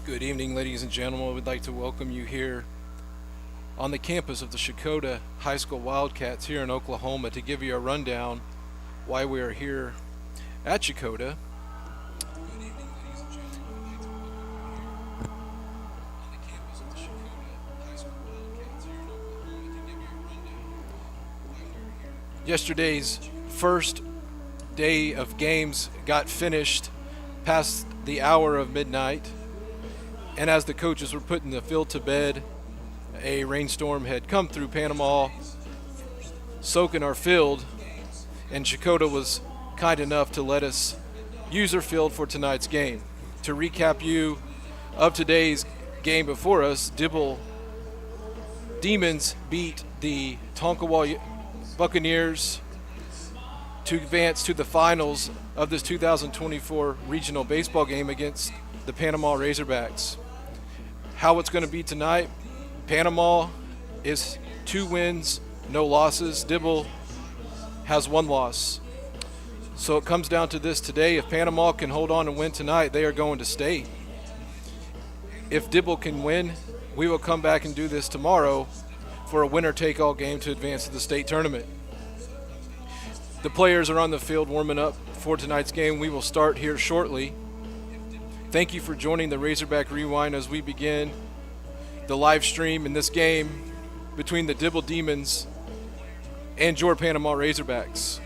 Good evening, ladies and gentlemen. We'd like to welcome you here on the campus of the Shakota High School Wildcats here in Oklahoma to give you a rundown why we are here at Shakota. Yesterday's first day of games got finished past the hour of midnight, and as the coaches were putting the field to bed, a rainstorm had come through Panama, soaking our field, and Shakota was kind enough to let us use their field for tonight's game. To recap you of today's game before us, Dibble Demons beat the Tonkawa Buccaneers to advance to the finals of this 2024 regional baseball game against the Panama Razorbacks. How it's going to be tonight, Panama is 2 wins, no losses. Dibble has 1 loss. So it comes down to this today. If Panama can hold on and win tonight, they are going to state. If Dibble can win, we will come back and do this tomorrow for a winner-take-all game to advance to the state tournament. The players are on the field warming up for tonight's game. We will start here shortly. Thank you for joining the Razorback Rewind as we begin the live stream in this game between the Dibble Demons and your Panama Razorbacks.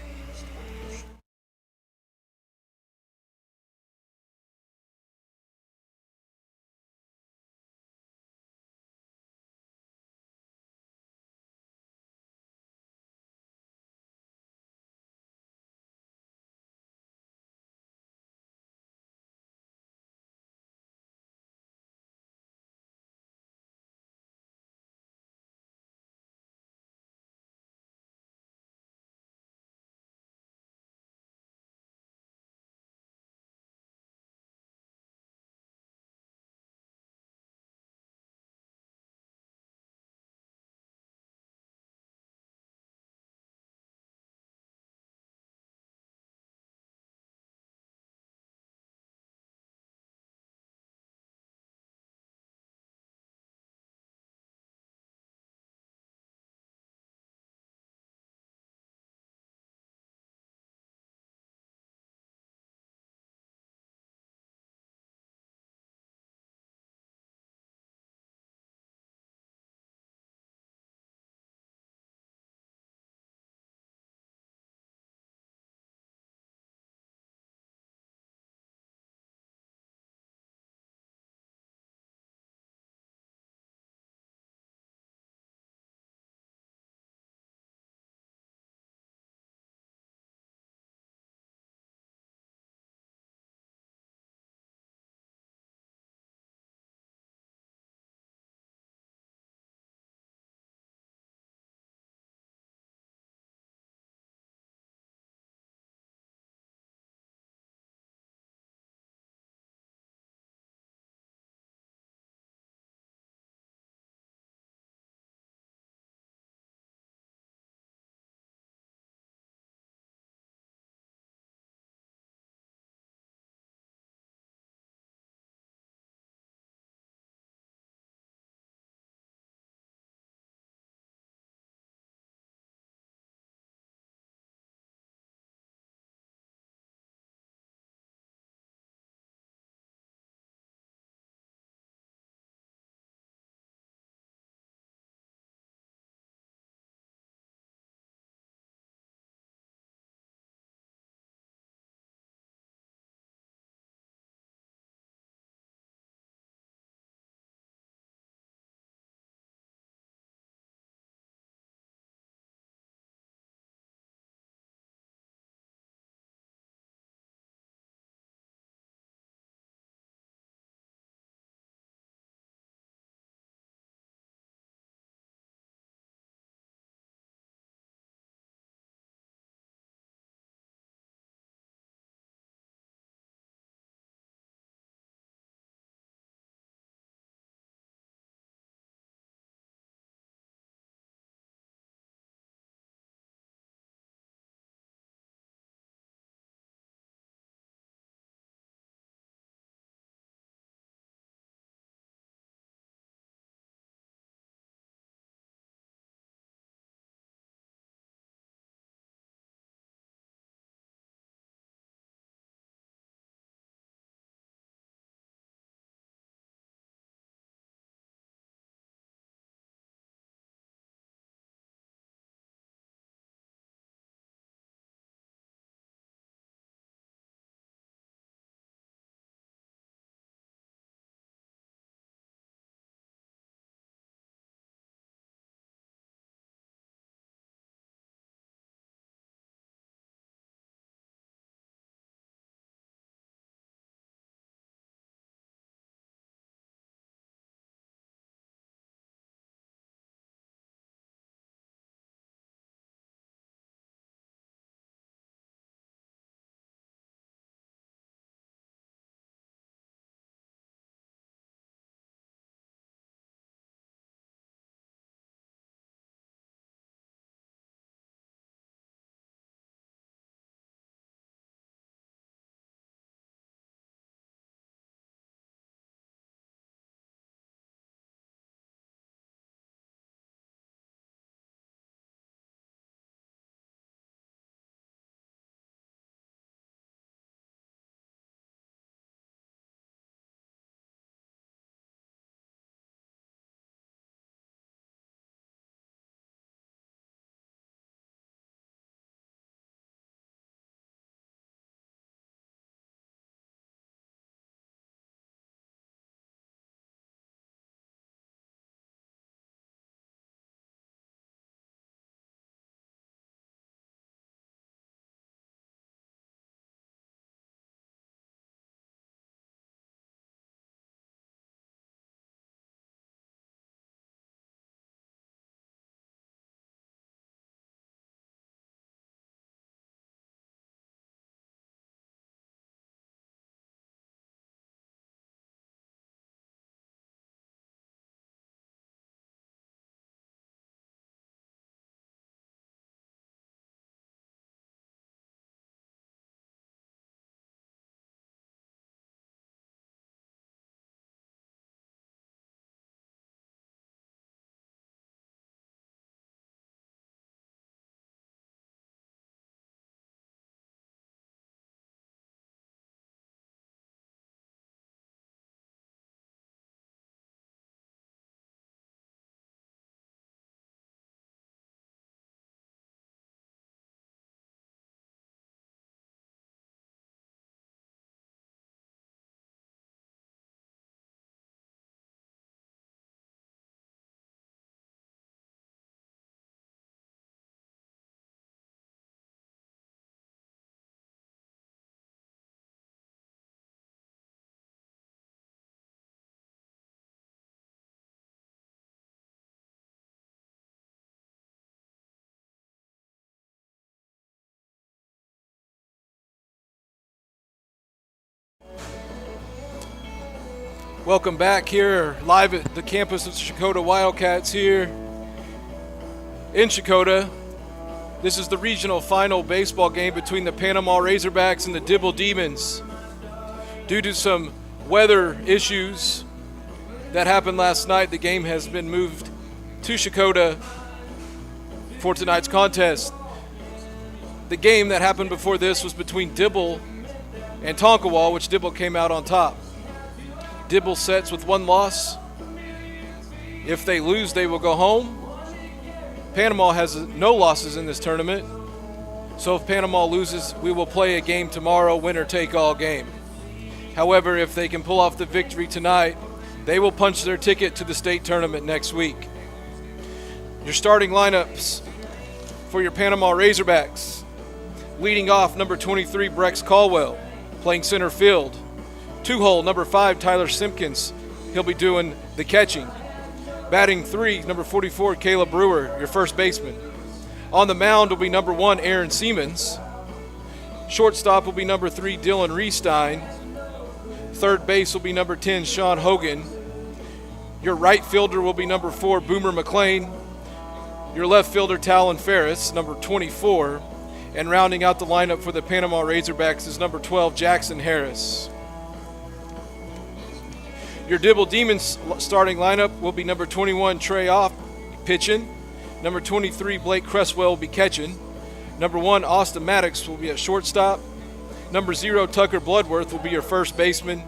Welcome back here live at the campus of Chakota Wildcats here in Chakota. This is the regional final baseball game between the Panama Razorbacks and the Dibble Demons. Due to some weather issues that happened last night, the game has been moved to Chakota for tonight's contest. The game that happened before this was between Dibble and Tonkawa, which Dibble came out on top. Dibble sets with one loss. If they lose, they will go home. Panama has no losses in this tournament. So if Panama loses, we will play a game tomorrow, winner take all game. However, if they can pull off the victory tonight, they will punch their ticket to the state tournament next week. Your starting lineups for your Panama Razorbacks. Leading off, number 23, Brex Caldwell, playing center field. Two-hole, number 5, Tyler Simpkins. He'll be doing the catching. Batting 3, number 44, Caleb Brewer, your first baseman. On the mound will be number 1, Aaron Siemens. Shortstop will be number 3, Dylan Reestein. Third base will be number 10, Sean Hogan. Your right fielder will be number 4, Boomer McLean. Your left fielder, Talon Ferris, number 24. And rounding out the lineup for the Panama Razorbacks is number 12, Jackson Harris. Your Dibble Demons starting lineup will be number 21, Trey Off, pitching. Number 23, Blake Cresswell will be catching. Number 1, Austin Maddox will be at shortstop. Number 0, Tucker Bloodworth will be your first baseman.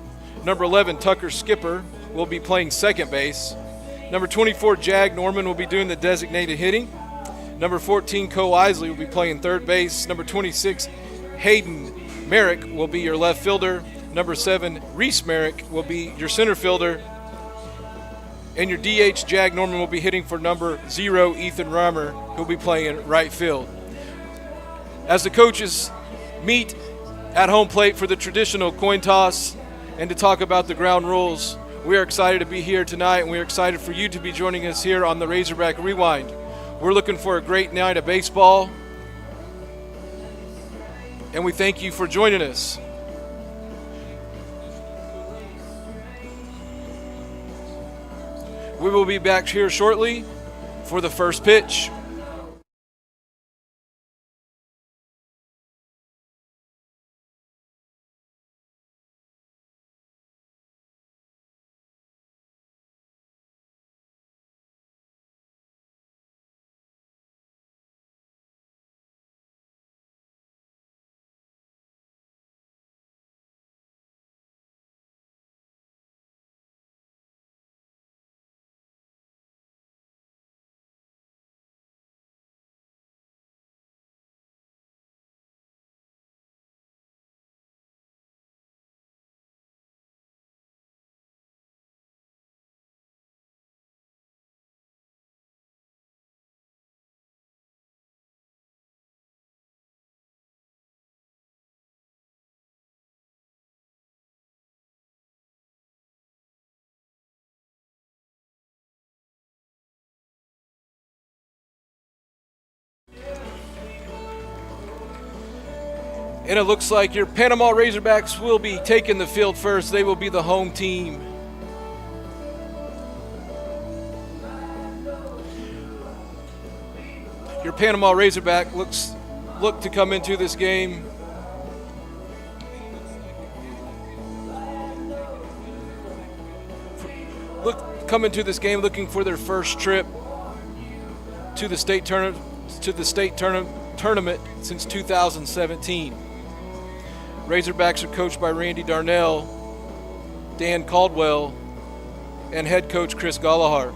Number 11, Tucker Skipper will be playing second base. Number 24, Jag Norman will be doing the designated hitting. Number 14, Cole Isley will be playing third base. Number 26, Hayden Merrick will be your left fielder. Number 7, Reese Merrick will be your center fielder. And your DH, Jag Norman, will be hitting for number 0, Ethan Reimer, who will be playing right field. As the coaches meet at home plate for the traditional coin toss and to talk about the ground rules, we are excited to be here tonight, and we are excited for you to be joining us here on the Razorback Rewind. We're looking for a great night of baseball, and we thank you for joining us. We will be back here shortly for the first pitch. And it looks like your Panama Razorbacks will be taking the field first. They will be the home team. Your Panama Razorback look to come into this game looking for their first trip to the state tournament since 2017. Razorbacks are coached by Randy Darnell, Dan Caldwell, and head coach Chris Gallagher.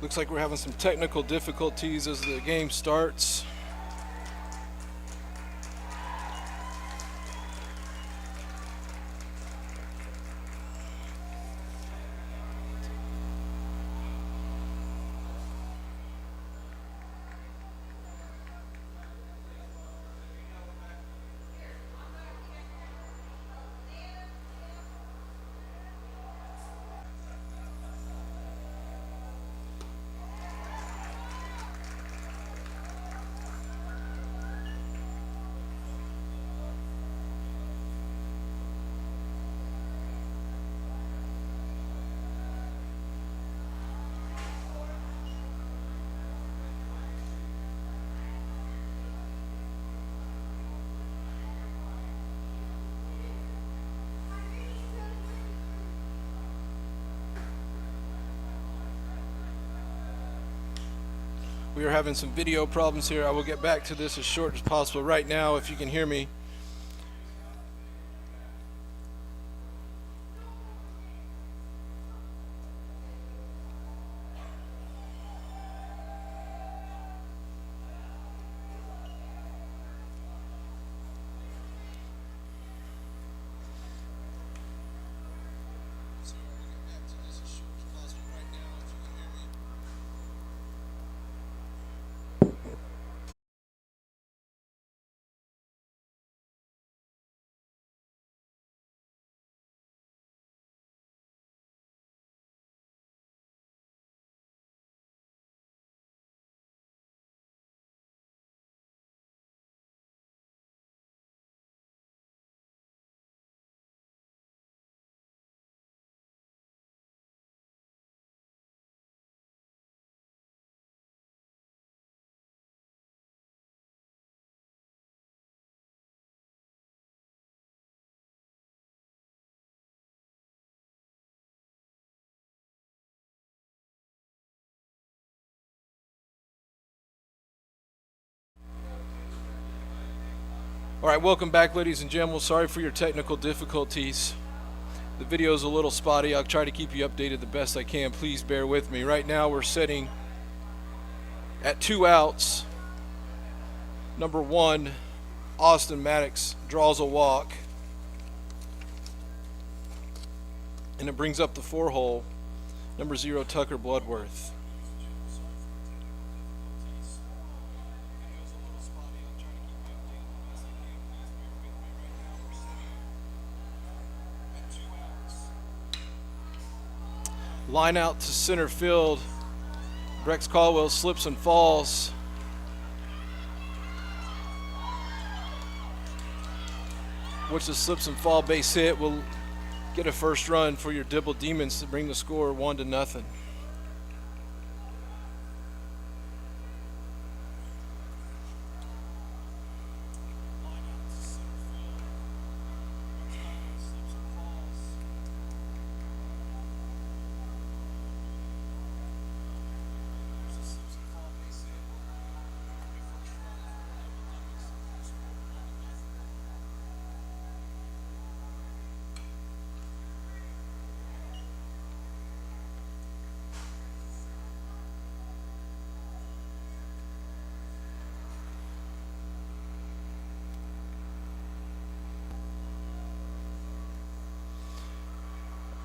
Looks like we're having some technical difficulties as the game starts. We are having some video problems here. I will get back to this as short as possible. Right now, if you can hear me. All right, welcome back, ladies and gentlemen. Sorry for your technical difficulties. The video is a little spotty. I'll try to keep you updated the best I can. Please bear with me. Right now we're sitting at 2 outs. Number 1, Austin Maddox draws a walk. And it brings up the 4 hole. Number 0, Tucker Bloodworth. Line out to center field. Brex Caldwell slips and falls. Which the slips and fall base hit will get a first run for your Dibble Demons to bring the score 1-0.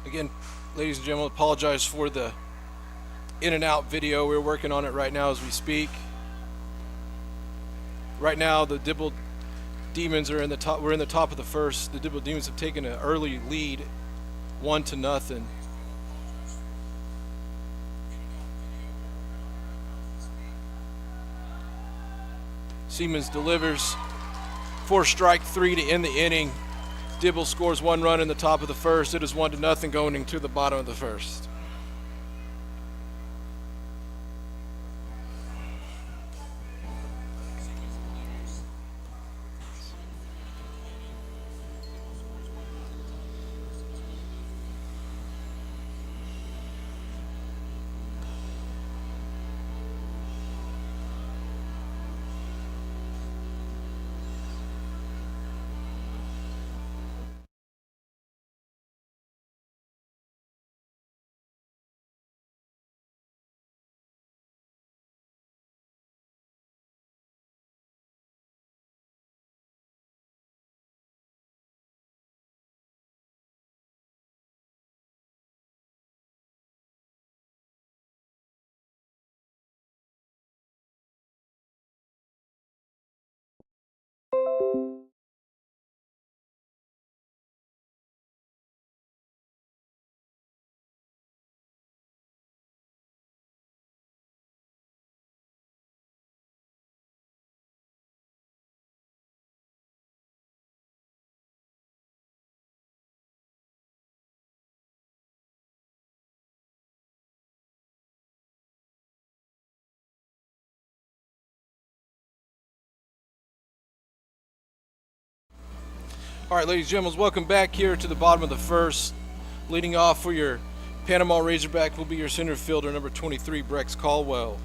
Again, ladies and gentlemen, apologize for the in and out video. We're working on it right now as we speak. Right now, the Dibble Demons are in the top. We're in the top of the first. The Dibble Demons have taken an early lead, 1-0. Siemens delivers for strike 3 to end the inning. Dibble scores 1 run in the top of the first. It is 1-0 going into the bottom of the first. All right, ladies and gentlemen, welcome back here to the bottom of the first. Leading off for your Panama Razorback will be your center fielder, number 23, Brex Caldwell.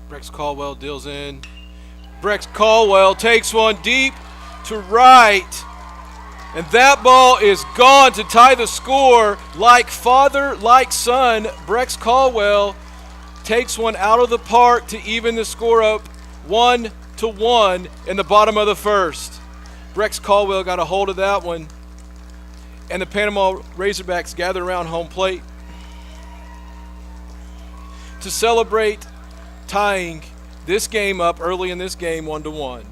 Brex Caldwell deals in. Brex Caldwell takes one deep to right. And that ball is gone to tie the score. Like father, like son, Brex Caldwell takes one out of the park to even the score up 1-1 in the bottom of the first. Brex Caldwell got a hold of that one. And the Panama Razorbacks gather around home plate to celebrate tying this game up early in this game 1-1.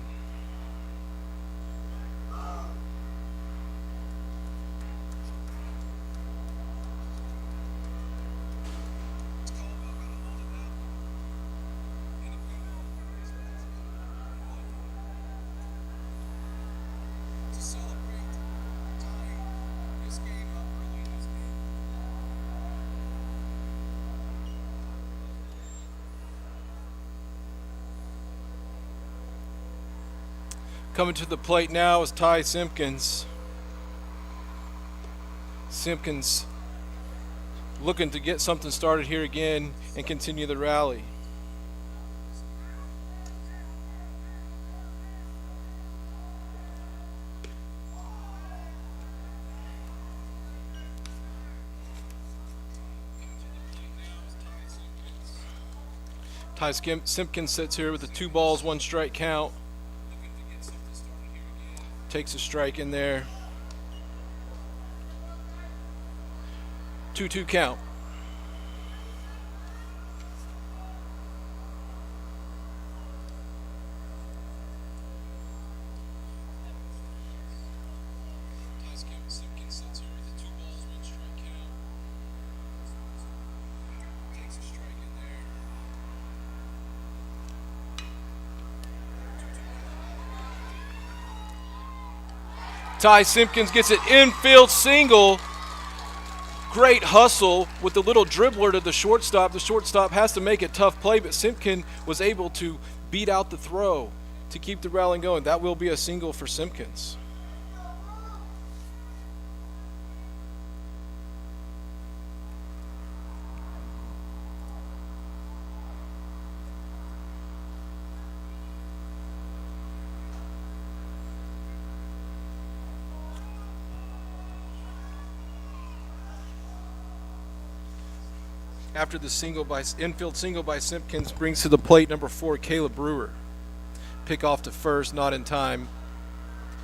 Coming to the plate now is Ty Simpkins. Simpkins looking to get something started here again and continue the rally. Ty Simpkins sits here with a 2 balls, 1 strike count. Takes a strike in there. 2-2 count. Ty Simpkins gets an infield single. Great hustle with the little dribbler to the shortstop. The shortstop has to make a tough play, but Simpkins was able to beat out the throw to keep the rally going. That will be a single for Simpkins. After the infield single by Simpkins, brings to the plate number 4, Caleb Brewer. Pick off to first, not in time.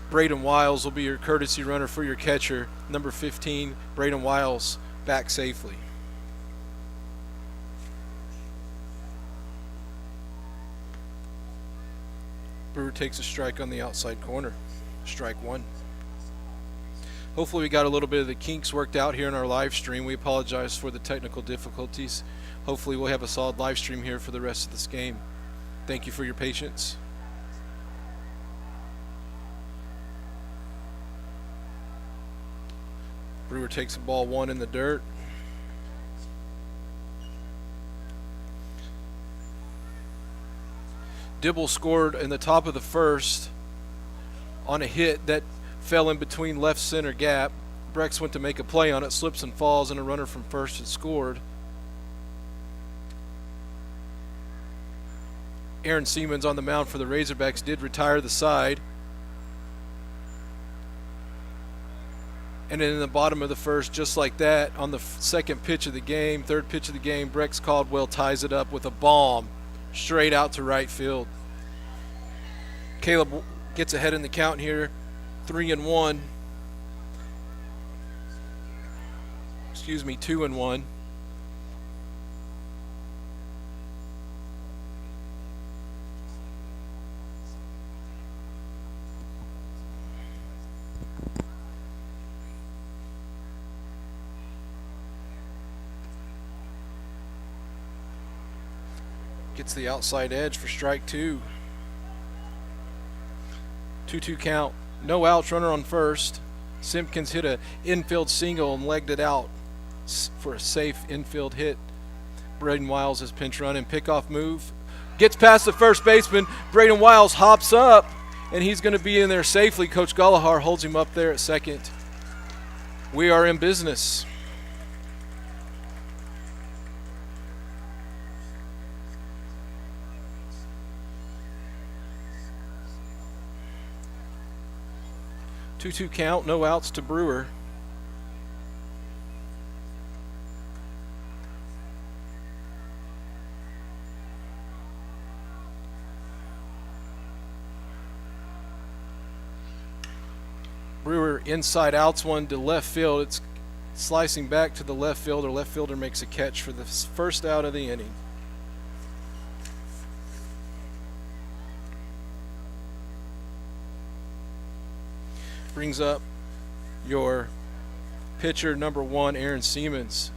Braden Wiles will be your courtesy runner for your catcher. Number 15, Braden Wiles, back safely. Brewer takes a strike on the outside corner. Strike 1. Hopefully we got a little bit of the kinks worked out here in our live stream. We apologize for the technical difficulties. Hopefully we'll have a solid live stream here for the rest of this game. Thank you for your patience. Brewer takes ball 1 in the dirt. Dibble scored in the top of the first on a hit that fell in between left center gap. Brex went to make a play on it, slips and falls, and a runner from first had scored. Aaron Siemens on the mound for the Razorbacks did retire the side. And then in the bottom of the first, just like that, on the second pitch of the game, third pitch of the game, Brex Caldwell ties it up with a bomb straight out to right field. Caleb gets ahead in the count here, 3-1. 2-1. Gets the outside edge for strike 2. 2-2 count. No outs, runner on first. Simpkins hit a infield single and legged it out for a safe infield hit. Braden Wiles is pinch running, pickoff move. Gets past the first baseman. Braden Wiles hops up, and he's going to be in there safely. Coach Gallagher holds him up there at second. We are in business. Two count, no outs to Brewer. Brewer inside outs one to left field. It's slicing back to the left fielder. Left fielder makes a catch for the first out of the inning. Brings up your pitcher number 1, Aaron Siemens.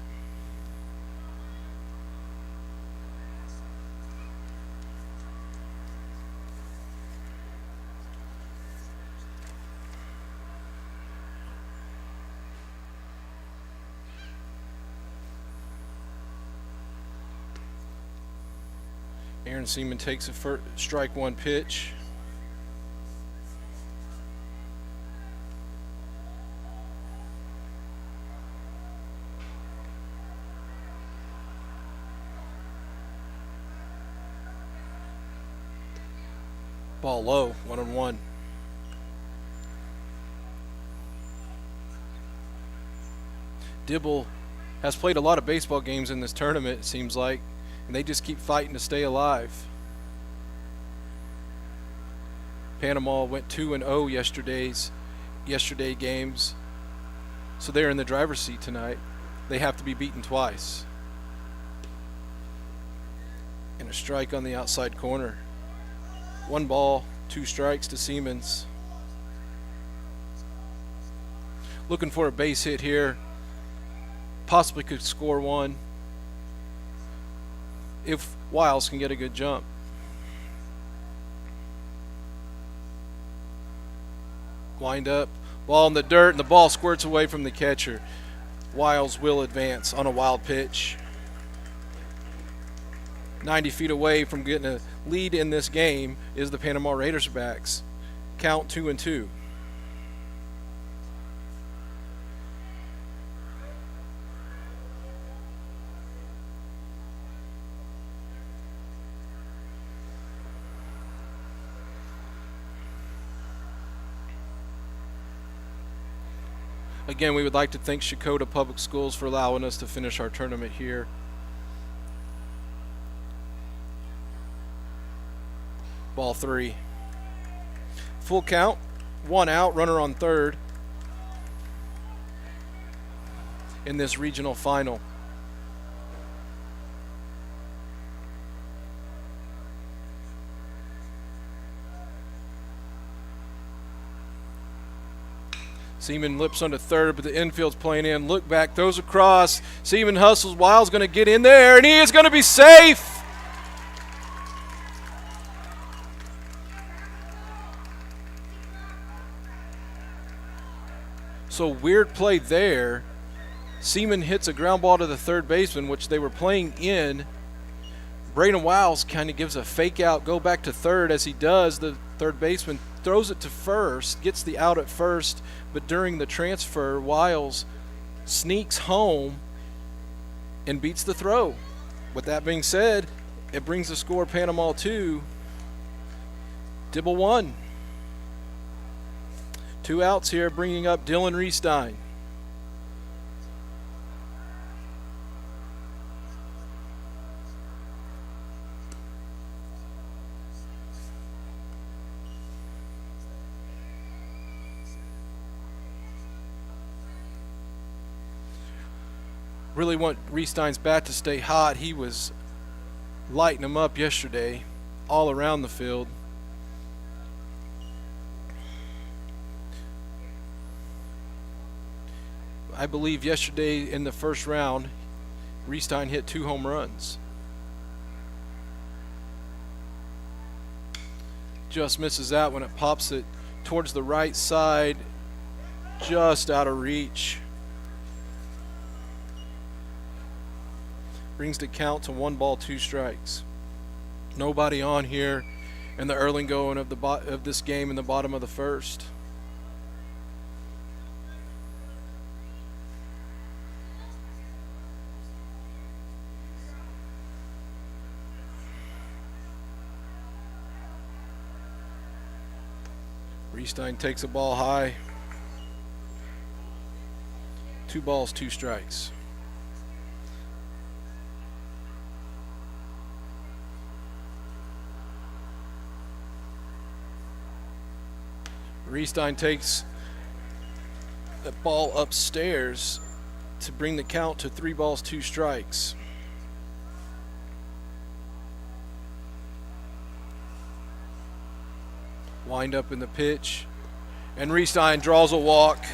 Aaron Siemens takes a strike 1 pitch. Ball low, 1-1. Dibble has played a lot of baseball games in this tournament, it seems like, and they just keep fighting to stay alive. Panama went 2-0 yesterday games, so they're in the driver's seat tonight. They have to be beaten twice. And a strike on the outside corner. 1 ball, 2 strikes to Siemens. Looking for a base hit here. Possibly could score 1 if Wiles can get a good jump. Wind up, ball in the dirt, and the ball squirts away from the catcher. Wiles will advance on a wild pitch. 90 feet away from getting a lead in this game is the Panama Raiders backs. Count 2-2. Again, we would like to thank Shakota Public Schools for allowing us to finish our tournament here. Ball 3. Full count, 1 out, runner on third in this regional final. Seaman lips onto third, but the infield's playing in. Look back, throws across. Seaman hustles. Wiles going to get in there, and he is going to be safe. So weird play there. Seaman hits a ground ball to the third baseman, which they were playing in. Braden Wiles kind of gives a fake out, go back to third. As he does, the third baseman throws it to first, gets the out at first, but during the transfer, Wiles sneaks home and beats the throw. With that being said, it brings the score Panama 2, Dibble 1. 2 outs here, bringing up Dylan Reestein. Really want Restein's bat to stay hot. He was lighting them up yesterday all around the field. I believe yesterday in the first round, Restein hit 2 home runs. Just misses that when it pops it towards the right side, just out of reach. Brings the count to 1 ball, 2 strikes. Nobody on here in the early going of this game in the bottom of the first. Restein takes a ball high. 2 balls, 2 strikes. Restein takes the ball upstairs to bring the count to 3 balls, 2 strikes. Wind up in the pitch, and Restein draws a walk.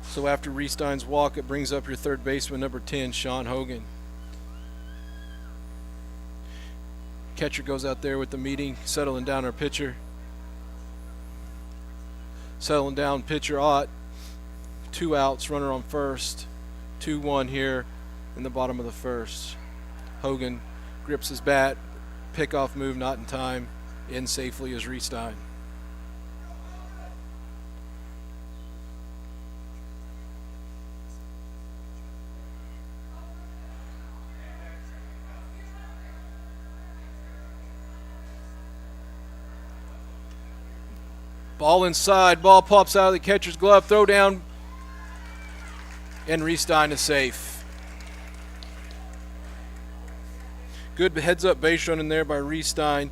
So after Restein's walk, it brings up your third baseman, number 10, Sean Hogan. Catcher goes out there with the meeting, settling down our pitcher. Settling down pitcher Ott. 2 outs, runner on first. 2-1 here in the bottom of the first. Hogan grips his bat. Pickoff move not in time. In safely is Restein. Ball inside, ball pops out of the catcher's glove, throw down, and Restein is safe. Good heads-up base run in there by Restein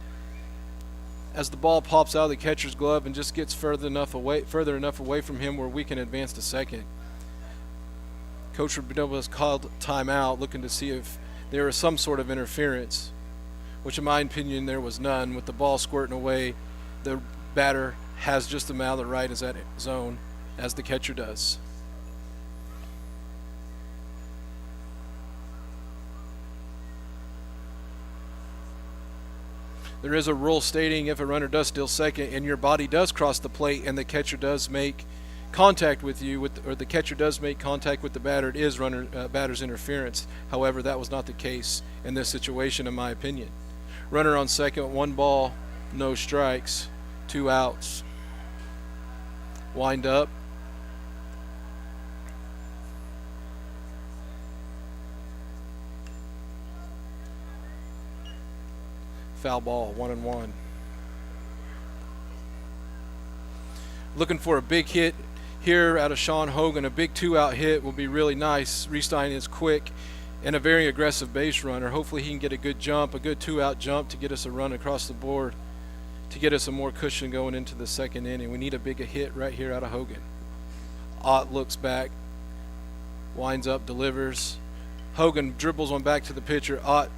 as the ball pops out of the catcher's glove and just gets further enough away from him where we can advance to second. Coach Rabinow has called timeout, looking to see if there was some sort of interference, which in my opinion there was none. With the ball squirting away, the batter has just about the right as that zone as the catcher does. There is a rule stating if a runner does steal second and your body does cross the plate and the catcher does make contact with you, or the catcher does make contact with the batter, it is batter's interference. However, that was not the case in this situation, in my opinion. Runner on second, 1 ball, no strikes, 2 outs. Wind up. Foul ball, 1-1. Looking for a big hit here out of Sean Hogan. A big 2-out hit will be really nice. Restein is quick and a very aggressive base runner. Hopefully he can get a good jump, a good 2-out jump to get us a run across the board, to get us a more cushion going into the second inning. We need a big hit right here out of Hogan. Ott looks back, winds up, delivers. Hogan dribbles one back to the pitcher. Ott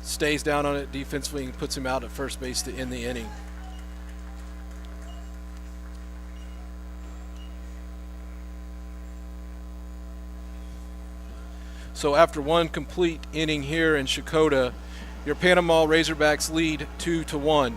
stays down on it defensively and puts him out at first base to end the inning. So after one complete inning here in Shakota, your Panama Razorbacks lead 2-1.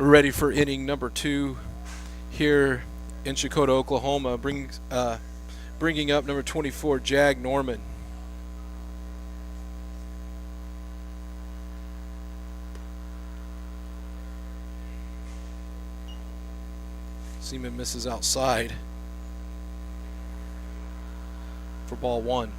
We're ready for inning number 2 here in Chakota, Oklahoma. Bringing up number 24, Jag Norman. Seaman misses outside for ball 1.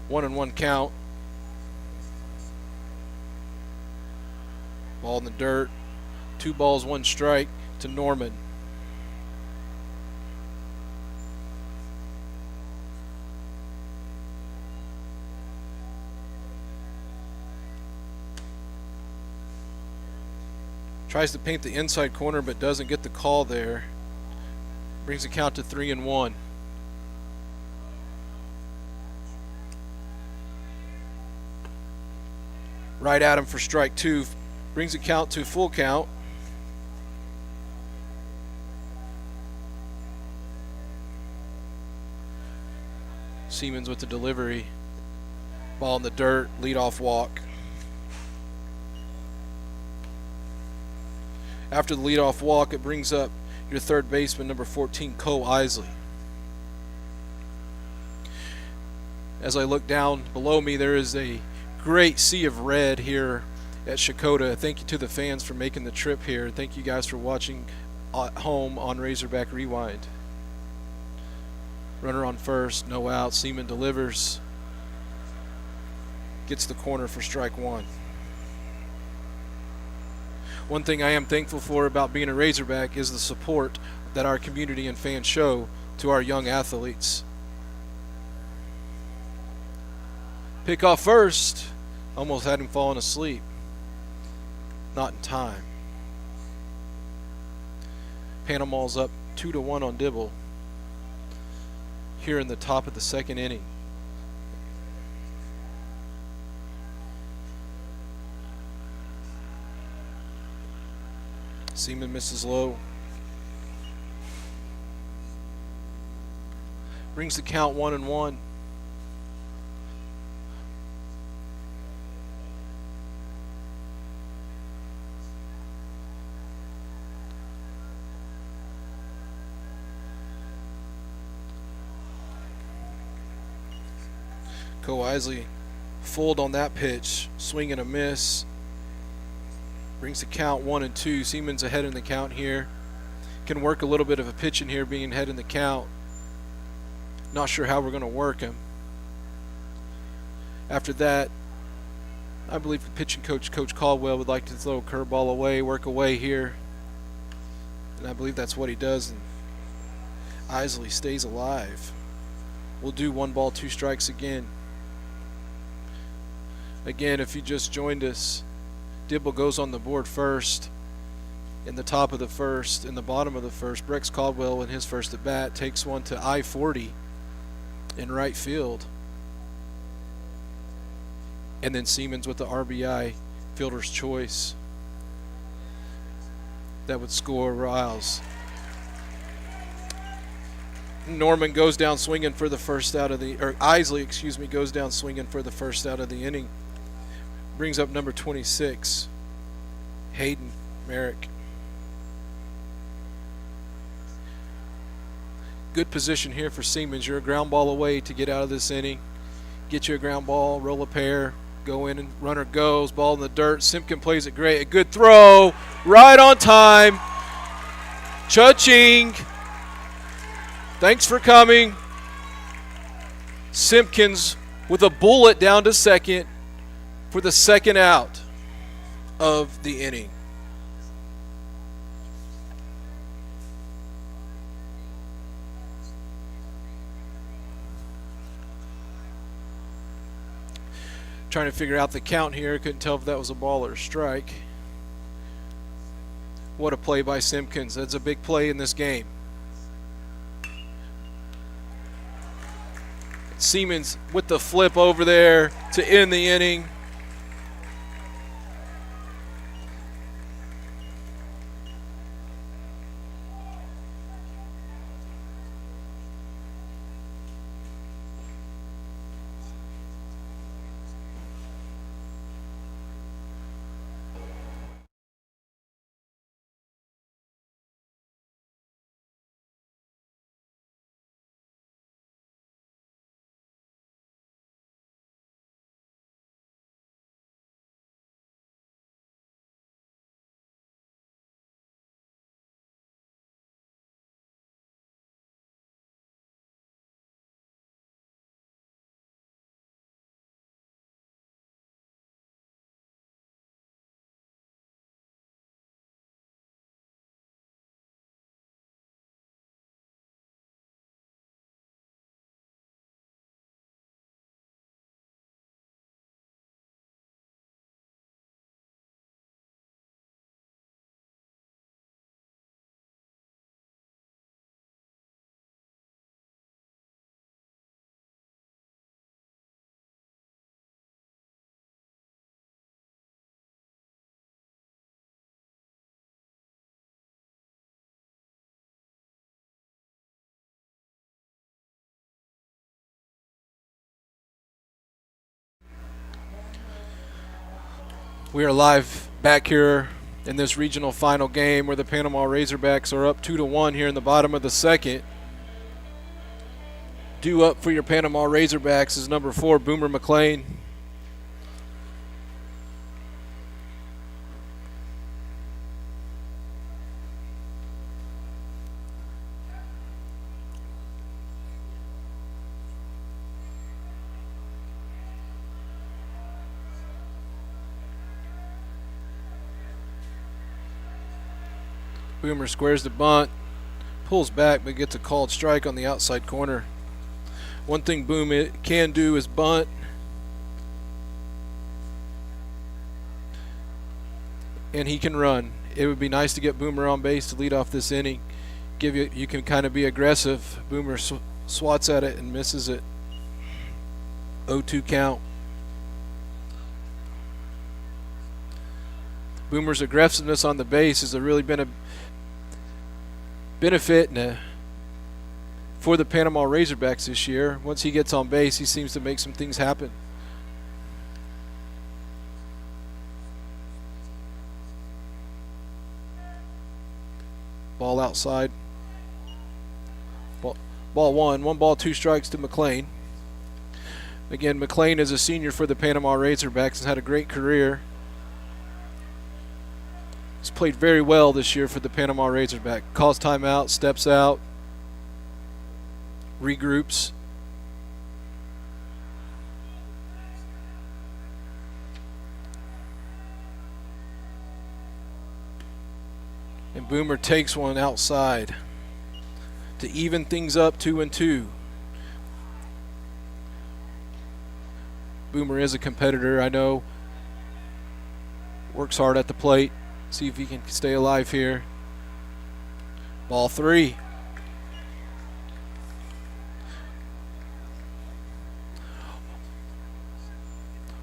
One and one count. Ball in the dirt. 2 balls, 1 strike to Norman. Tries to paint the inside corner but doesn't get the call there. Brings the count to 3-1. Right at him for strike 2. Brings the count to full count. Siemens with the delivery. Ball in the dirt, leadoff walk. After the leadoff walk, it brings up your third baseman, number 14, Cole Isley. As I look down below me, there is a great sea of red here at Chakota. Thank you to the fans for making the trip here. Thank you guys for watching at home on Razorback Rewind. Runner on first, no out. Seaman delivers. Gets the corner for strike 1. One thing I am thankful for about being a Razorback is the support that our community and fans show to our young athletes. Pick off first. Almost had him falling asleep. Not in time. Panama's up 2-1 on Dibble here in the top of the 2nd inning. Seaman misses low. Brings the count 1-1. Cole Isley fooled on that pitch. Swing and a miss. Brings the count 1-2. Seaman's ahead in the count here. Can work a little bit of a pitch in here being ahead in the count. Not sure how we're going to work him. After that, I believe the pitching coach, Coach Caldwell, would like to throw a curveball away, work away here. And I believe that's what he does. And Isley stays alive. We'll do 1 ball, 2 strikes again. Again, if you just joined us, Dibble goes on the board first, in the top of the 1st, in the bottom of the 1st. Brex Caldwell in his first at bat takes one to I-40 in right field. And then Siemens with the RBI, fielder's choice. That would score Riles. Norman goes down swinging for the first out of the, or Isley, goes down swinging for the first out of the inning. Brings up number 26, Hayden Merrick. Good position here for Siemens. You're a ground ball away to get out of this inning. Get you a ground ball, roll a pair, go in, and runner goes, ball in the dirt. Simpkin plays it great. A good throw, right on time. Cha-ching. Thanks for coming. Simpkins with a bullet down to second for the 2nd out of the inning. Trying to figure out the count here. Couldn't tell if that was a ball or a strike. What a play by Simpkins. That's a big play in this game. Siemens with the flip over there to end the inning. We are live back here in this regional final game where the Panama Razorbacks are up 2-1 here in the bottom of the second. Due up for your Panama Razorbacks is number 4, Boomer McLean. Boomer squares the bunt, pulls back, but gets a called strike on the outside corner. One thing Boom can do is bunt. And he can run. It would be nice to get Boomer on base to lead off this inning. You can kind of be aggressive. Boomer swats at it and misses it. 0-2 count. Boomer's aggressiveness on the base has really been a benefit for the Panama Razorbacks this year. Once he gets on base, he seems to make some things happen. Ball outside. Ball 1 ball, 2 strikes to McLean. Again, McLean is a senior for the Panama Razorbacks and had a great career. He's played very well this year for the Panama Razorback. Calls timeout, steps out, regroups. And Boomer takes one outside to even things up 2-2. Boomer is a competitor, I know. Works hard at the plate. See if he can stay alive here. Ball 3.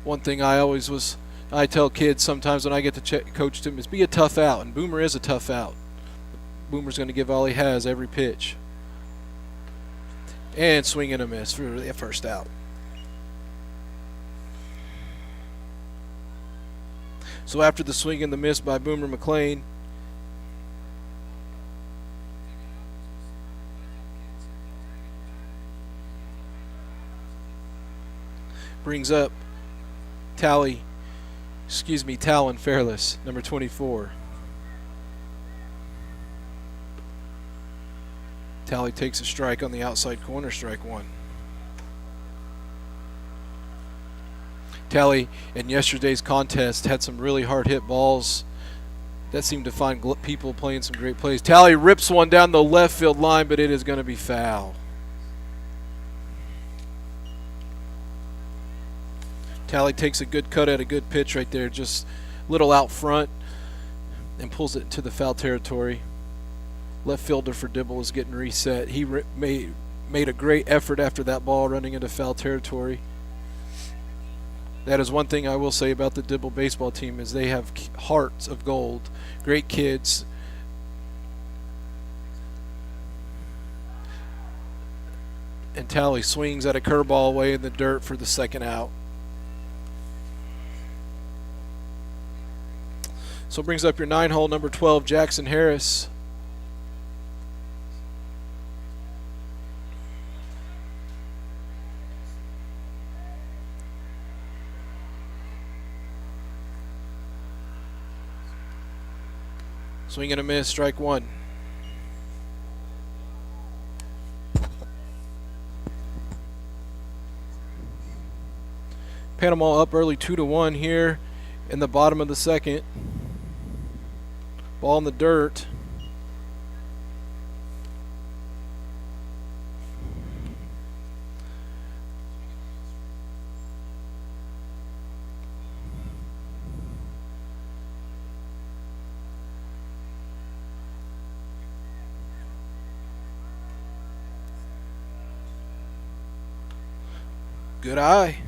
One thing I tell kids sometimes when I get to coach them is be a tough out, and Boomer is a tough out. Boomer's going to give all he has every pitch. And swing and a miss for the first out. So after the swing and the miss by Boomer McLean, brings up Talon Fairless, number 24. Tally takes a strike on the outside corner, strike 1. Tally in yesterday's contest had some really hard hit balls that seemed to find people playing some great plays. Tally rips one down the left field line, but it is going to be foul. Tally takes a good cut at a good pitch right there, just little out front, and pulls it into the foul territory. Left fielder for Dibble is getting reset. He made a great effort after that ball running into foul territory. That is one thing I will say about the Dibble baseball team is they have hearts of gold. Great kids. And Tally swings at a curveball away in the dirt for the second out. So brings up your 9-hole, number 12, Jackson Harris. Swing and a miss, strike 1. Panama up early 2-1 here in the bottom of the second. Ball in the dirt. Good eye.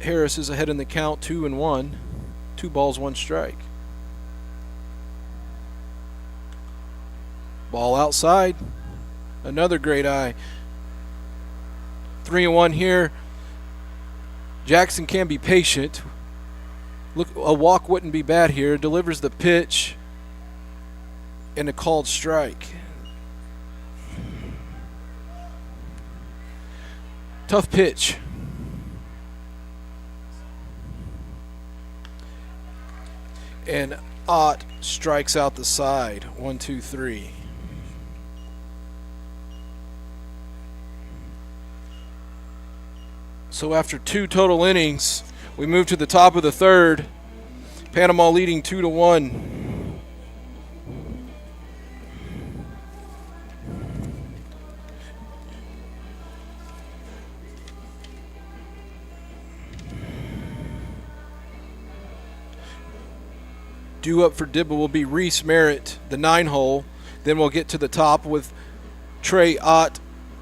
Harris is ahead in the count, 2-1. 2 balls, 1 strike. Ball outside. Another great eye. 3-1 here Jackson can be patient. Look, a walk wouldn't be bad here. Delivers the pitch and a called strike. Tough pitch. And Ott strikes out the side. 1, 2, 3. So after 2 total innings, we move to the top of the third. Panama leading 2-1. Due up for Dibble will be Reese Merritt, the 9-hole. Then we'll get to the top with Trey Ott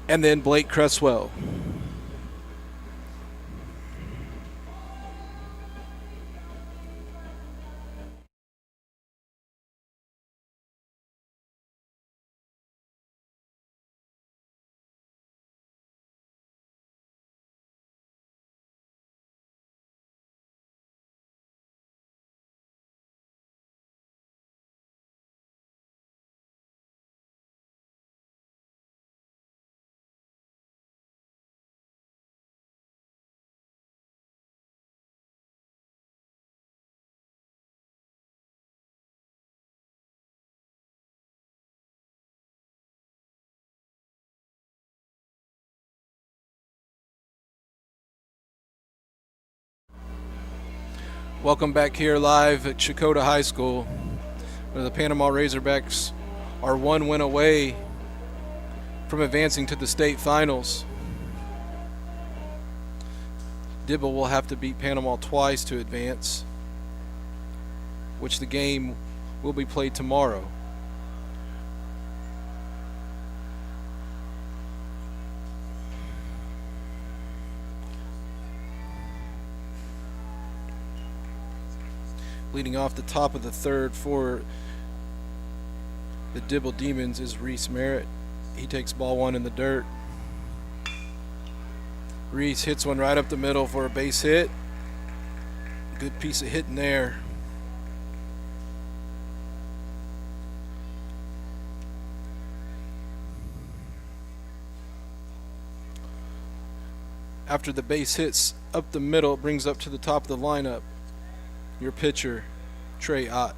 and then Blake Cresswell. Welcome back here live at Chakotah High School, where the Panama Razorbacks are 1 win away from advancing to the state finals. Dibble will have to beat Panama twice to advance, which the game will be played tomorrow. Leading off the top of the third for the Dibble Demons is Reese Merritt. He takes ball 1 in the dirt. Reese hits one right up the middle for a base hit. Good piece of hitting there. After the base hits up the middle, it brings up to the top of the lineup your pitcher, Trey Ott.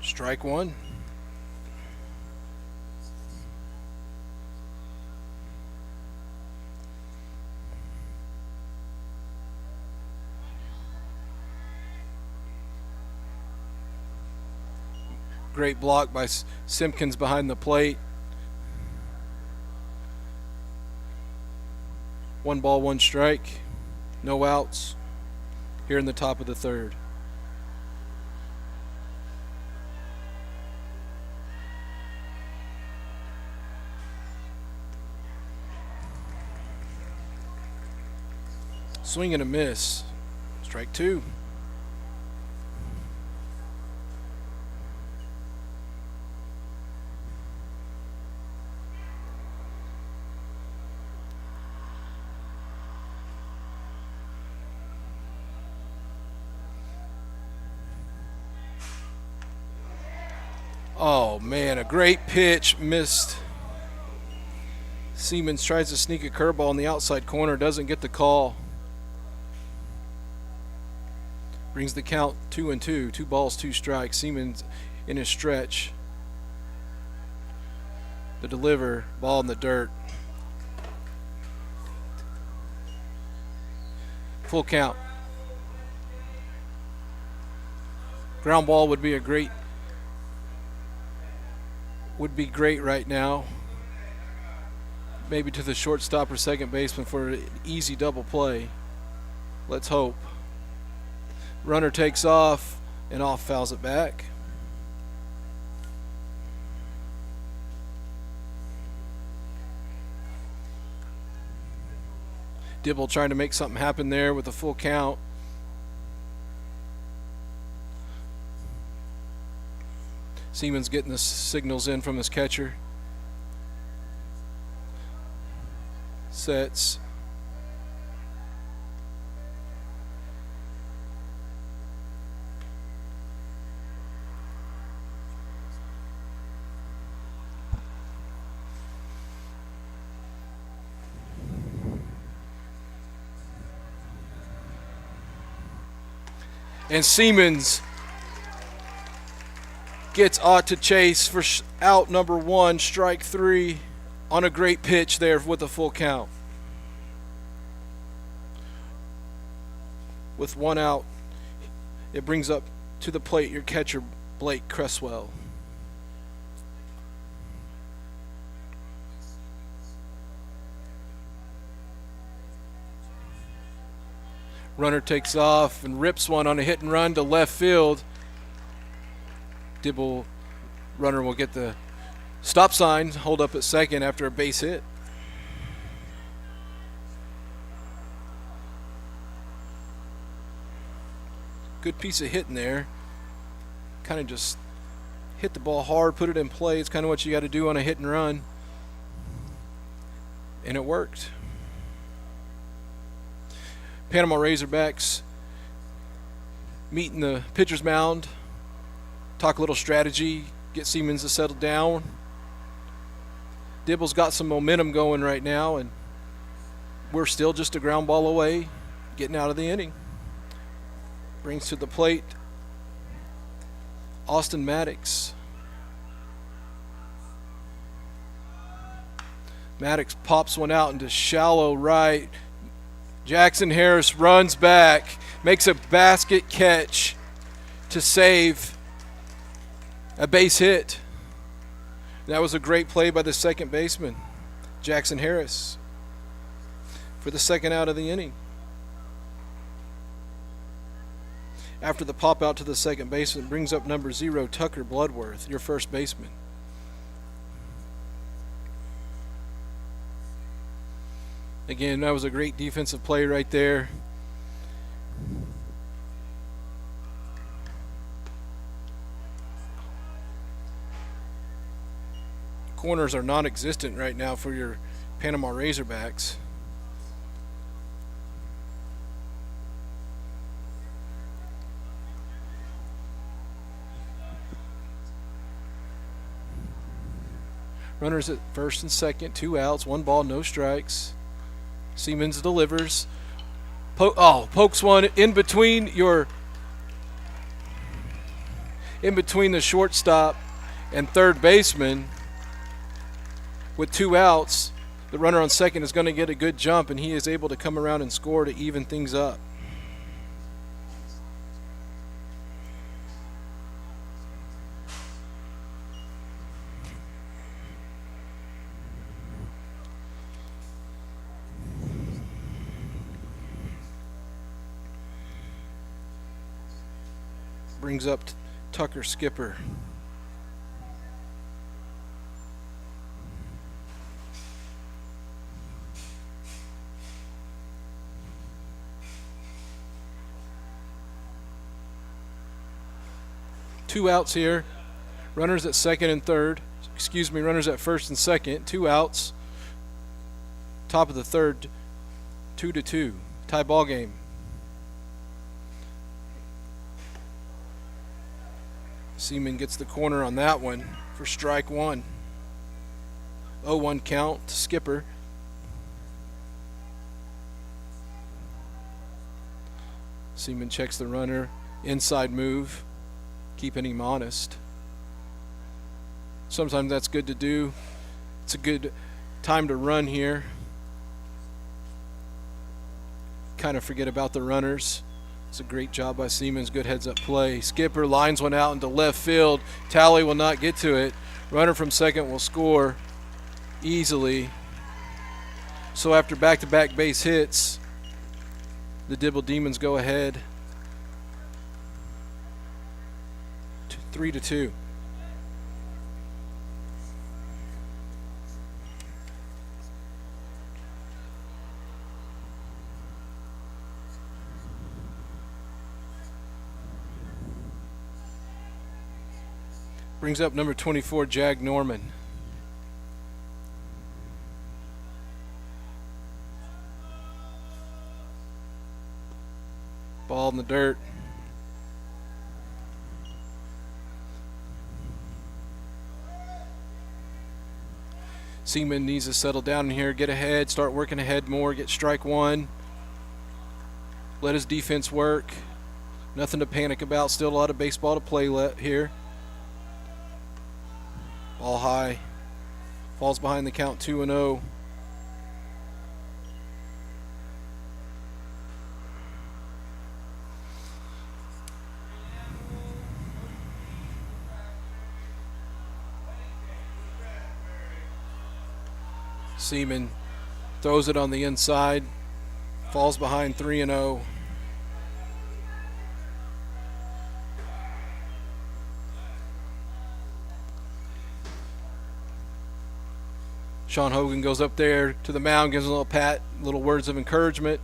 Strike 1. Great block by Simpkins behind the plate. 1 ball, 1 strike. No outs here in the top of the third. Swing and a miss. Strike 2. Oh man, a great pitch, missed. Siemens tries to sneak a curveball in the outside corner, doesn't get the call. Brings the count 2-2, 2 balls, 2 strikes. Siemens in his stretch. The deliver, ball in the dirt. Full count. Ground ball would be great right now. Maybe to the shortstop or second baseman for an easy double play. Let's hope. Runner takes off and off fouls it back. Dibble trying to make something happen there with a full count. Seaman's getting the signals in from his catcher. Sets. And Siemens gets Ott to chase for out number 1, strike 3 on a great pitch there with a full count. With 1 out, it brings up to the plate your catcher, Blake Cresswell. Runner takes off and rips one on a hit and run to left field. Dibble runner will get the stop sign, hold up at second after a base hit. Good piece of hitting there. Kind of just hit the ball hard, put it in play. It's kind of what you got to do on a hit and run. And it worked. Panama Razorbacks meeting the pitcher's mound, talk a little strategy, get Siemens to settle down. Dibble's got some momentum going right now, and we're still just a ground ball away getting out of the inning. Brings to the plate Austin Maddox. Maddox pops one out into shallow right. Jackson Harris runs back, makes a basket catch to save a base hit. That was a great play by the second baseman, Jackson Harris, for the second out of the inning. After the pop out to the second baseman, brings up number 0, Tucker Bloodworth, your first baseman. Again, that was a great defensive play right there. Corners are non-existent right now for your Panama Razorbacks. Runners at first and second, 2 outs, 1 ball, no strikes. Siemens delivers. Pokes one in between the shortstop and third baseman. With 2 outs, the runner on second is going to get a good jump, and he is able to come around and score to even things up. Brings up Tucker Skipper. Two outs here. Runners at second and third. Runners at first and second. 2 outs. Top of the third, 2-2. Tie ball game. Seaman gets the corner on that one for strike 1. 0-1 count to Skipper. Seaman checks the runner. Inside move, keeping him honest. Sometimes that's good to do. It's a good time to run here. Kind of forget about the runners. It's a great job by Siemens. Good heads-up play. Skipper lines one out into left field. Talley will not get to it. Runner from second will score easily. So after back-to-back base hits, the Dibble Demons go ahead 3-2. Brings up number 24, Jag Norman. Ball in the dirt. Seaman needs to settle down in here, get ahead, start working ahead more, get strike one. Let his defense work. Nothing to panic about. Still a lot of baseball to play here. Ball high. Falls behind the count 2-0. Seaman throws it on the inside. Falls behind 3-0. Sean Hogan goes up there to the mound, gives a little pat, little words of encouragement.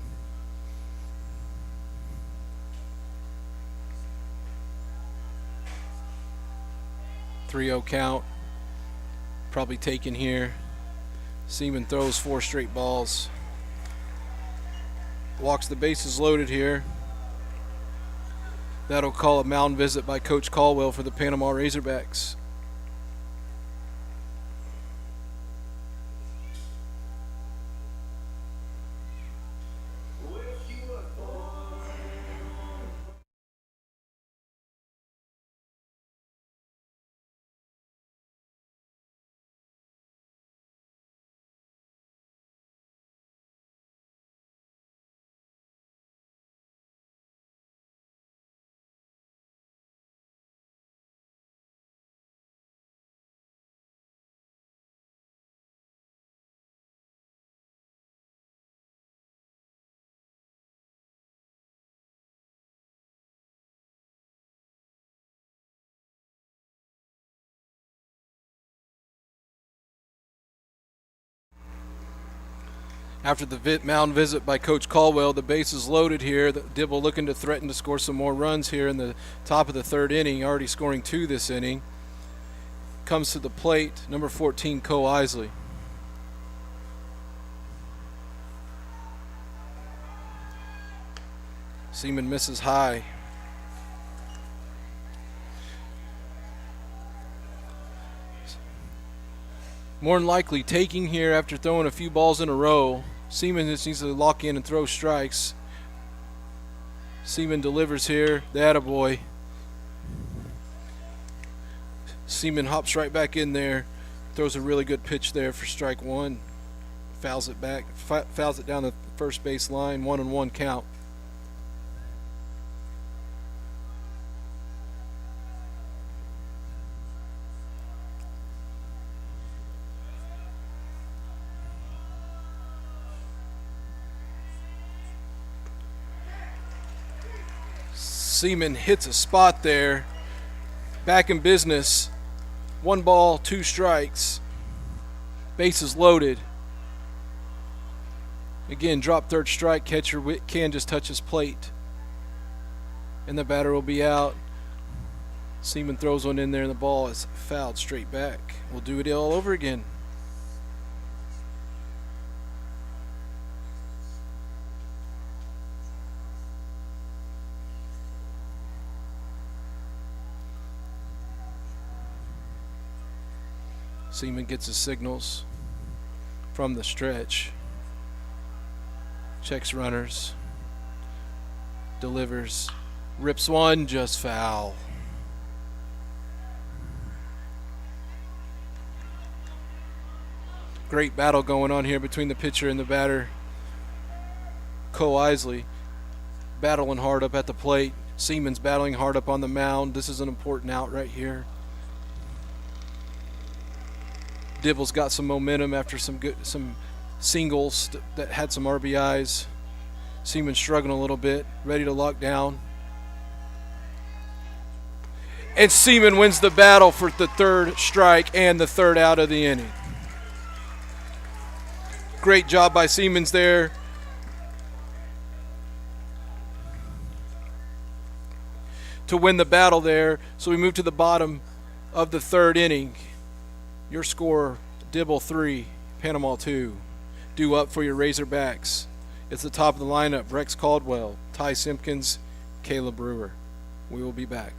.3-0 count. Probably taken here. Seaman throws 4 straight balls. Walks the bases loaded here. That'll call a mound visit by Coach Caldwell for the Panama Razorbacks. After the mound visit by Coach Caldwell, the bases loaded here. Dibble looking to threaten to score some more runs here in the top of the 3rd inning, already scoring 2 this inning. Comes to the plate, number 14, Cole Isley. Seaman misses high. More than likely taking here after throwing a few balls in a row. Seaman just needs to lock in and throw strikes. Seaman delivers here. The attaboy. Seaman hops right back in there. Throws a really good pitch there for strike 1. Fouls it back. Fouls it down the first base line. 1-1 count. Seaman hits a spot there. Back in business. 1 ball, 2 strikes. Bases loaded. Again, drop 3rd strike. Catcher can just touch his plate. And the batter will be out. Seaman throws one in there and the ball is fouled straight back. We'll do it all over again. Seaman gets his signals from the stretch. Checks runners. Delivers. Rips one, just foul. Great battle going on here between the pitcher and the batter. Cole Isley battling hard up at the plate. Seaman's battling hard up on the mound. This is an important out right here. Dibble's got some momentum after some singles that had some RBIs. Seaman struggling a little bit, ready to lock down. And Seaman wins the battle for the 3rd strike and the 3rd out of the inning. Great job by Seaman's there. To win the battle there. So we move to the bottom of the third inning. Your score, Dibble 3, Panama 2. Due up for your Razorbacks. It's the top of the lineup, Rex Caldwell, Ty Simpkins, Caleb Brewer. We will be back.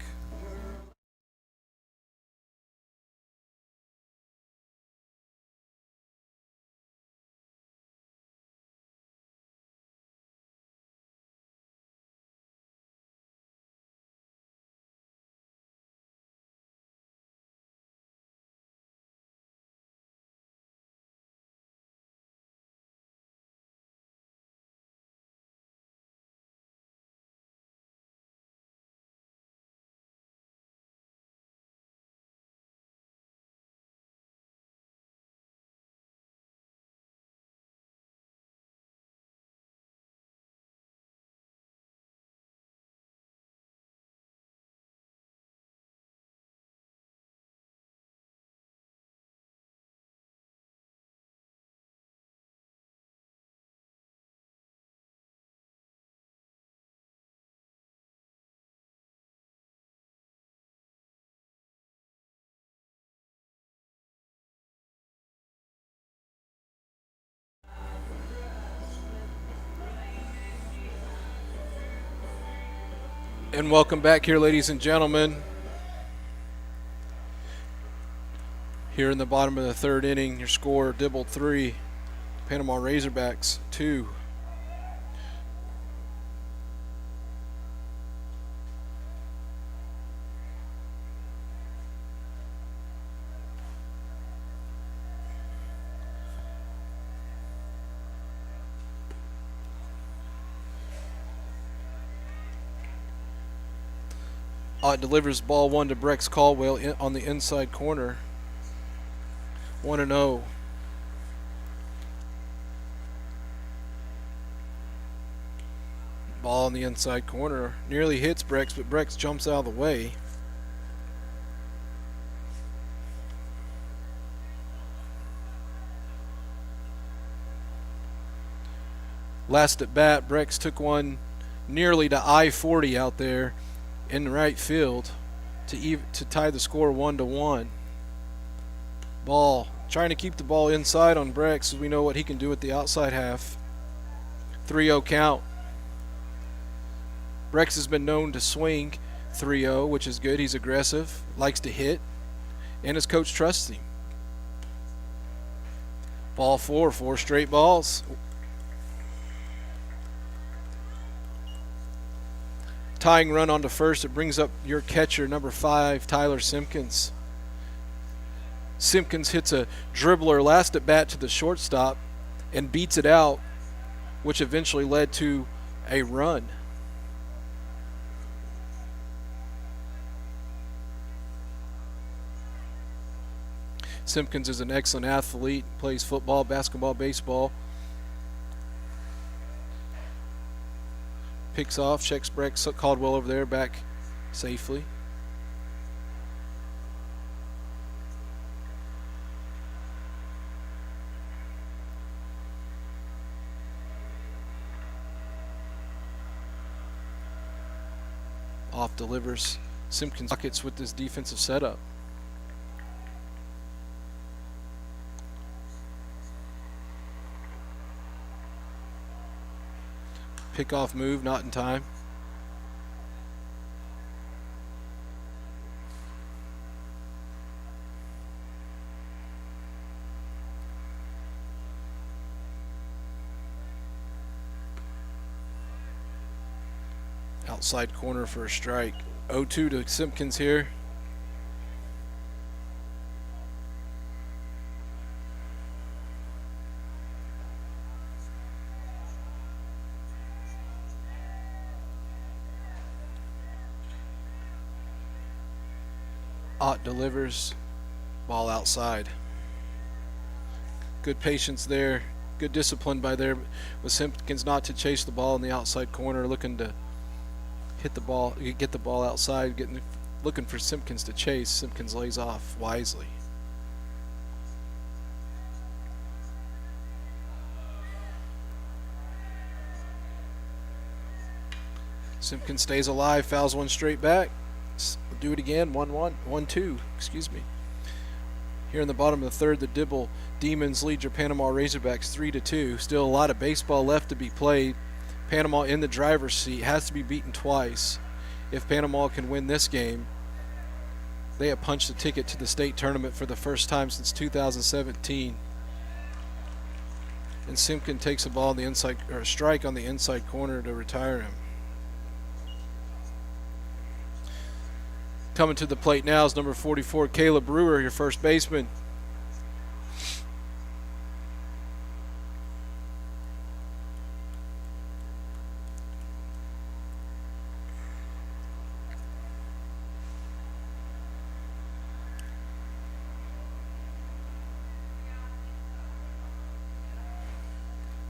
And welcome back here, ladies and gentlemen. Here in the bottom of the third inning, your score, Dibble 3, Panama Razorbacks 2. Ott delivers ball 1 to Brex Caldwell on the inside corner. 1-0. Ball on the inside corner. Nearly hits Brex, but Brex jumps out of the way. Last at bat, Brex took one nearly to I-40 out there in right field to tie the score 1-1. Ball, trying to keep the ball inside on Brex, as we know what he can do at the outside half. 3-0 count. Brex has been known to swing 3-0, which is good. He's aggressive, likes to hit, and his coach trusts him. Ball 4 straight balls. Tying run onto first. It brings up your catcher, number 5, Tyler Simpkins. Simpkins hits a dribbler last at bat to the shortstop and beats it out, which eventually led to a run. Simpkins is an excellent athlete, plays football, basketball, baseball. Picks off, checks Brex Caldwell over there, back safely. Off delivers. Simpkins pockets with this defensive setup. Pickoff move, not in time. Outside corner for a strike. 0-2 to Simpkins here. Ott delivers, ball outside. Good patience there, good discipline by there with Simpkins not to chase the ball in the outside corner, looking to hit the ball, get the ball outside, looking for Simpkins to chase. Simpkins lays off wisely. Simpkins stays alive, fouls one straight back. do it again. 1-2. Excuse me. Here in the bottom of the third, the Dibble Demons lead your Panama Razorbacks 3-2. Still a lot of baseball left to be played. Panama in the driver's seat, has to be beaten twice. If Panama can win this game, they have punched a ticket to the state tournament for the first time since 2017. And Simpkin takes a ball on the inside, or a strike on the inside corner to retire him. Coming to the plate now is number 44, Caleb Brewer, your first baseman.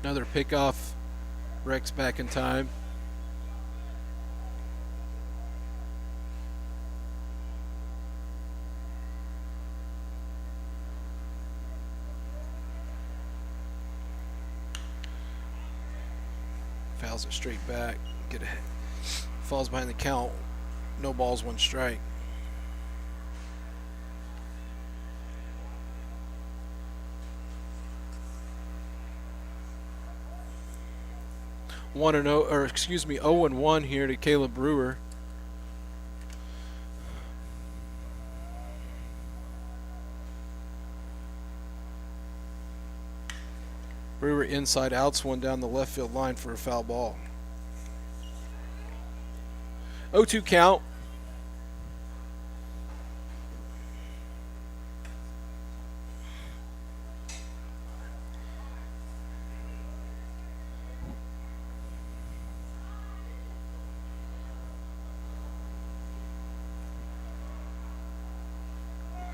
Another pickoff. Rex back in time. Fouls it straight back. Get ahead. Falls behind the count. No balls, one strike. One and 0, or excuse me, 0-1 here to Caleb Brewer. Brewer inside outs one down the left field line for a foul ball. 0-2 count.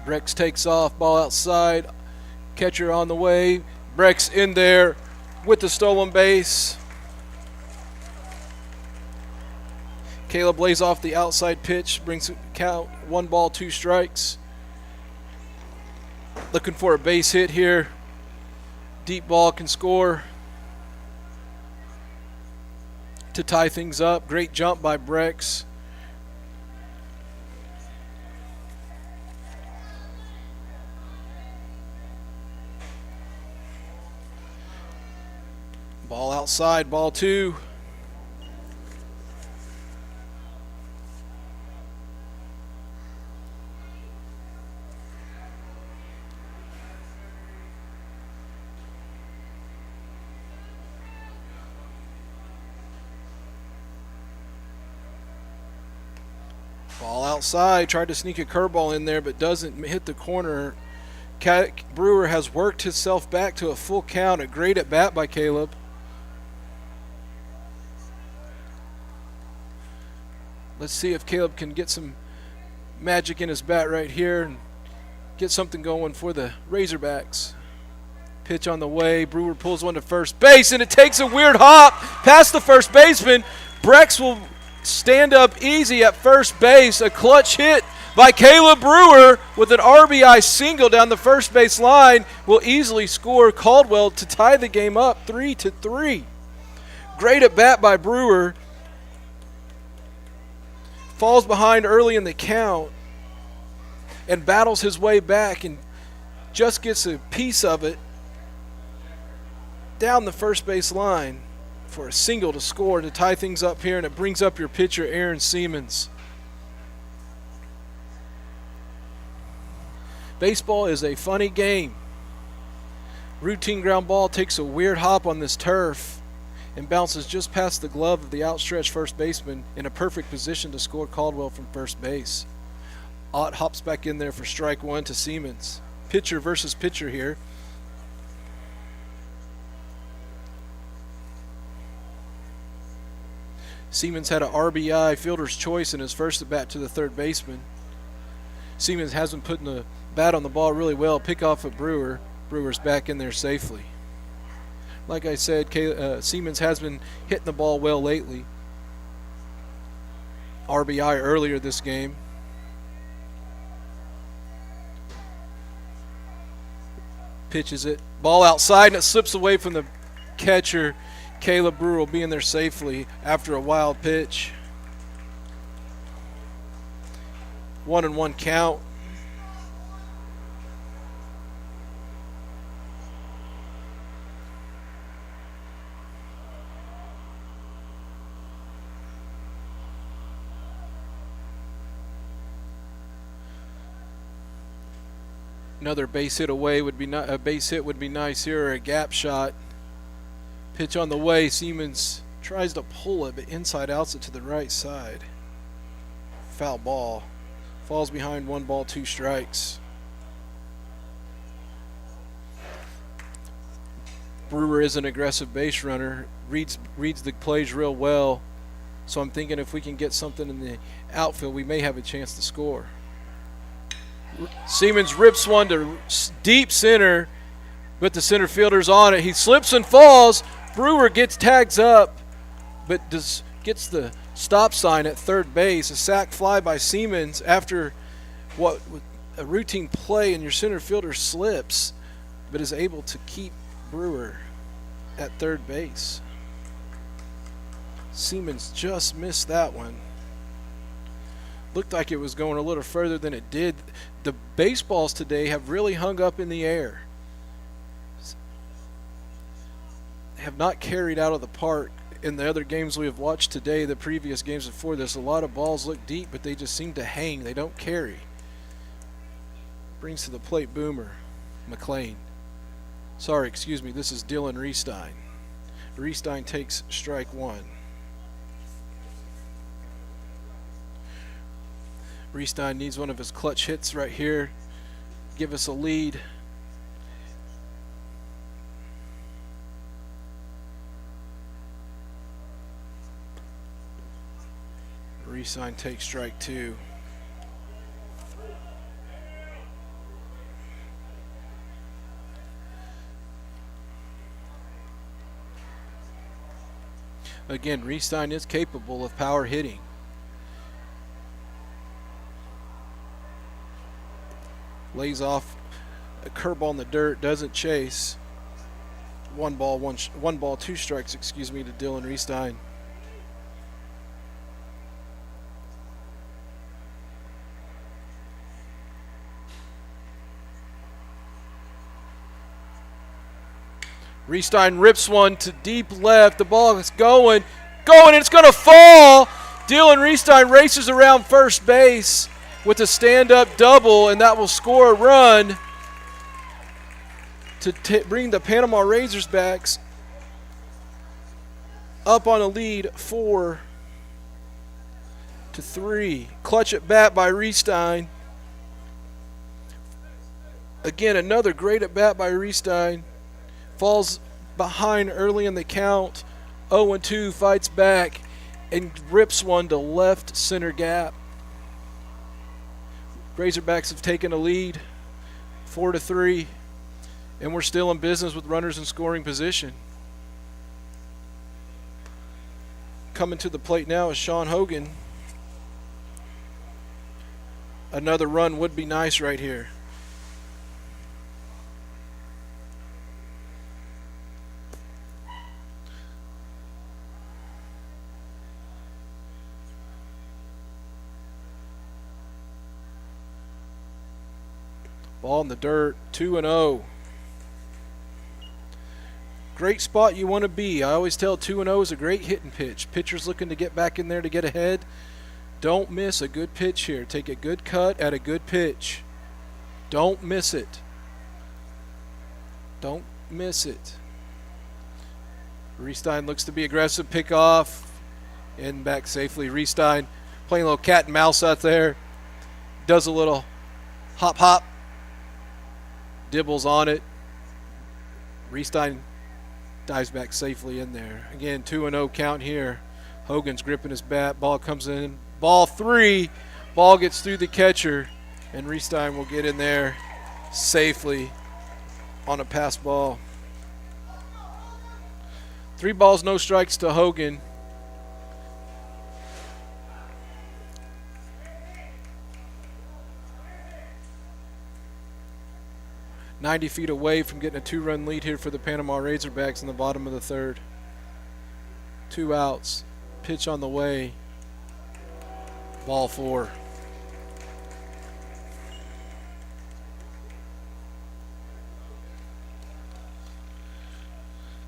Brex takes off, ball outside, catcher on the way. Brex in there with the stolen base. Caleb lays off the outside pitch, brings a count, 1 ball, 2 strikes. Looking for a base hit here. Deep ball can score to tie things up. Great jump by Brex. Ball outside, ball 2. Ball outside, tried to sneak a curveball in there, but doesn't hit the corner. Brewer has worked himself back to a full count. A great at bat by Caleb. Let's see if Caleb can get some magic in his bat right here and get something going for the Razorbacks. Pitch on the way. Brewer pulls one to first base, and it takes a weird hop past the first baseman. Brex will stand up easy at first base. A clutch hit by Caleb Brewer with an RBI single down the first base line will easily score Caldwell to tie the game up 3-3. Great at bat by Brewer. Falls behind early in the count and battles his way back and just gets a piece of it down the first base line for a single to score to tie things up here, and it brings up your pitcher, Aaron Siemens. Baseball is a funny game. Routine ground ball takes a weird hop on this turf and bounces just past the glove of the outstretched first baseman in a perfect position to score Caldwell from first base. Ott hops back in there for strike 1 to Siemens. Pitcher versus pitcher here. Siemens had an RBI fielder's choice in his first at bat to the third baseman. Siemens has been putting the bat on the ball really well. Pick off of Brewer. Brewer's back in there safely. Like I said, Siemens has been hitting the ball well lately. RBI earlier this game. Pitches it. Ball outside, and it slips away from the catcher. Caleb Brewer will be in there safely after a wild pitch. 1-1 count. Another base hit away would be a base hit would be nice here, or a gap shot. Pitch on the way. Siemens tries to pull it, but inside outs it to the right side. Foul ball. Falls behind 1 ball, 2 strikes. Brewer is an aggressive base runner. Reads the plays real well. So I'm thinking if we can get something in the outfield, we may have a chance to score. Siemens rips one to deep center, but the center fielder's on it. He slips and falls. Brewer tags up, but gets the stop sign at third base. A sac fly by Siemens after a routine play, and your center fielder slips, but is able to keep Brewer at third base. Siemens just missed that one. Looked like it was going a little further than it did. The baseballs today have really hung up in the air. Have not carried out of the park. In the other games we have watched today, the previous games before this, a lot of balls look deep, but they just seem to hang. They don't carry. Brings to the plate Boomer. McLean. Sorry, excuse me, this is Dylan Riestein. Riestein takes strike 1. Riestein needs one of his clutch hits right here. Give us a lead. Riestein takes strike 2. Again, Riestein is capable of power hitting. Lays off a curveball in the dirt, doesn't chase. 1 ball, 2 strikes, excuse me, to Dylan Riestein. Riestein rips one to deep left. The ball is going, and it's going to fall. Dylan Riestein races around first base with a stand-up double, and that will score a run to bring the Panama Razorbacks up on a lead 4-3. Clutch at bat by Riestein. Again, another great at bat by Riestein. Falls behind early in the count. 0-2, fights back and rips one to left center gap. Razorbacks have taken a lead, 4-3, and we're still in business with runners in scoring position. Coming to the plate now is Sean Hogan. Another run would be nice right here. Ball in the dirt, 2-0. Great spot you want to be. I always tell 2-0 is a great hitting pitch. Pitcher's looking to get back in there to get ahead. Don't miss a good pitch here. Take a good cut at a good pitch. Don't miss it. Don't miss it. Riestein looks to be aggressive. Pick off. And back safely. Riestein playing a little cat and mouse out there. Does a little hop. Dibble's on it. Riestein dives back safely in there. Again, 2-0 count here. Hogan's gripping his bat. Ball comes in. Ball 3. Ball gets through the catcher. And Riestein will get in there safely on a pass ball. 3 balls, no strikes to Hogan. "90 feet away from getting a 2-run lead here for the Panama Razorbacks in the bottom of the 3rd. 2 outs. Pitch on the way. Ball 4.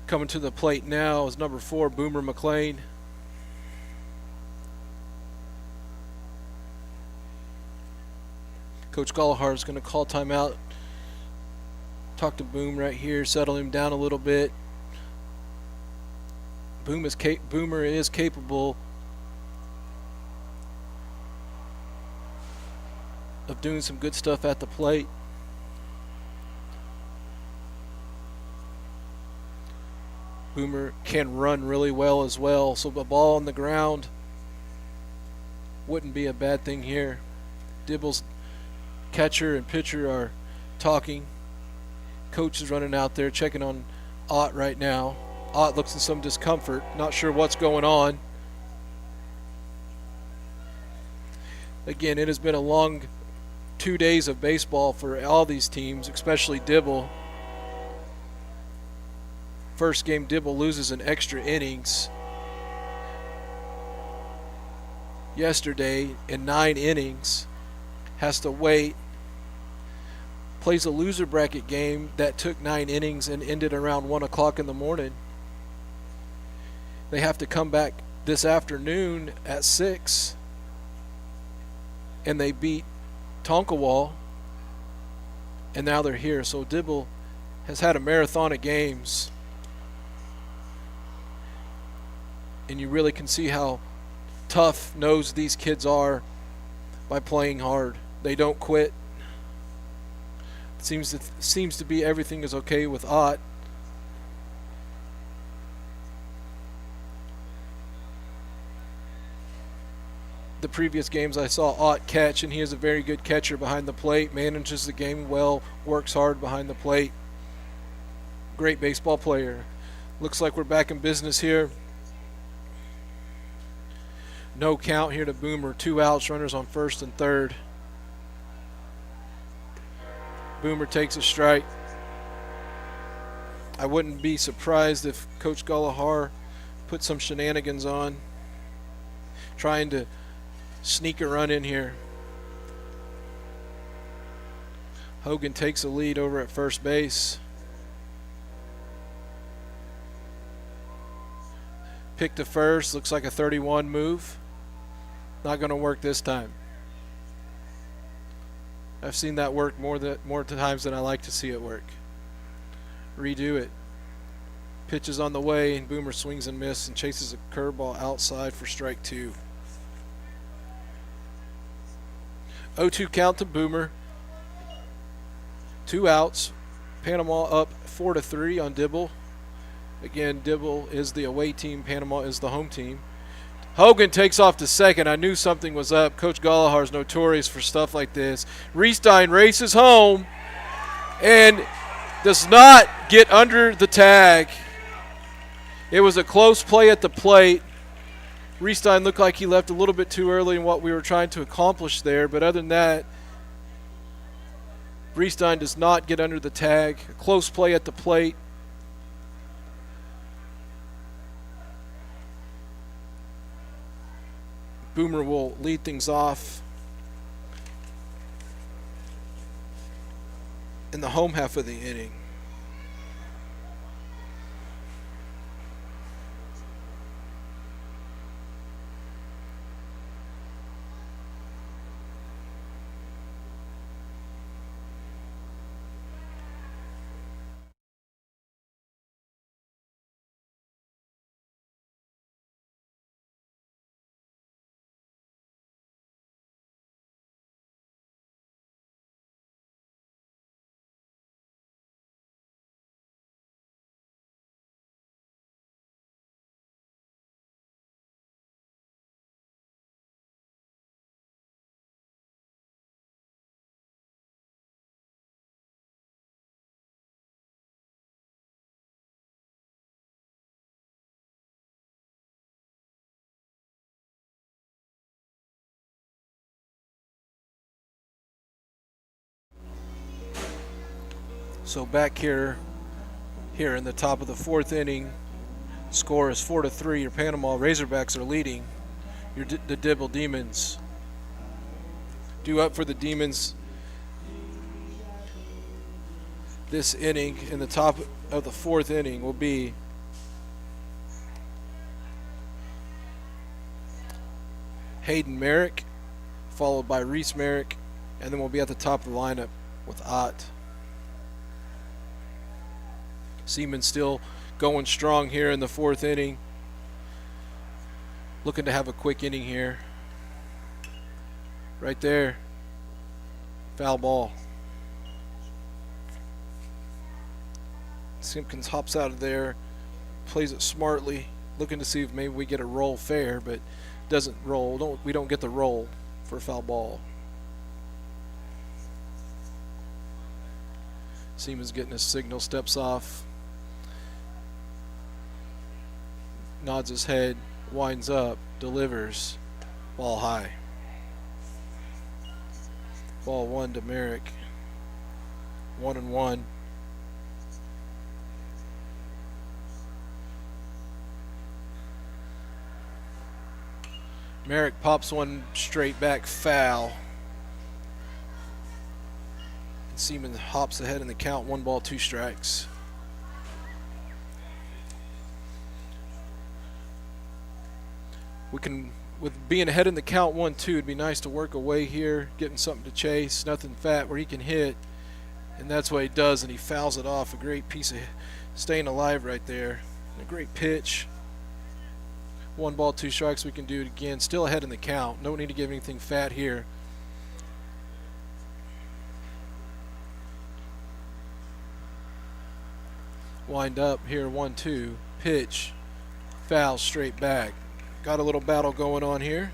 Coming to the plate now is number 4, Boomer McLean. Coach Gallagher is going to call timeout. Talk to Boom right here, settle him down a little bit. Boomer is capable of doing some good stuff at the plate. Boomer can run really well as well, so the ball on the ground wouldn't be a bad thing here. Dibble's catcher and pitcher are talking. Coach is running out there checking on Ott right now. Ott looks in some discomfort, not sure what's going on. Again, it has been a long 2 days of baseball for all these teams, especially Dibble. First game, Dibble loses in extra innings yesterday in 9 innings. Has to wait. Plays a loser bracket game that took 9 innings and ended around 1 o'clock in the morning. They have to come back this afternoon at 6, and they beat Tonkawall, and now they're here. So Dibble has had a marathon of games, and you really can see how tough-nosed these kids are by playing hard. They don't quit. It seems to be everything is okay with Ott. The previous games I saw Ott catch, and he is a very good catcher behind the plate, manages the game well, works hard behind the plate. Great baseball player. Looks like we're back in business here. No count here to Boomer. 2 outs, runners on first and third. Boomer takes a strike. I wouldn't be surprised if Coach Gallagher put some shenanigans on, trying to sneak a run in here. Hogan takes a lead over at first base. Pick to first, looks like a 31 move. Not going to work this time. I've seen that work more times than I like to see it work. Redo it. Pitch is on the way, and Boomer swings and misses and chases a curveball outside for strike 2. 0-2 count to Boomer. 2 outs. Panama up 4-3 on Dibble. Again, Dibble is the away team. Panama is the home team. Hogan takes off to second. I knew something was up. Coach Gallagher is notorious for stuff like this. Riestein races home and does not get under the tag. It was a close play at the plate. Riestein looked like he left a little bit too early in what we were trying to accomplish there, but other than that, Riestein does not get under the tag. A close play at the plate. Boomer will lead things off in the home half of the inning. So back here in the top of the 4th inning, score is 4-3. Your Panama Razorbacks are leading. The Dibble Demons. Due up for the Demons this inning in the top of the 4th inning will be Hayden Merrick, followed by Reese Merrick, and then we'll be at the top of the lineup with Ott. Seaman still going strong here in the 4th inning. Looking to have a quick inning here. Right there. Foul ball. Simpkins hops out of there, plays it smartly, looking to see if maybe we get a roll fair, but doesn't roll. We don't get the roll for foul ball. Seaman's getting his signal, steps off, nods his head, winds up, delivers, ball high. Ball 1 to Merrick. 1-1. Merrick pops one straight back foul. And Seaman hops ahead in the count. 1 ball, 2 strikes. We can, with being ahead in the count 1-2, it'd be nice to work away here, getting something to chase, nothing fat where he can hit. And that's what he does, and he fouls it off. A great piece of staying alive right there. A great pitch. 1 ball, 2 strikes. We can do it again. Still ahead in the count. No need to give anything fat here. Wind up here, 1-2. Pitch. Foul straight back. Got a little battle going on here.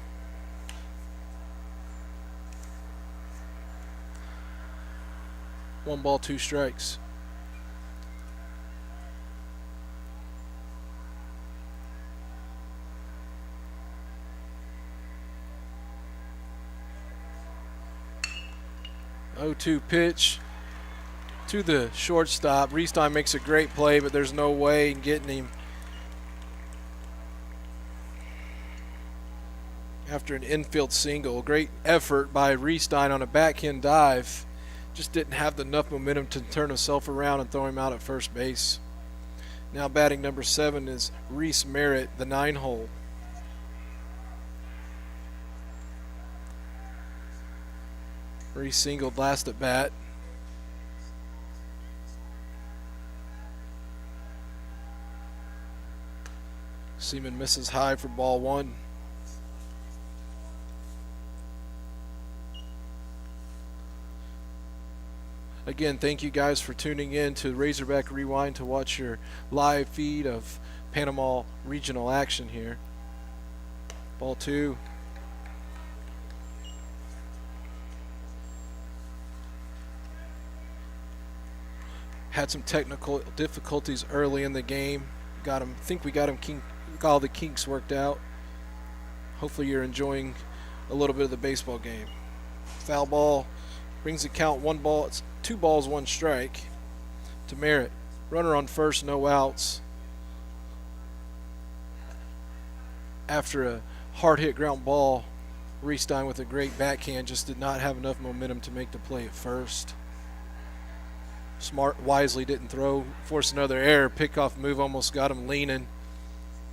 One ball, 2 strikes. Oh, 2 pitch to the shortstop. Riestein makes a great play, but there's no way in getting him. After an infield single, great effort by Riestein on a backhand dive. Just didn't have enough momentum to turn himself around and throw him out at first base. Now batting number 7 is Reese Merritt, the 9-hole. Reese singled last at bat. Seaman misses high for ball 1. Again, thank you guys for tuning in to Razorback Rewind to watch your live feed of Panama Regional action here. Ball 2. Had some technical difficulties early in the game. I think we got all the kinks worked out. Hopefully you're enjoying a little bit of the baseball game. Foul ball brings the count 1 ball. It's 2 balls, 1 strike to Merritt. Runner on first, no outs. After a hard hit ground ball, Riestein with a great backhand just did not have enough momentum to make the play at first. Smart wisely didn't throw, forced another error. Pickoff move almost got him leaning.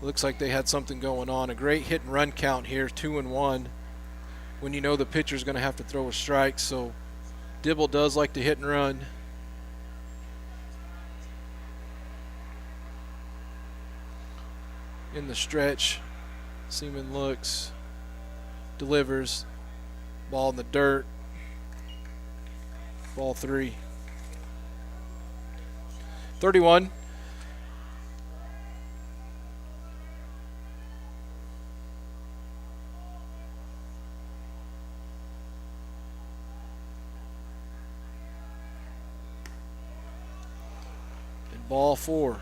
Looks like they had something going on. A great hit and run count here, 2-1. When you know the pitcher's going to have to throw a strike, so Dibble does like to hit and run. In the stretch, Seaman looks, delivers, ball in the dirt, ball 3. 31. And ball 4.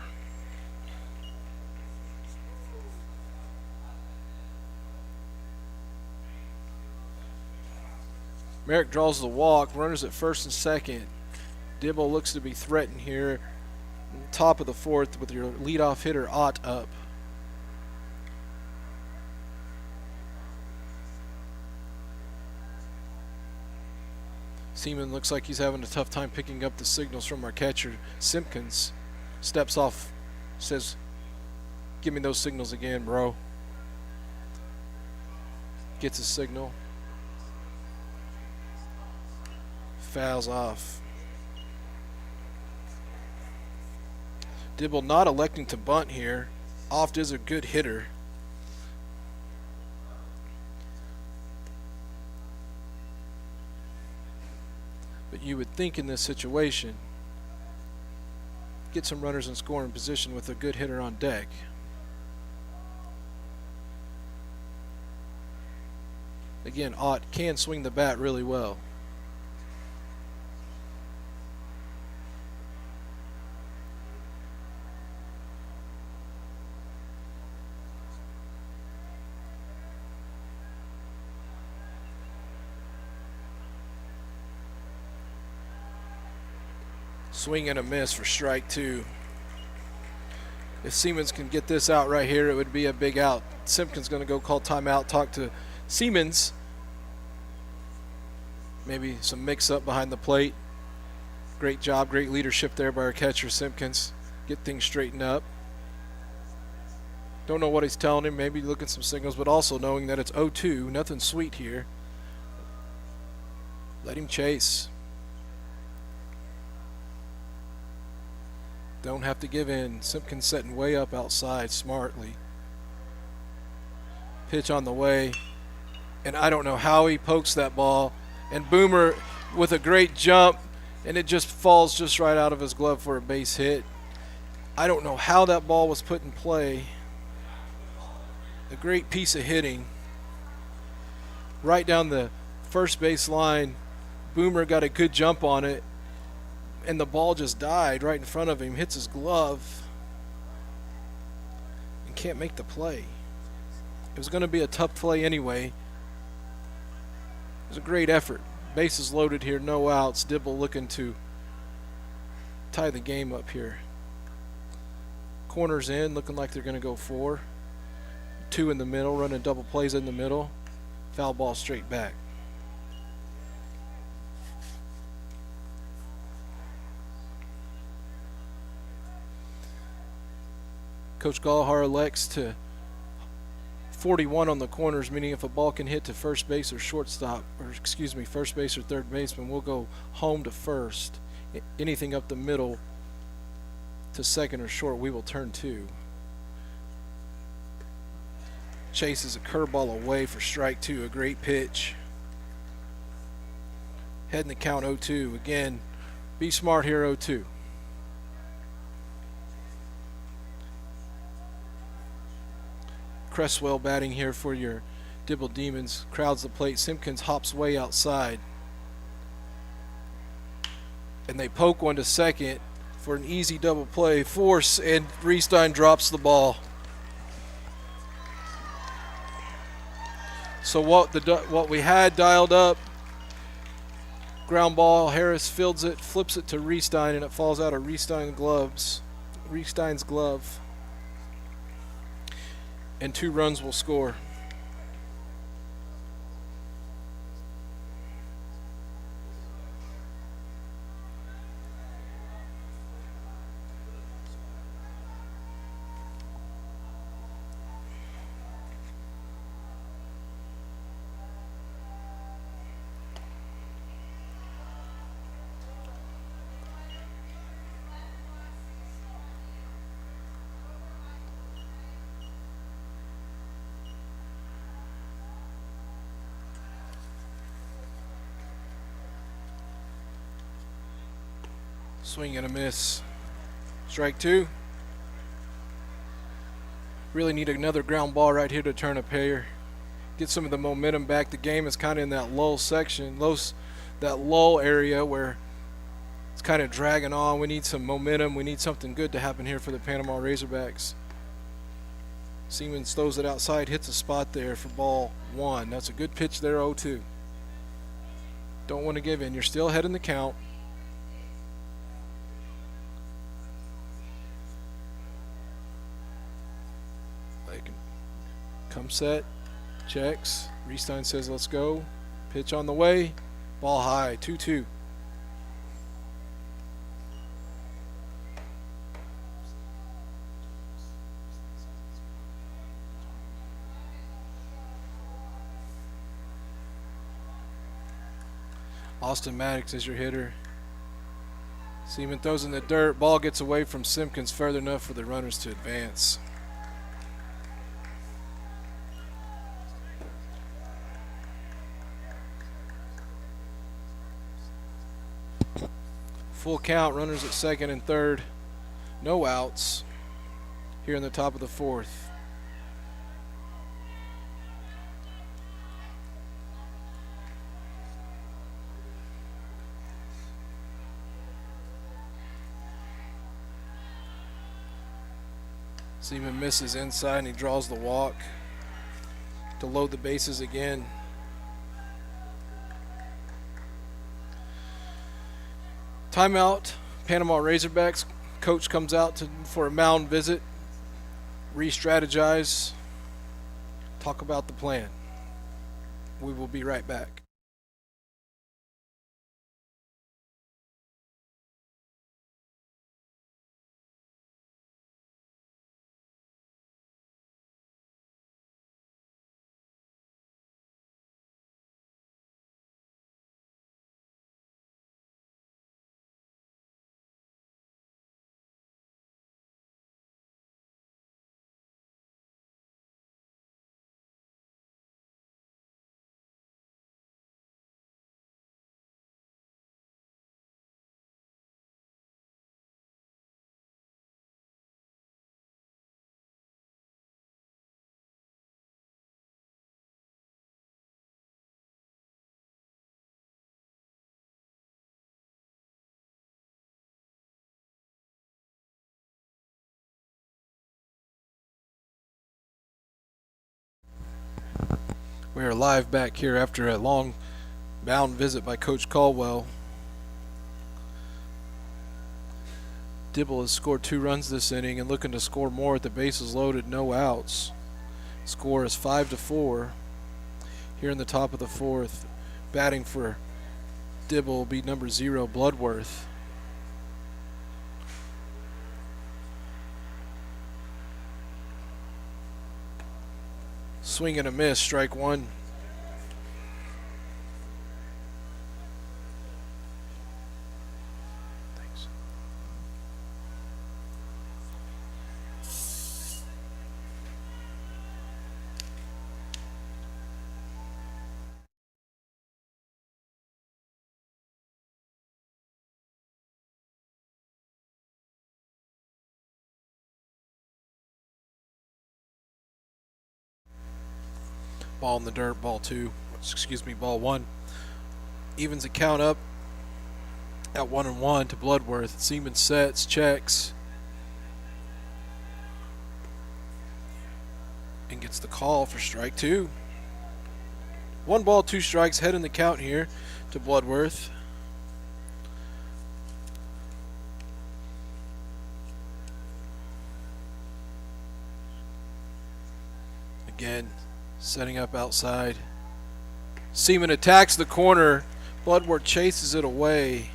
Merrick draws the walk, runners at first and second. Dibble looks to be threatened here. Top of the 4th with your leadoff hitter Ott up. Seaman looks like he's having a tough time picking up the signals from our catcher. Simpkins steps off, says, "Give me those signals again, bro." Gets a signal. Fouls off. Dibble not electing to bunt here. Oft is a good hitter. But you would think in this situation, get some runners in scoring position with a good hitter on deck. Again, Ott can swing the bat really well. Swing and a miss for strike two. If Siemens can get this out right here, it would be a big out. Simpkins going to go call timeout, talk to Siemens. Maybe some mix-up behind the plate. Great job, great leadership there by our catcher, Simpkins. Get things straightened up. Don't know what he's telling him. Maybe look at some signals, but also knowing that it's 0-2. Nothing sweet here. Let him chase. Don't have to give in. Simpkins setting way up outside smartly. Pitch on the way. And I don't know how he pokes that ball. And Boomer with a great jump. And it just falls just right out of his glove for a base hit. I don't know how that ball was put in play. A great piece of hitting. Right down the first base line. Boomer got a good jump on it. And the ball just died right in front of him, hits his glove, and can't make the play. It was going to be a tough play anyway. It was a great effort. Bases loaded here, no outs. Dibble looking to tie the game up here. Corners in, looking like they're going to go 4. 2 in the middle, running double plays in the middle. Foul ball straight back. Coach Gallagher elects to 41 on the corners, meaning if a ball can hit to first base or shortstop, or excuse me, first base or third baseman, we'll go home to first. Anything up the middle to second or short, we will turn 2. Chases a curveball away for strike 2, a great pitch. Heading the count 0-2. Again, be smart here, 0-2. Cresswell batting here for your Dibble Demons. Crowds the plate. Simpkins hops way outside. And they poke one to second for an easy double play. Force, and Riestein drops the ball. So what we had dialed up, ground ball, Harris fields it, flips it to Riestein, and it falls out of Riestein's glove. And 2 runs will score. Swing and a miss. Strike 2. Really need another ground ball right here to turn a pair. Get some of the momentum back. The game is kind of in that lull section, that lull area where it's kind of dragging on. We need some momentum. We need something good to happen here for the Panama Razorbacks. Siemens throws it outside, hits a spot there for ball 1. That's a good pitch there, 0-2. Don't want to give in. You're still ahead in the count. Come set, checks. Riestein says let's go. Pitch on the way. Ball high, 2-2. Austin Maddox is your hitter. Seaman throws in the dirt. Ball gets away from Simpkins further enough for the runners to advance. Full count, runners at second and third. No outs here in the top of the fourth. Seaman misses inside and he draws the walk to load the bases again. Timeout, Panama Razorbacks. Coach comes out for a mound visit, re-strategize, talk about the plan. We will be right back. We are live back here after a long mound visit by Coach Caldwell. Dibble has scored 2 runs this inning and looking to score more with the bases loaded, no outs. Score is 5-4 here in the top of the fourth. Batting for Dibble will be number 0, Bloodworth. Swing and a miss, strike 1. Thanks. Ball in the dirt, ball 1. Evens the count up at 1-1 to Bloodworth. Seaman sets, checks, and gets the call for strike 2. 1 ball, 2 strikes, head in the count here to Bloodworth. Again, setting up outside. Seaman attacks the corner. Bloodworth chases it away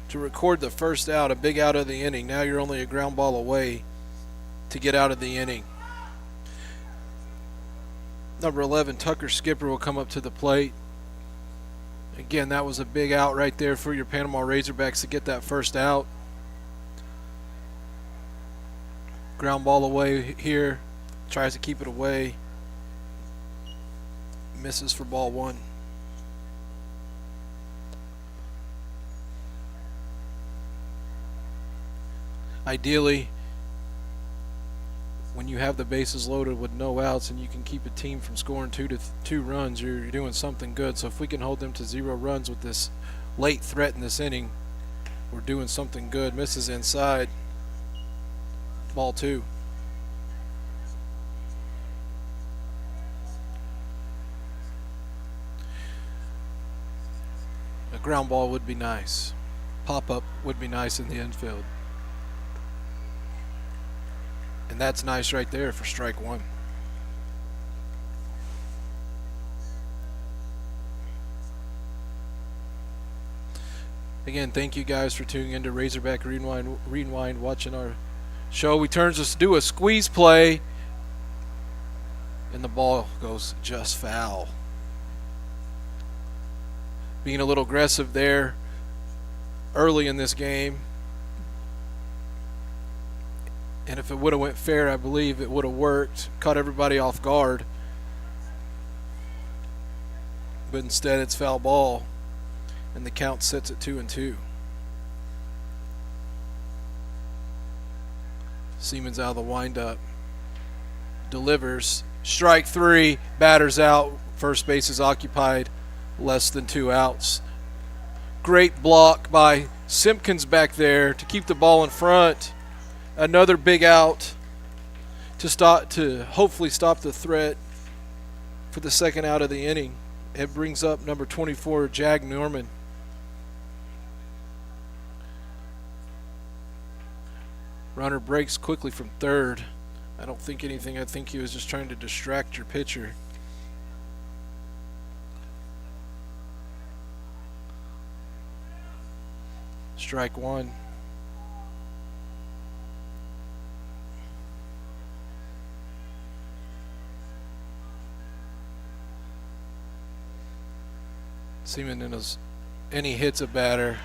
to record the first out, a big out of the inning. Now you're only a ground ball away to get out of the inning. Number 11, Tucker Skipper, will come up to the plate. Again, that was a big out right there for your Panama Razorbacks to get that first out. Ground ball away here. Tries to keep it away. Misses for ball 1. Ideally, when you have the bases loaded with no outs and you can keep a team from scoring 2 runs, you're doing something good. So if we can hold them to 0 runs with this late threat in this inning, we're doing something good. Misses inside. Ball 2. A ground ball would be nice. Pop-up would be nice in the infield. And that's nice right there for strike 1. Again, thank you guys for tuning into Razorback Rewind, watching our show. We turn to do a squeeze play, and the ball goes just foul. being a little aggressive there early in this game. And if it would have went fair, I believe it would have worked, caught everybody off guard. But instead it's foul ball, and the count sits at 2-2. Siemens out of the windup. Delivers. Strike three. Batter's out. First base is occupied. Less than 2 outs. Great block by Simpkins back there to keep the ball in front. Another big out to hopefully stop the threat for the second out of the inning. It brings up number 24, Jag Norman. Runner breaks quickly from third. I don't think anything. I think he was just trying to distract your pitcher. Strike one. Siemens and he hits a batter.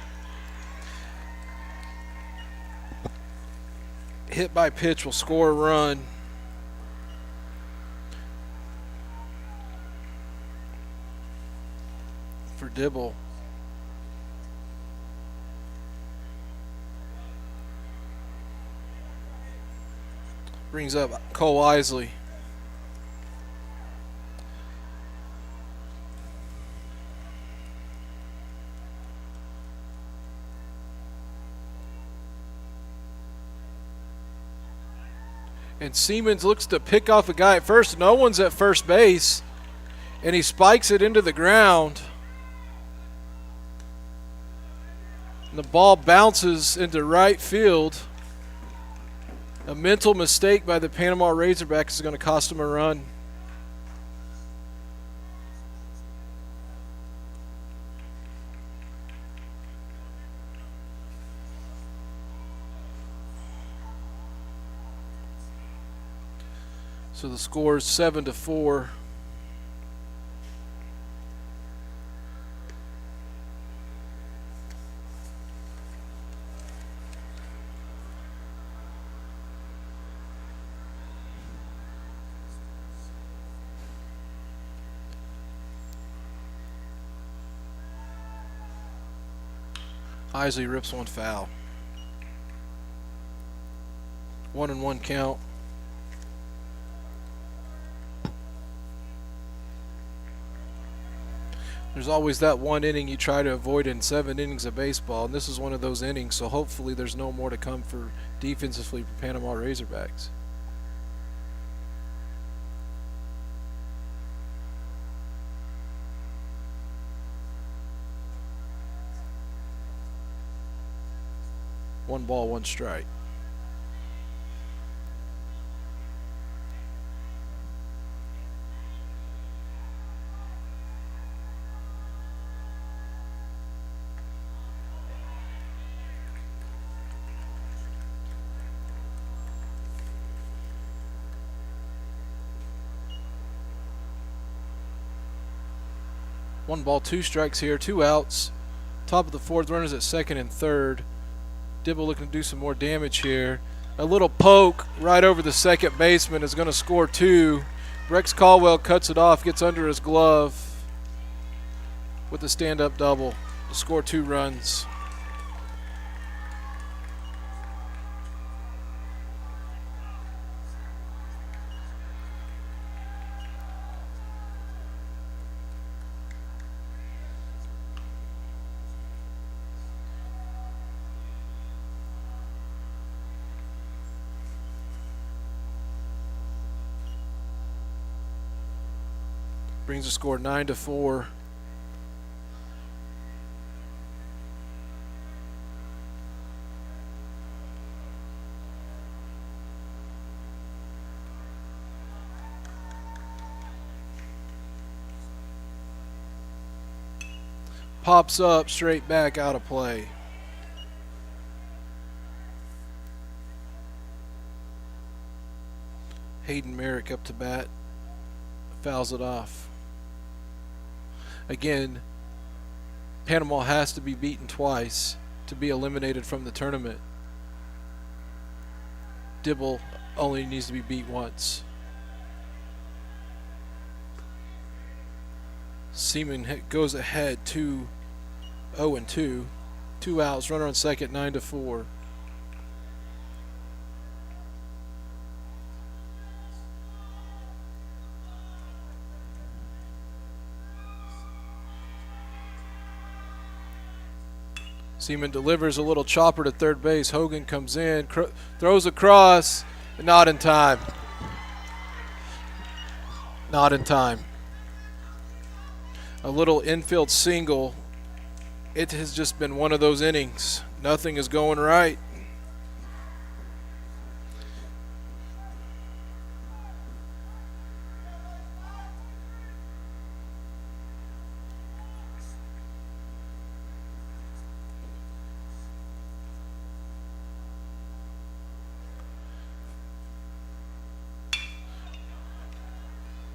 Hit by pitch will score a run. For Dibble. Brings up Cole Isley. And Siemens looks to pick off a guy at first. No one's at first base. And he spikes it into the ground. And the ball bounces into right field. A mental mistake by the Panama Razorbacks is going to cost him a run. So the score is 7-4. Isley rips one foul. 1-1 count. There's always that one inning you try to avoid in 7 innings of baseball, and this is one of those innings, so hopefully there's no more to come for defensively for Panama Razorbacks. One ball, one strike. One ball, 2 strikes here, 2 outs. Top of the 4th, runners at second and third. Dibble looking to do some more damage here. A little poke right over the second baseman is going to score 2. Rex Caldwell cuts it off, gets under his glove with a stand-up double to score 2 runs. Brings the score 9-4. Pops up, straight back, out of play. Hayden Merrick up to bat, fouls it off. Again, Panama has to be beaten twice to be eliminated from the tournament. Dibble only needs to be beat once. Seaman goes ahead 2-0-2. 2 outs, runner on second, 9-4. Seaman delivers a little chopper to third base. Hogan comes in, throws across, not in time. Not in time. A little infield single. It has just been one of those innings. Nothing is going right.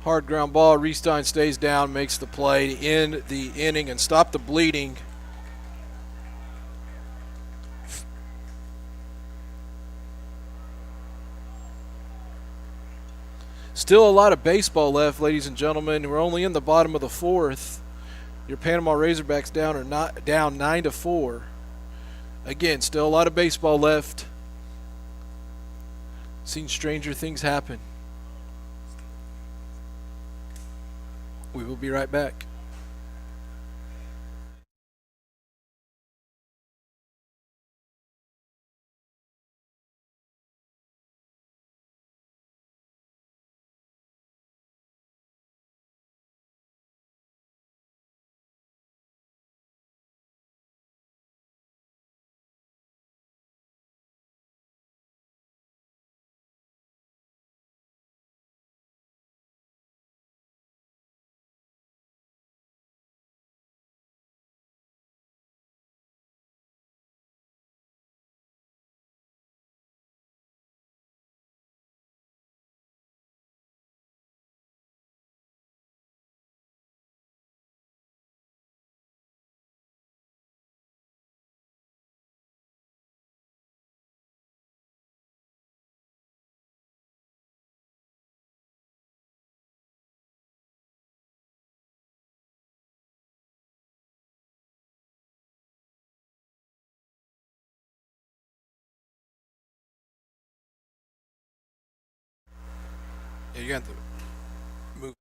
Hard ground ball. Riestein stays down, makes the play to end the inning and stop the bleeding. Still a lot of baseball left, ladies and gentlemen. We're only in the bottom of the fourth. Your Panama Razorbacks down 9-4. Again, still a lot of baseball left. Seen stranger things happen. We will be right back. Yeah, you got to move.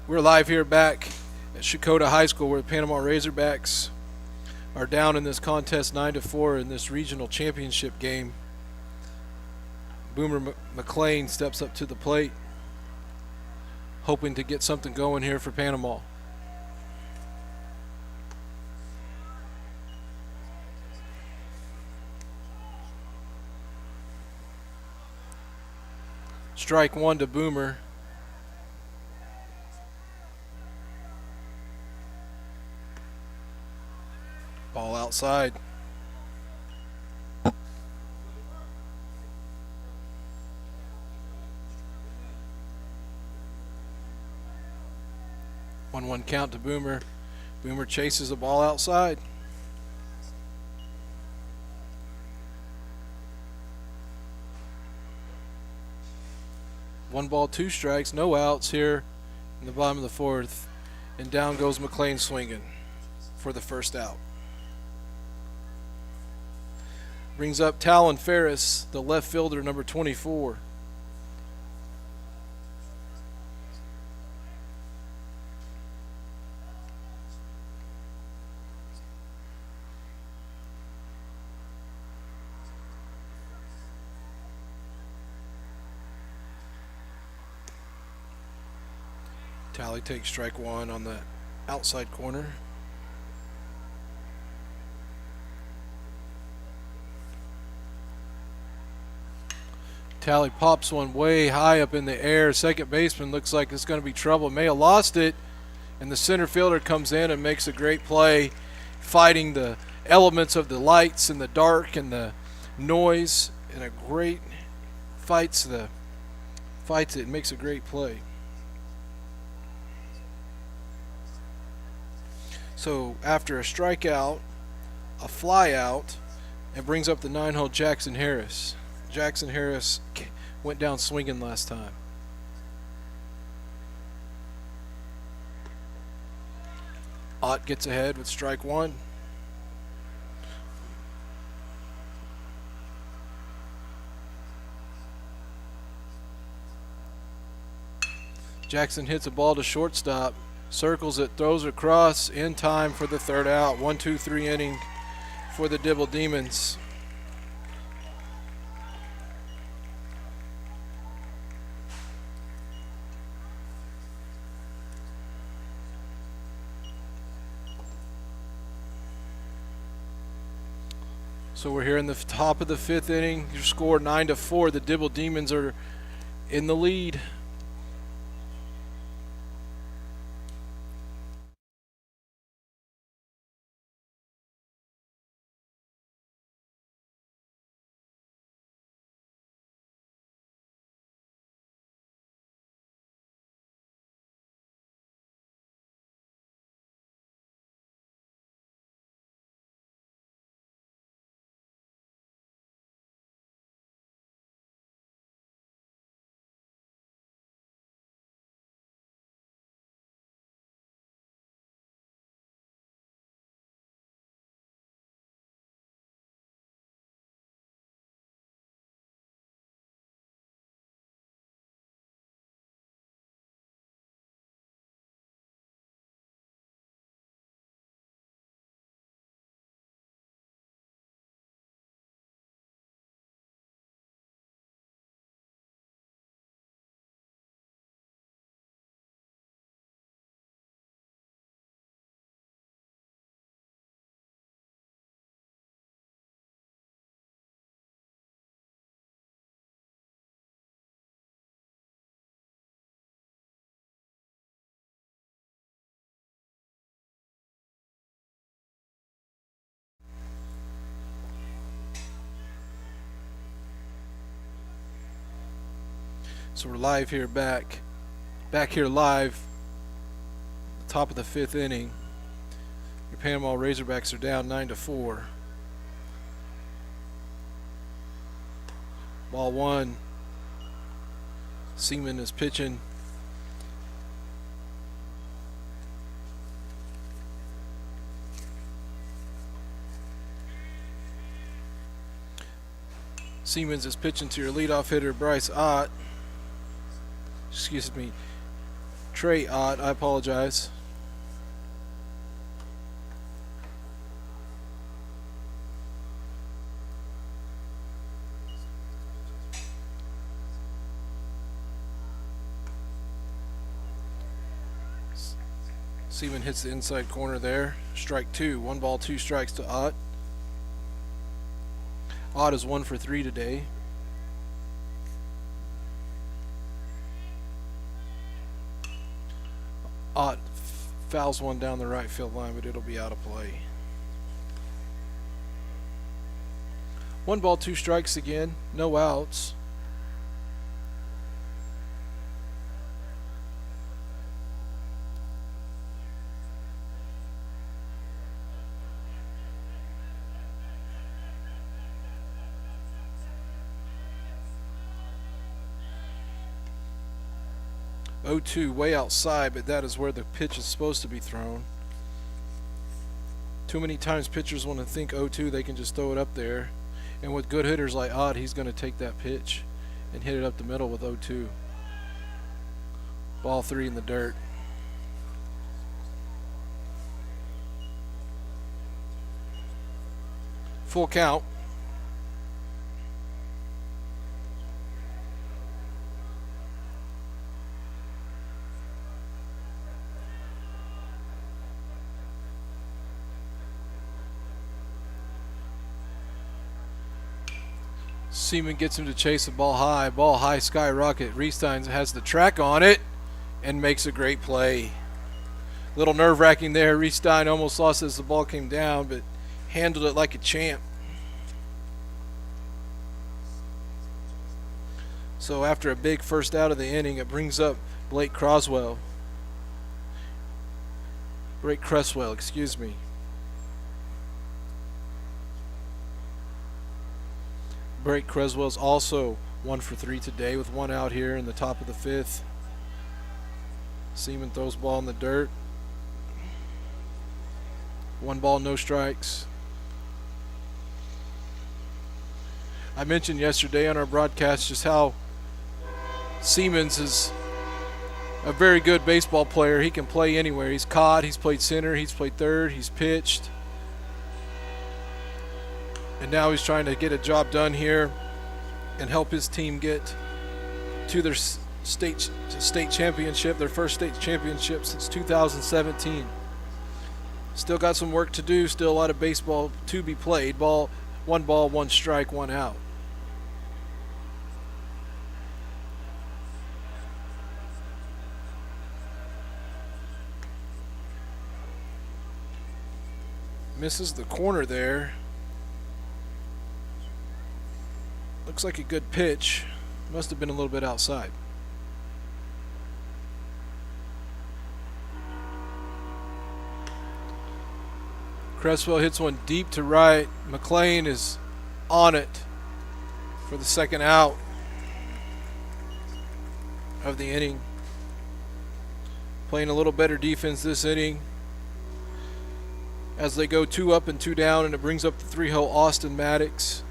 We're live here back at Shakota High School where the Panama Razorbacks are down in this contest 9-4 in this regional championship game. Boomer McLean steps up to the plate, hoping to get something going here for Panama. Strike one to Boomer. Ball outside. One count to Boomer. Boomer chases the ball outside. One ball, two strikes, no outs here in the bottom of the fourth. And down goes McLean swinging for the first out. Brings up Talon Ferris, the left fielder, number 24. Tally takes strike one on the outside corner. Tally pops one way high up in the air. Second baseman looks like it's going to be trouble. May have lost it, and the center fielder comes in and makes a great play, fighting the elements of the lights and the dark and the noise, and a great fights it and makes a great play. So after a strikeout, a fly out, and brings up the 9-hole Jackson Harris. Jackson Harris went down swinging last time. Ott gets ahead with strike one. Jackson hits a ball to shortstop, circles it, throws it across in time for the third out. 1-2-3 inning for the Dibble Demons. So we're here in the top of the fifth inning. Your score 9-4. The Dibble Demons are in the lead. So we're live here, back here live, top of the fifth inning. Your Panama Razorbacks are down 9-4. Ball one. Seaman is pitching. Siemens is pitching to your leadoff hitter, Bryce Ott. Excuse me, Trey Ott, I apologize. Seaman hits the inside corner there. Strike two. 1 ball, 2 strikes to Ott. Ott is 1 for 3 today. Ott fouls one down the right field line, but it'll be out of play. 1 ball, 2 strikes again. No outs. Oh, 2 way outside, but that is where the pitch is supposed to be thrown. Too many times pitchers want to think 0-2, they can just throw it up there. And with good hitters like Ott, he's going to take that pitch and hit it up the middle with 0-2. Ball 3 in the dirt. Full count. Seaman gets him to chase the ball high, skyrocket. Reistein has the track on it and makes a great play. Little nerve-wracking there. Reistein almost lost as the ball came down, but handled it like a champ. So after a big first out of the inning, it brings up Blake Croswell. Blake Cresswell, excuse me. Blake Cresswell's also 1 for 3 today with 1 out here in the top of the 5th. Seaman throws ball in the dirt. 1 ball, no strikes. I mentioned yesterday on our broadcast just how Siemens is a very good baseball player. He can play anywhere. He's caught, he's played center, he's played third, he's pitched. And now he's trying to get a job done here and help his team get to their state championship, their first state championship since 2017. Still got some work to do, still a lot of baseball to be played. 1 ball, 1 strike, 1 out. Misses the corner there. Looks like a good pitch. Must have been a little bit outside. Cresswell hits one deep to right. McLean is on it for the 2nd out of the inning. Playing a little better defense this inning as they go 2 up and 2 down, and it brings up the 3-hole Austin Maddox.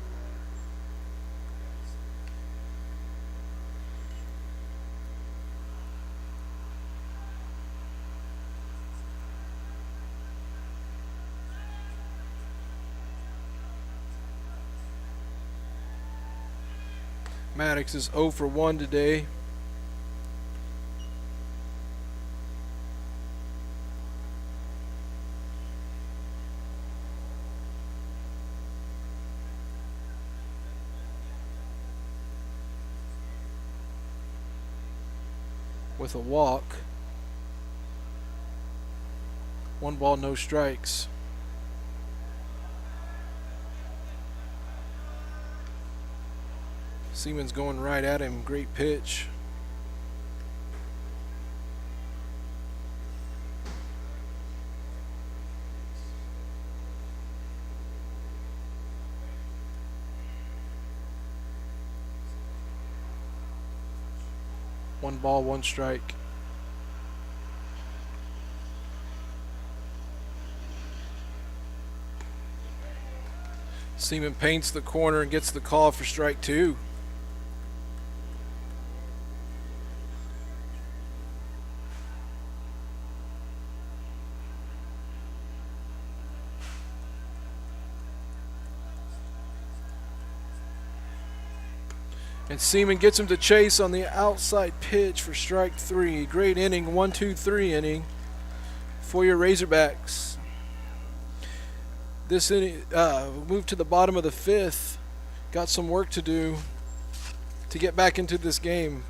Maddox is 0 for 1 today. With a walk. 1 ball, no strikes. Seaman's going right at him. Great pitch. One ball, 1 strike. Seaman paints the corner and gets the call for strike 2. And Seaman gets him to chase on the outside pitch for strike 3. Great inning, 1-2-3 inning for your Razorbacks. This inning, moved to the bottom of the 5th. Got some work to do to get back into this game.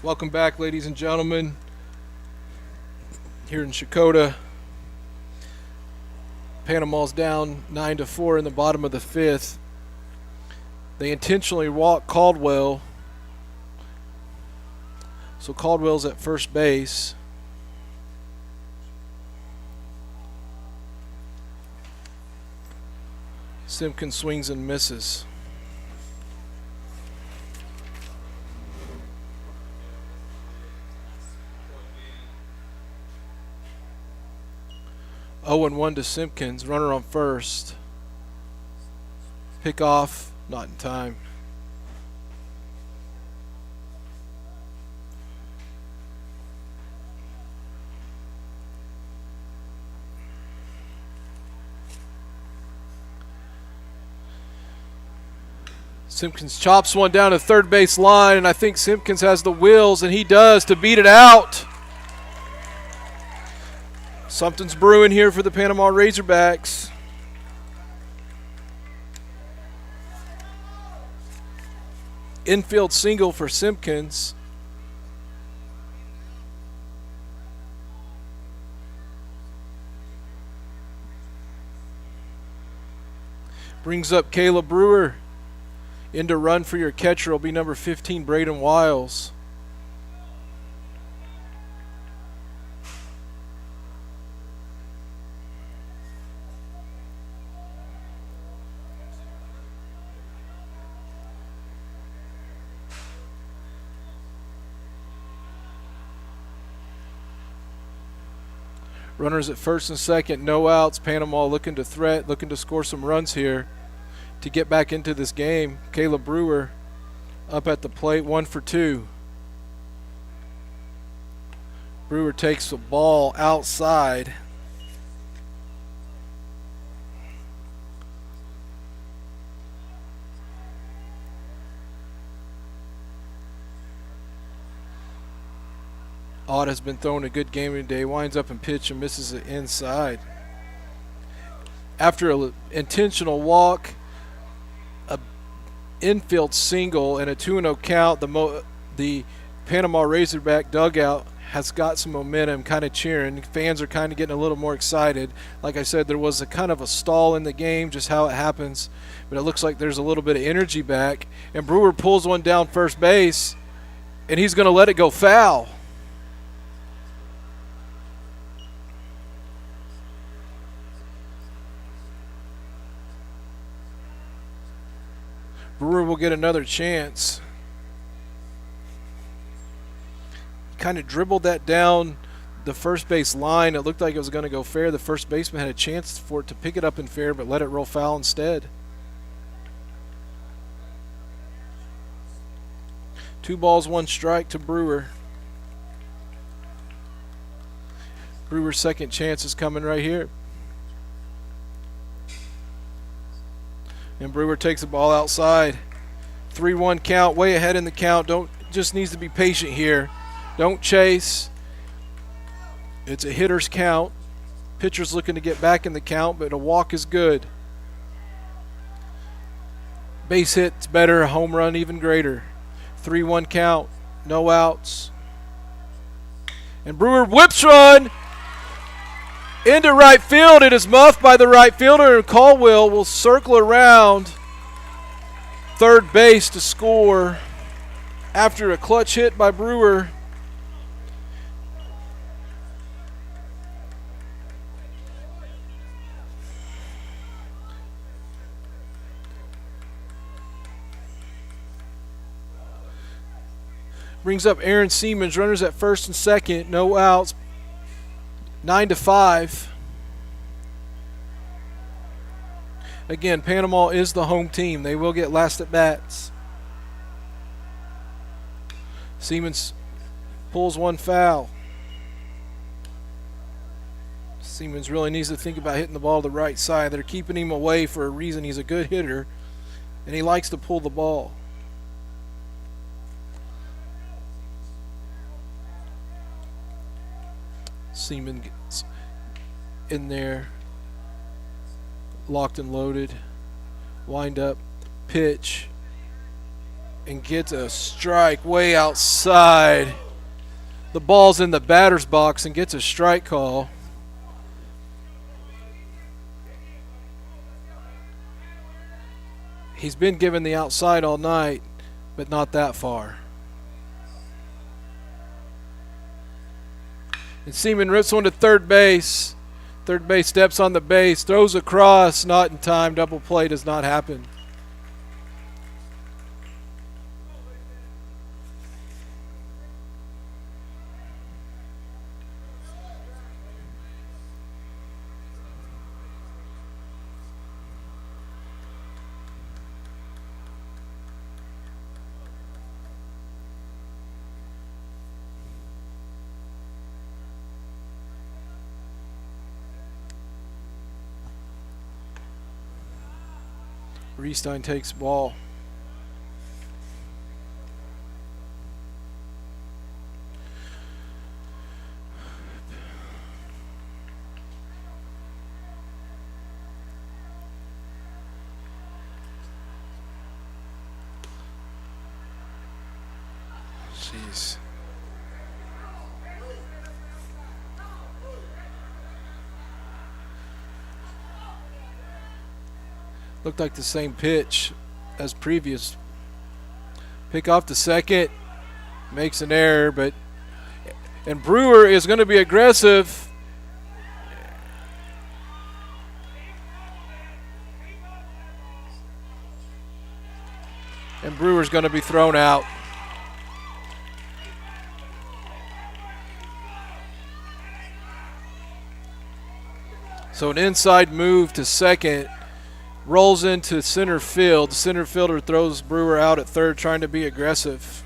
Welcome back, ladies and gentlemen, here in Shakota. Panama's down 9-4 in the bottom of the fifth. They intentionally walked Caldwell. So Caldwell's at first base. Simpkins swings and misses. Oh, and 1 to Simpkins. Runner on first. Pick off, not in time. Simpkins chops one down to third base line, and I think Simpkins has the wheels, and he does, to beat it out. Something's brewing here for the Panama Razorbacks. Infield single for Simpkins. Brings up Caleb Brewer. In to run for your catcher will be number 15, Braden Wiles. Runners at first and second, no outs. Panama looking to score some runs here to get back into this game. Caleb Brewer up at the plate, 1 for 2. Brewer takes the ball outside. Ott has been throwing a good game today. Winds up and pitch and misses it inside. After an intentional walk, a infield single, and a 2-0 count, the Panama Razorback dugout has got some momentum, kind of cheering. Fans are kind of getting a little more excited. Like I said, there was a kind of a stall in the game, just how it happens. But it looks like there's a little bit of energy back. And Brewer pulls one down first base, and he's going to let it go foul. Brewer will get another chance. Kind of dribbled that down the first base line. It looked like it was going to go fair. The first baseman had a chance for it to pick it up in fair, but let it roll foul instead. 2 balls, 1 strike to Brewer. Brewer's second chance is coming right here. And Brewer takes the ball outside. 3-1 count, way ahead in the count. Just needs to be patient here. Don't chase. It's a hitter's count. Pitcher's looking to get back in the count, but a walk is good. Base hit's better, a home run even greater. 3-1 count, no outs. And Brewer whips one into right field. It is muffed by the right fielder, and Caldwell will circle around third base to score after a clutch hit by Brewer. Brings up Aaron Siemens. Runners at first and second, no outs. 9-5. Again, Panama is the home team. They will get last at bats. Siemens pulls one foul. Siemens really needs to think about hitting the ball to the right side. They're keeping him away for a reason. He's a good hitter, and he likes to pull the ball. Seaman gets in there, locked and loaded, wind up, pitch, and gets a strike way outside. The ball's in the batter's box and gets a strike call. He's been given the outside all night, but not that far. And Seaman rips one to third base. Third base steps on the base, throws across, not in time. Double play does not happen. Riestein takes ball. Jeez. Looked like the same pitch as previous. Pick off the second, makes an error, and Brewer is going to be aggressive. And Brewer's going to be thrown out. So an inside move to second. Rolls into center field. The center fielder throws Brewer out at third, trying to be aggressive.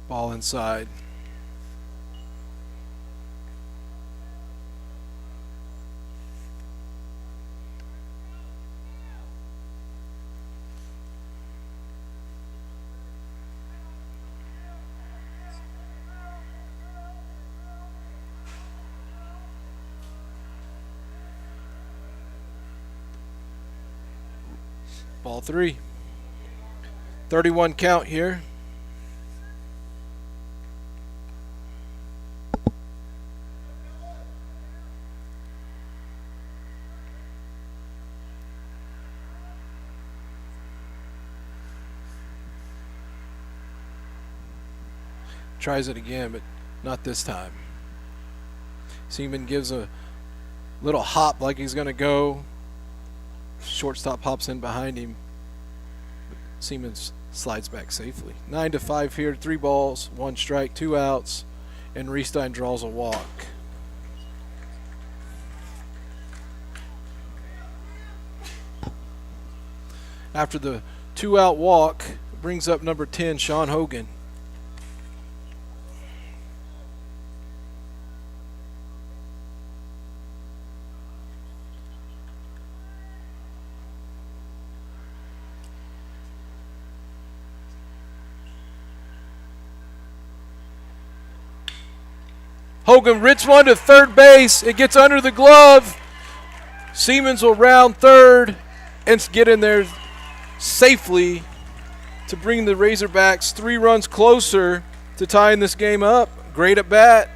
Ball inside. Ball 3. 31 count here. Tries it again, but not this time. Seaman gives a little hop like he's going to go. Shortstop hops in behind him. Seaman slides back safely. 9-5 here, 3 balls, 1 strike, 2 outs, and Riestein draws a walk. After the 2-out walk, brings up number 10, Sean Hogan. Hogan rips one to third base. It gets under the glove. Siemens will round third and get in there safely to bring the Razorbacks 3 runs closer to tying this game up. Great at bat.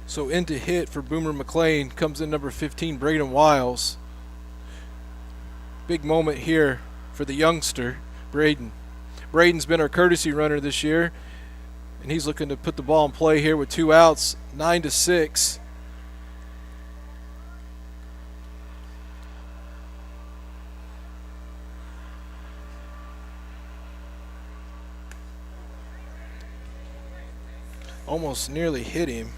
So into hit for Boomer McLean comes in number 15, Braden Wiles. Big moment here for the youngster, Braden. Braden's been our courtesy runner this year, and he's looking to put the ball in play here with 2 outs, 9-6. Almost nearly hit him.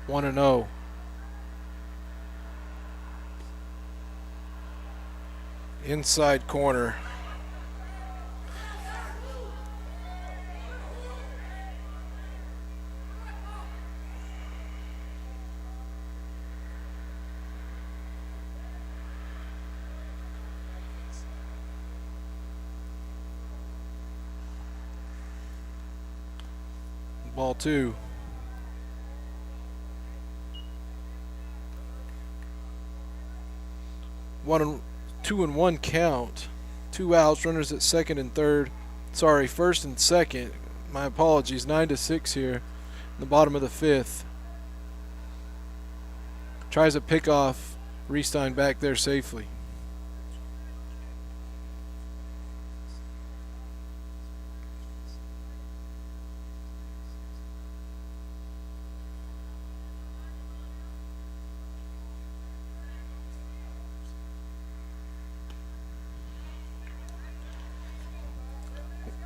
One and 0. Inside corner. Ball 2. Two and one count. 2 outs, runners at second and third. Sorry, first and second. My apologies. 9-6 here in the bottom of the 5th. Tries a pick off. Reistein back there safely.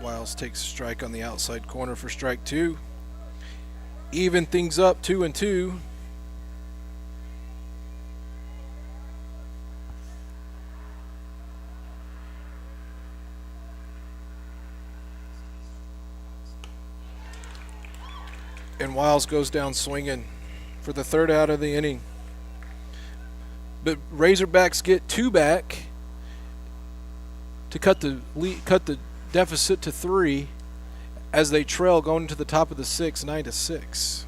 Wiles takes a strike on the outside corner for strike 2. Even things up, 2-2. And Wiles goes down swinging for the 3rd out of the inning. But Razorbacks get 2 back to cut the deficit to 3 as they trail going into the top of the 6th, 9-6.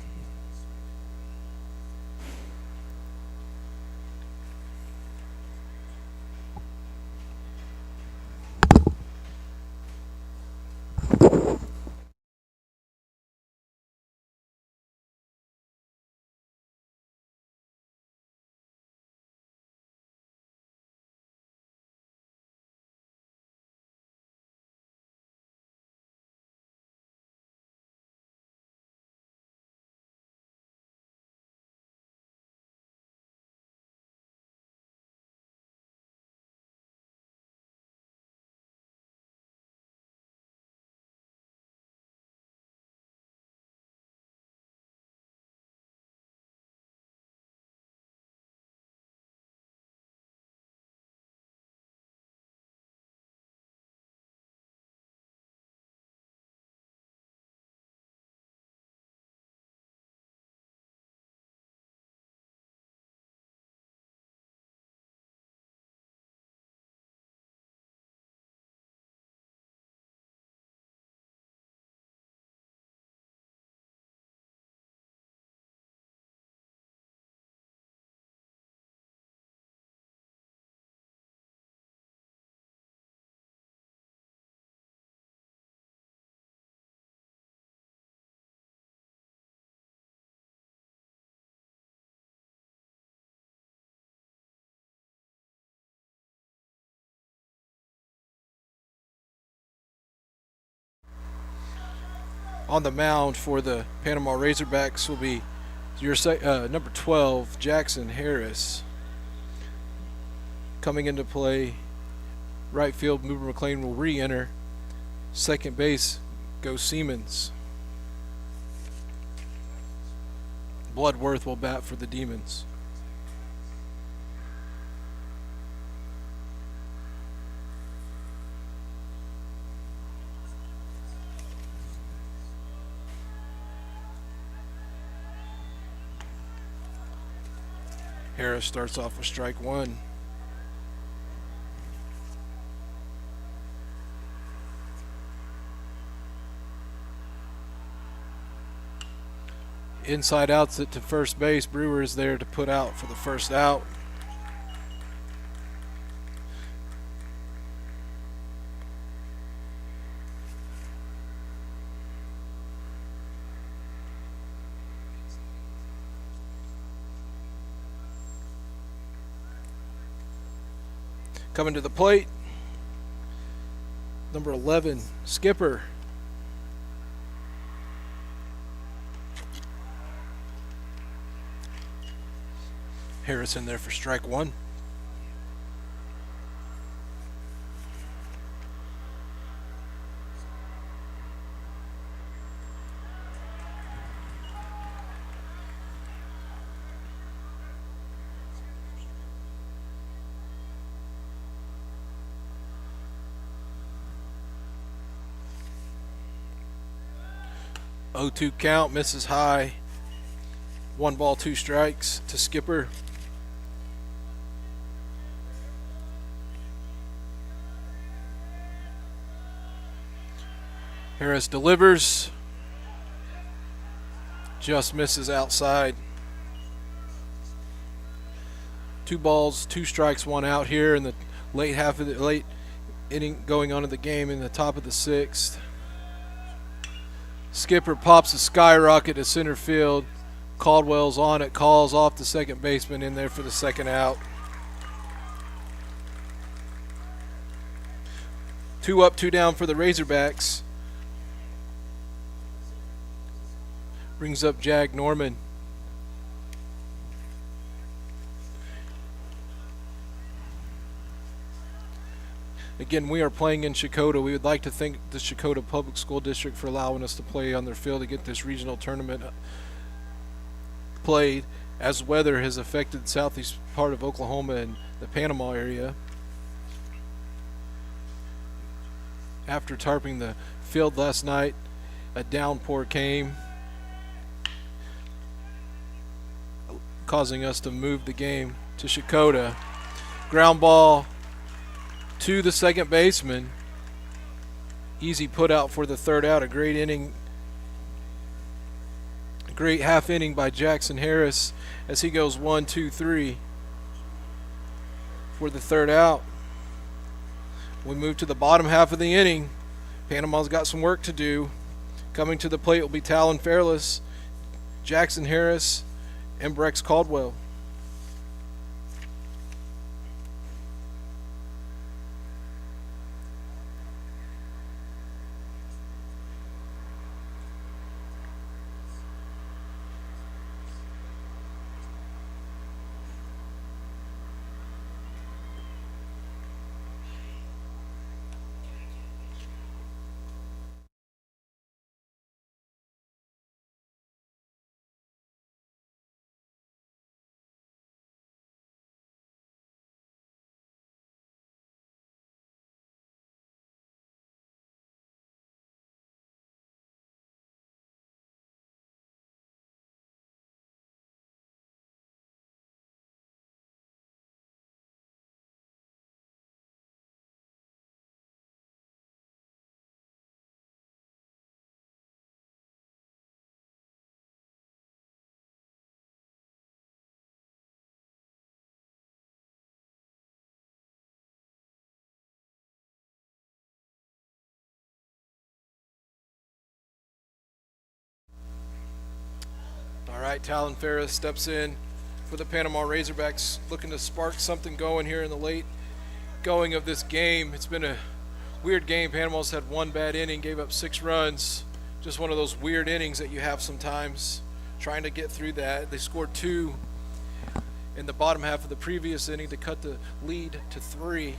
On the mound for the Panama Razorbacks will be your number 12, Jackson Harris. Coming into play, right field, Boomer McLean will re-enter. Second base goes Siemens. Bloodworth will bat for the Demons. Harris starts off with strike 1. Inside outs it to first base. Brewer is there to put out for the first out. Coming to the plate, number 11, Skipper. Harris in there for strike one. Oh, 2 count, misses high. 1 ball, 2 strikes to Skipper. Harris delivers. Just misses outside. 2 balls, 2 strikes, 1 out here in the late inning going on in the game in the top of the 6th. Skipper pops a skyrocket to center field. Caldwell's on it, calls off the second baseman in there for the second out. 2 up, 2 down for the Razorbacks. Brings up Jag Norman. Again, we are playing in Chakotah. We would like to thank the Chakotah Public School District for allowing us to play on their field to get this regional tournament played, as weather has affected the southeast part of Oklahoma and the Panama area. After tarping the field last night, a downpour came, causing us to move the game to Chakotah. Ground ball to the second baseman. Easy put out for the third out. A great inning, a great half inning by Jackson Harris as he goes 1, 2, 3 for the third out. We move to the bottom half of the inning. Panama's got some work to do. Coming to the plate will be Talon Fairless, Jackson Harris, and Brex Caldwell. All right, Talon Ferris steps in for the Panama Razorbacks, looking to spark something going here in the late going of this game. It's been a weird game. Panama's had 1 bad inning, gave up 6 runs. Just one of those weird innings that you have sometimes, trying to get through that. They scored 2 in the bottom half of the previous inning to cut the lead to 3.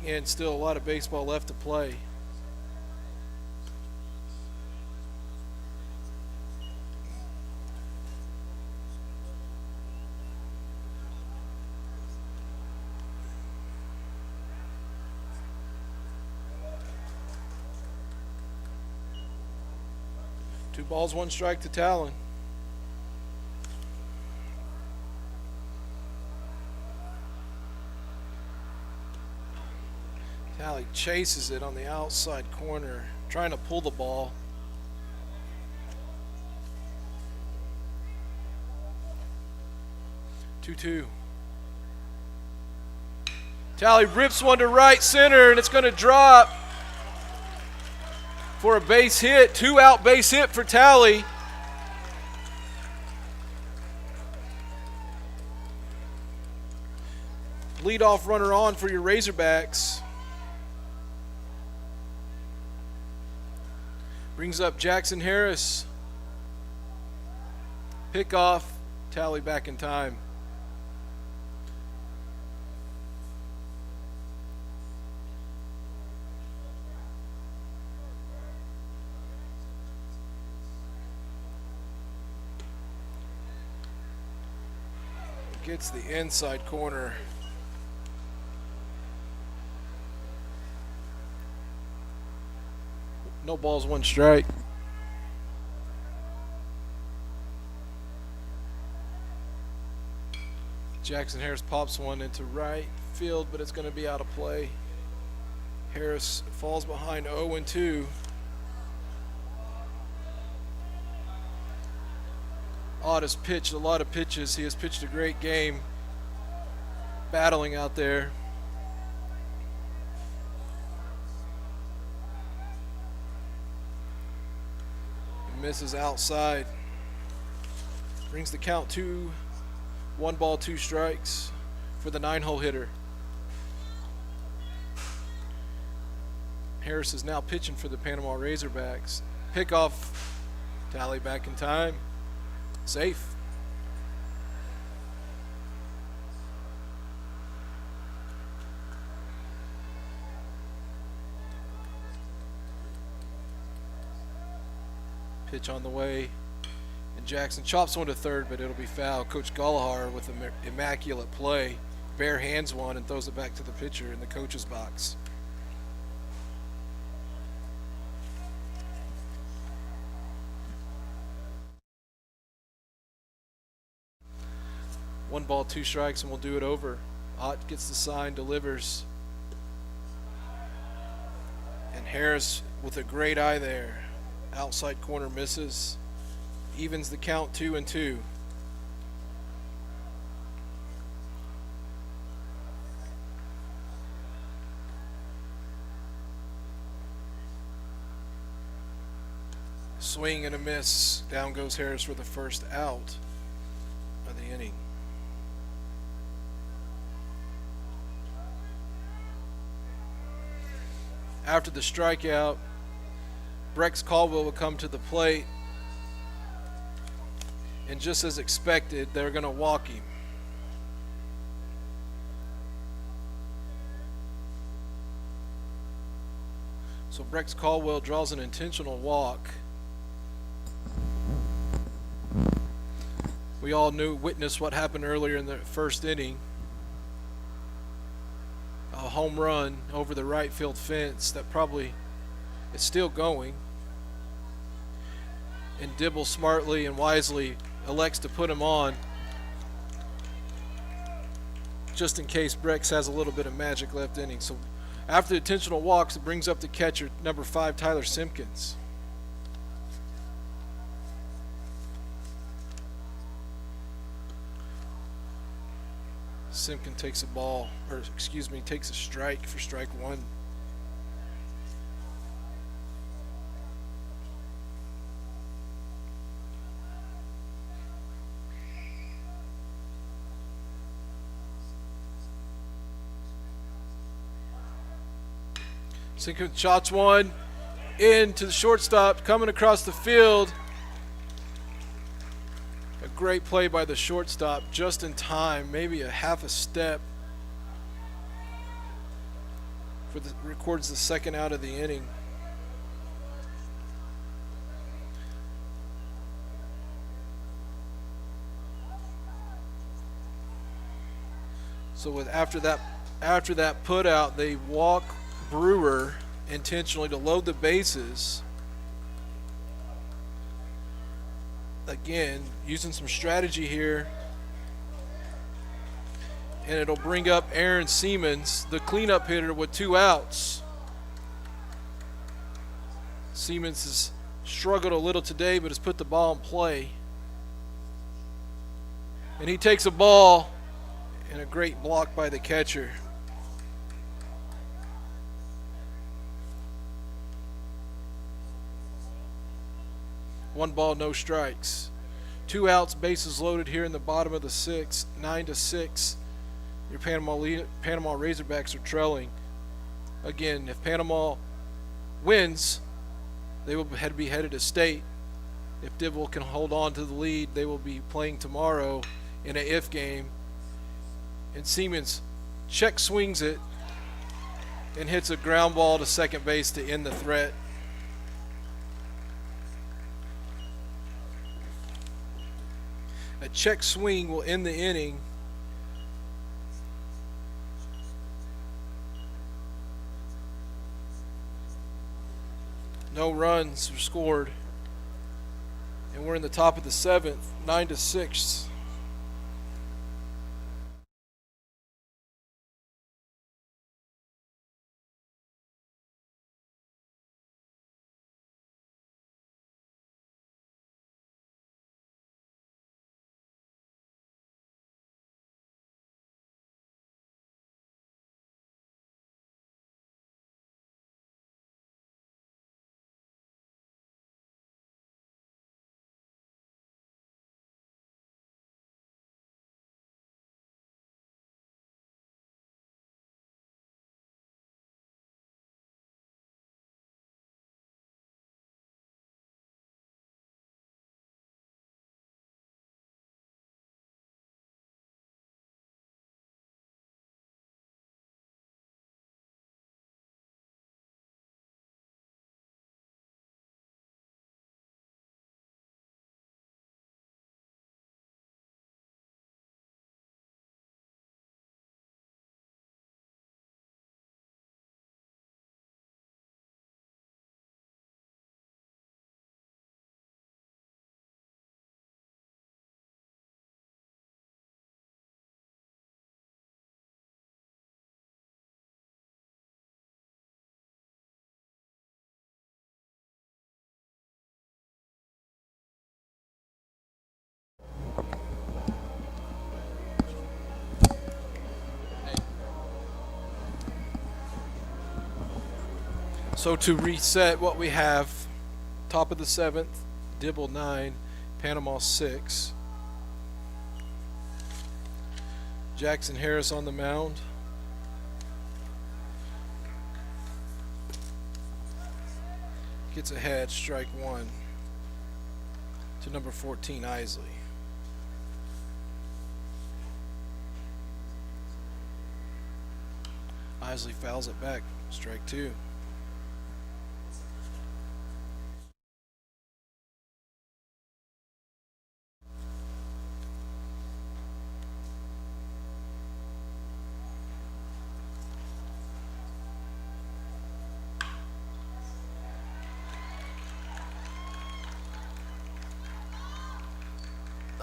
Again, still a lot of baseball left to play. Two balls, 1 strike to Talon. Tally chases it on the outside corner, trying to pull the ball. Two. Tally rips one to right center, and it's going to drop for a base hit. 2-out base hit for Tally. Leadoff runner on for your Razorbacks. Brings up Jackson Harris. Pick off, tally back in time. Gets the inside corner. No balls, one strike. Jackson Harris pops one into right field, but it's going to be out of play. Harris falls behind 0-2. Ott has pitched a lot of pitches. He has pitched a great game, battling out there. He misses outside. Brings the count to 1 ball, 2 strikes for the 9-hole hitter. Harris is now pitching for the Panama Razorbacks. Pickoff, tally back in time. Safe. Pitch on the way, and Jackson chops one to third, but it'll be foul. Coach Gallagher with an immaculate play, bare hands one and throws it back to the pitcher in the coach's box. One ball, 2 strikes, and we'll do it over. Ott gets the sign, delivers. And Harris with a great eye there. Outside corner misses. Evens the count 2-2. Swing and a miss. Down goes Harris for the first out of the inning. After the strikeout, Brex Caldwell will come to the plate, and just as expected, they're going to walk him. So Brex Caldwell draws an intentional walk. We all witnessed what happened earlier in the first inning. A home run over the right field fence that probably is still going. And Dibble smartly and wisely elects to put him on just in case Brex has a little bit of magic left inning. So after the intentional walks, it brings up the catcher, number 5, Tyler Simpkins. Simpkin takes takes a strike for strike 1. Simpkin shots one into the shortstop, coming across the field. A great play by the shortstop, just in time, maybe a half a step. Records the second out of the inning. So after that put out, they walk Brewer intentionally to load the bases. Again, using some strategy here. And it'll bring up Aaron Siemens, the cleanup hitter, with 2 outs. Siemens has struggled a little today, but has put the ball in play. And he takes a ball, and a great block by the catcher. One ball, no strikes. 2 outs, bases loaded here in the bottom of the 6th. 9-6. Your Panama Razorbacks are trailing. Again, if Panama wins, they will be headed to state. If Dibble can hold on to the lead, they will be playing tomorrow in an if game. And Siemens check swings it and hits a ground ball to second base to end the threat. A check swing will end the inning. No runs were scored. And we're in the top of the seventh, 9-6. So to reset what we have, top of the seventh, Dibble 9, Panama 6. Jackson Harris on the mound. Gets ahead, strike one to number 14, Isley. Isley fouls it back, strike two.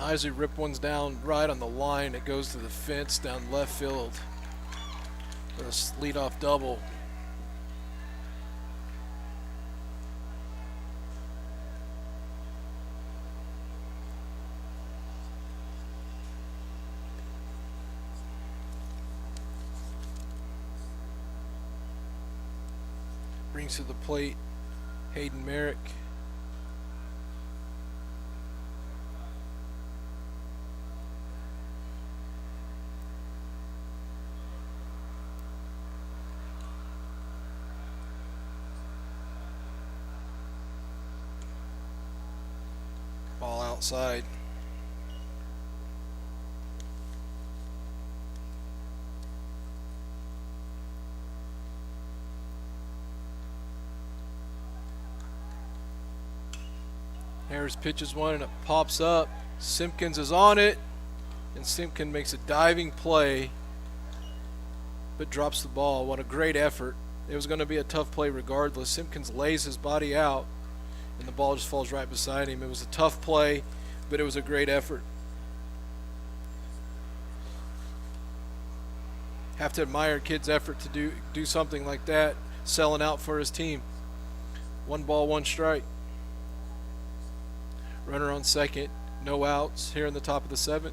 Isley ripped one's down right on the line. It goes to the fence down left field. A leadoff double. Brings to the plate Hayden Merrick. Ball outside. Harris pitches one and it pops up. Simpkins is on it, and Simpkins makes a diving play but drops the ball. What a great effort. It was going to be a tough play regardless. Simpkins lays his body out and the ball just falls right beside him. It was a tough play, but it was a great effort. Have to admire a kid's effort to do something like that, selling out for his team. 1 ball, 1 strike. Runner on second, no outs here in the top of the 7th.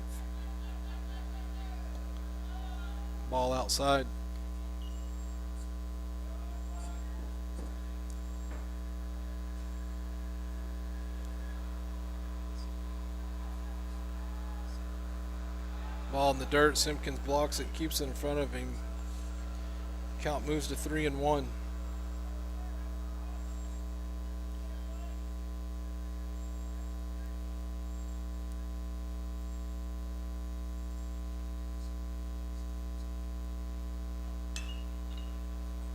Ball outside. Ball in the dirt. Simpkins blocks it, keeps it in front of him. Count moves to 3-1.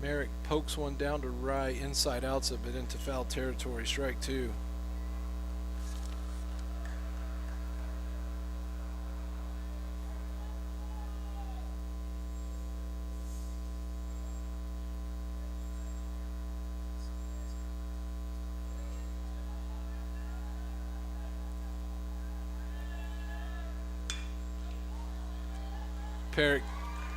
Merrick pokes one down to right, inside outs of it into foul territory. Strike two.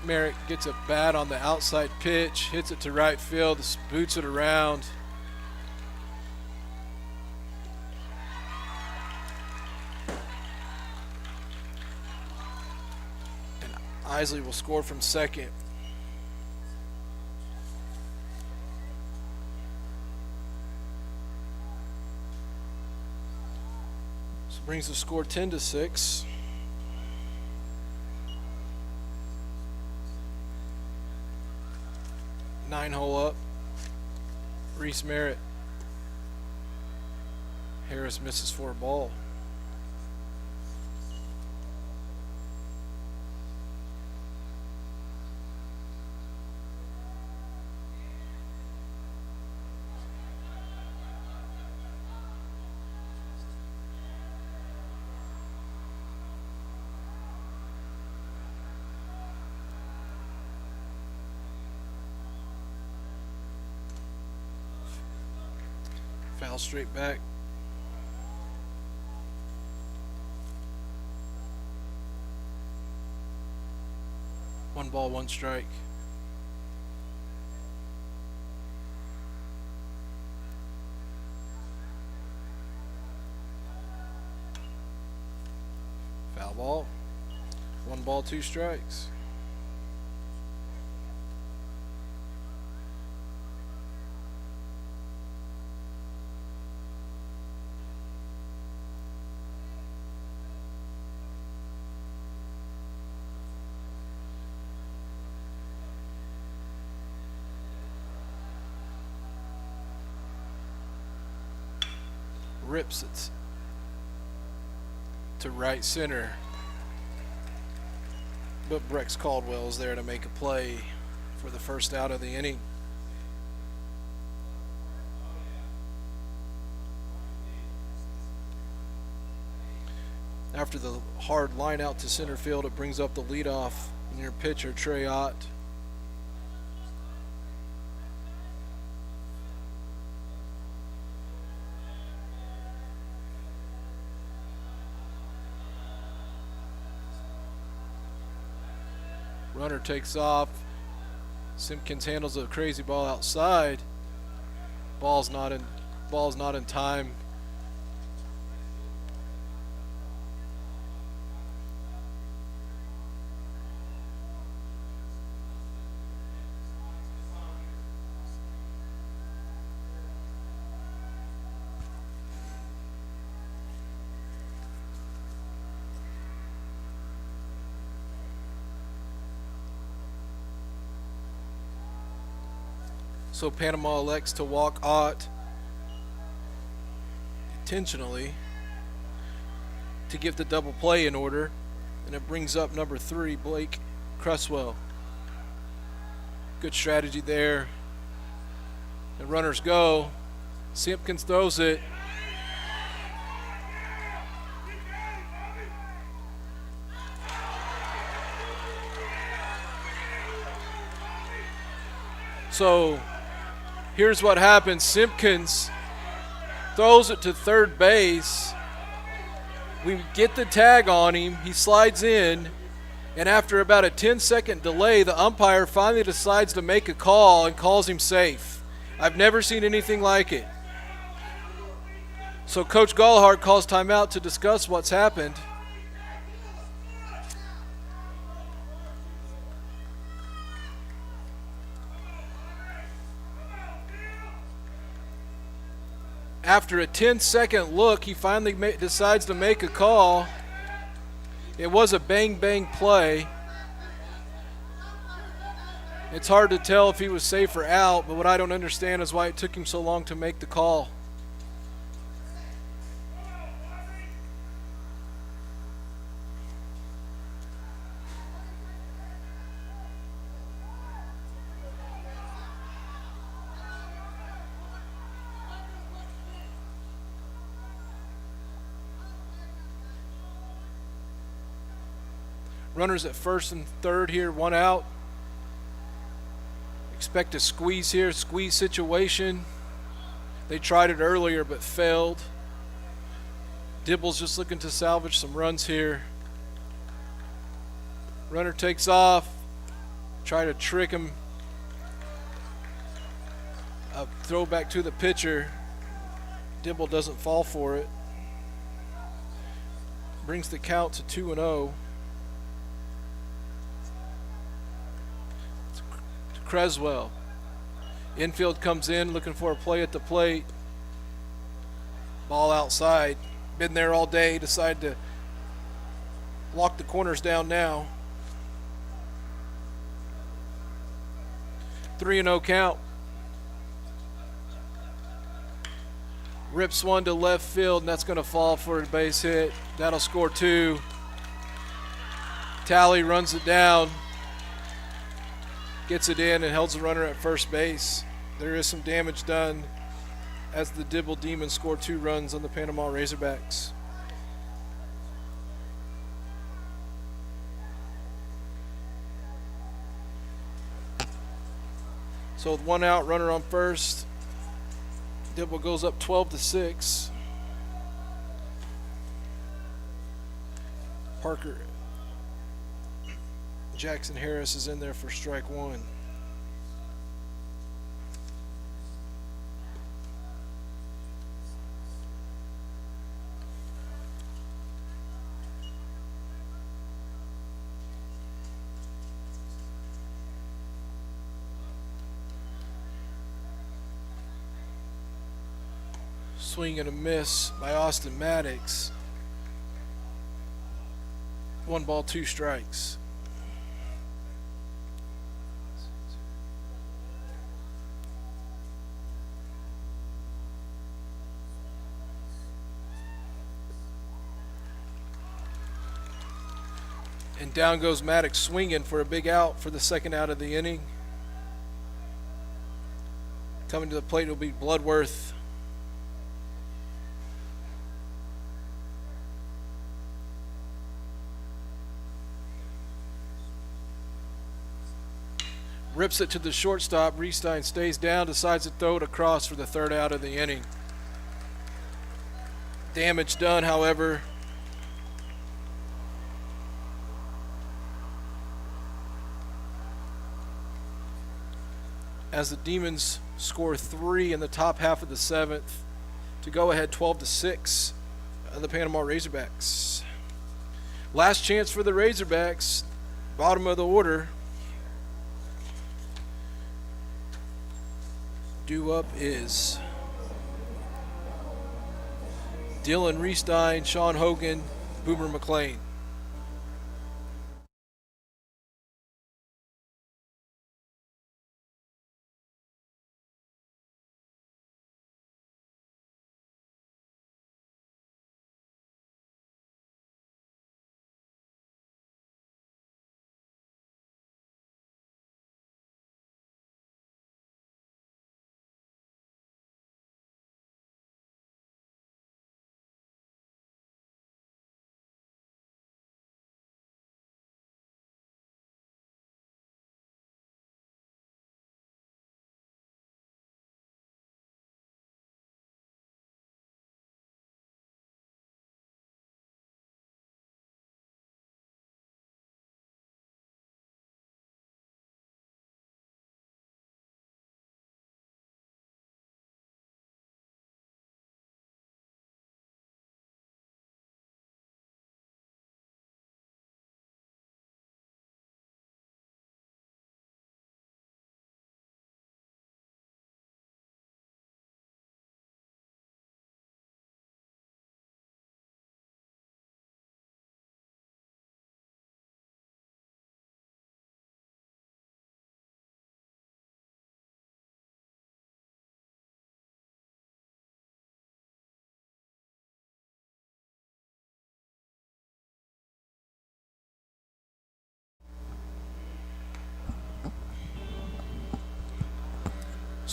Merrick gets a bat on the outside pitch, hits it to right field, boots it around. And Isley will score from second. So brings the score 10-6. Nine-hole up. Reese Merritt. Harris misses for a ball. Foul straight back. One ball, one strike. Foul ball. One ball, two strikes. Rips it to right center, but Brex Caldwell is there to make a play for the first out of the inning. After the hard line out to center field, it brings up the leadoff near pitcher Trey Ott. Runner takes off. Simpkins handles a crazy ball outside. Ball's not in time. So Panama elects to walk Ott intentionally to give the double play in order, and it brings up number 3, Blake Cresswell. Good strategy there. The runners go. Simpkins throws it. So here's what happens. Simpkins throws it to third base. We get the tag on him. He slides in. And after about a 10-second delay, the umpire finally decides to make a call and calls him safe. I've never seen anything like it. So Coach Gallagher calls timeout to discuss what's happened. After a 10-second look, he finally decides to make a call. It was a bang-bang play. It's hard to tell if he was safe or out, but what I don't understand is why it took him so long to make the call. Runners at first and third here, one out. Expect a squeeze here, squeeze situation. They tried it earlier but failed. Dibble's just looking to salvage some runs here. Runner takes off. Try to trick him. A throwback to the pitcher. Dibble doesn't fall for it. Brings the count to 2-0. Creswell. Infield comes in looking for a play at the plate. Ball outside. Been there all day. Decided to lock the corners down now. 3-0 count. Rips one to left field, and that's going to fall for a base hit. That'll score two. Talley runs it down. Gets it in and holds the runner at first base. There is some damage done as the Dibble Demons score 2 runs on the Panama Razorbacks. So with one out, runner on first. Dibble goes up 12-6. Parker Jackson Harris is in there for strike one. Swing and a miss by Austin Maddox. 1 ball, 2 strikes. And down goes Maddox swinging for a big out for the second out of the inning. Coming to the plate will be Bloodworth. Rips it to the shortstop. Riestein stays down, decides to throw it across for the third out of the inning. Damage done, however. As the Demons score 3 in the top half of the 7th to go ahead 12-6 of the Panama Razorbacks. Last chance for the Razorbacks, bottom of the order. Due up is Dylan Riestein, Sean Hogan, Boomer McLean.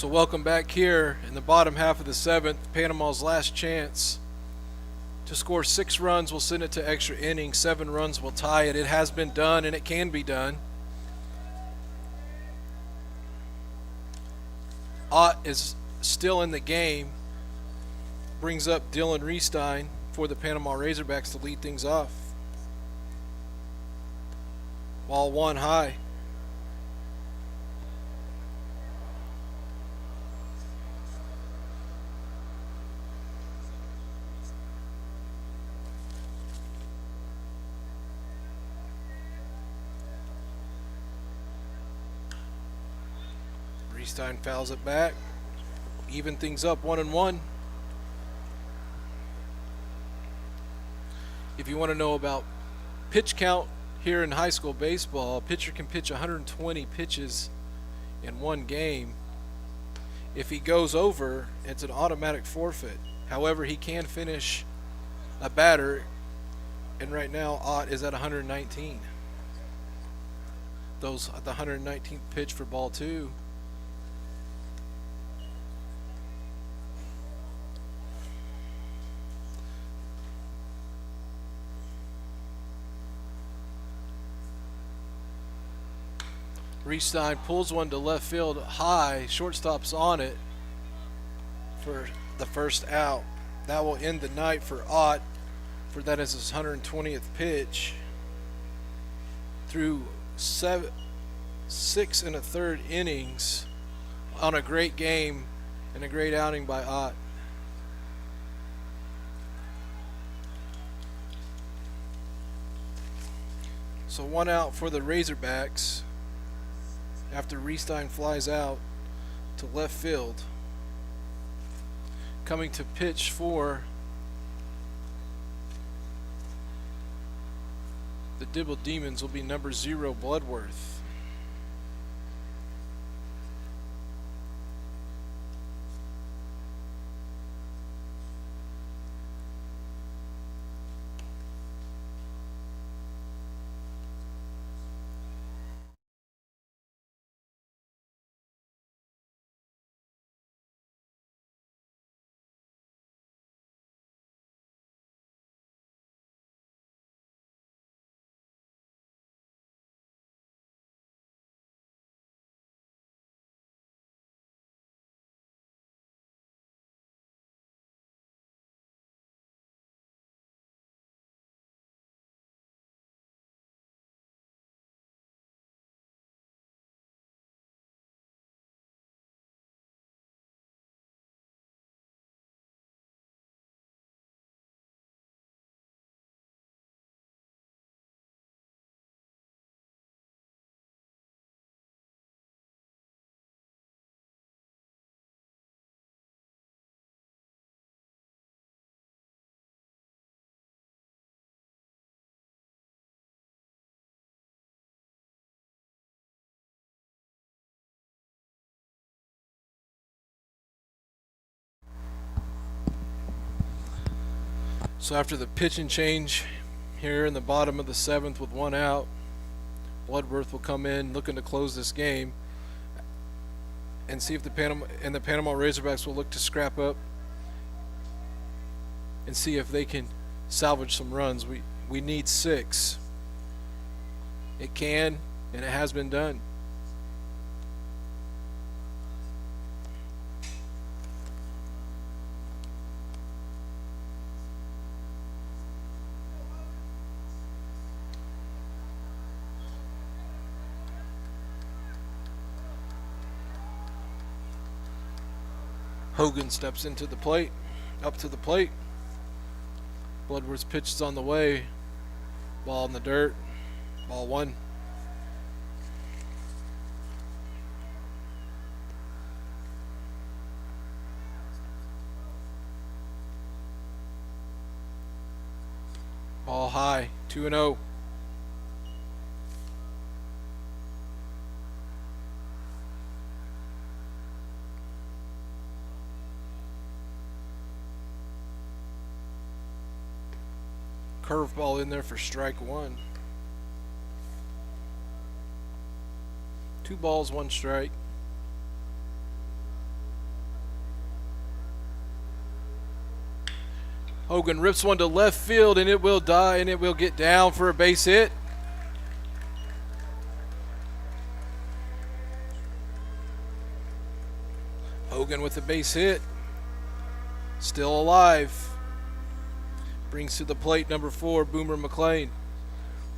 So welcome back here in the bottom half of the seventh. Panama's last chance to score 6 runs will send it to extra innings. 7 runs will tie it. It has been done, and it can be done. Ott is still in the game. Brings up Dylan Reistein for the Panama Razorbacks to lead things off. Ball 1 high. Reistein fouls it back. Even things up 1-1. If you want to know about pitch count here in high school baseball, a pitcher can pitch 120 pitches in one game. If he goes over, it's an automatic forfeit. However, he can finish a batter, and right now Ott is at 119. Those at the 119th pitch for ball 2. Reistein pulls one to left field high. Shortstop's on it for the first out. That will end the night for Ott, for that is his 120th pitch. Through 6 1/3 innings on a great game and a great outing by Ott. So 1 out for the Razorbacks after Reistein flies out to left field. Coming to pitch for the Dibble Demons will be number 0, Bloodworth. So after the pitching change here in the bottom of the 7th with 1 out, Bloodworth will come in looking to close this game and see if the Panama Razorbacks will look to scrap up and see if they can salvage some runs. We need 6. It can, and it has been done. Hogan steps into the plate, up to the plate. Bloodworth's pitch is on the way. Ball in the dirt. Ball 1. Ball high. 2-0. Curveball in there for strike 1. 2 balls, 1 strike. Hogan rips one to left field, and it will die, and it will get down for a base hit. Hogan with the base hit. Still alive. Brings to the plate number 4, Boomer McLean.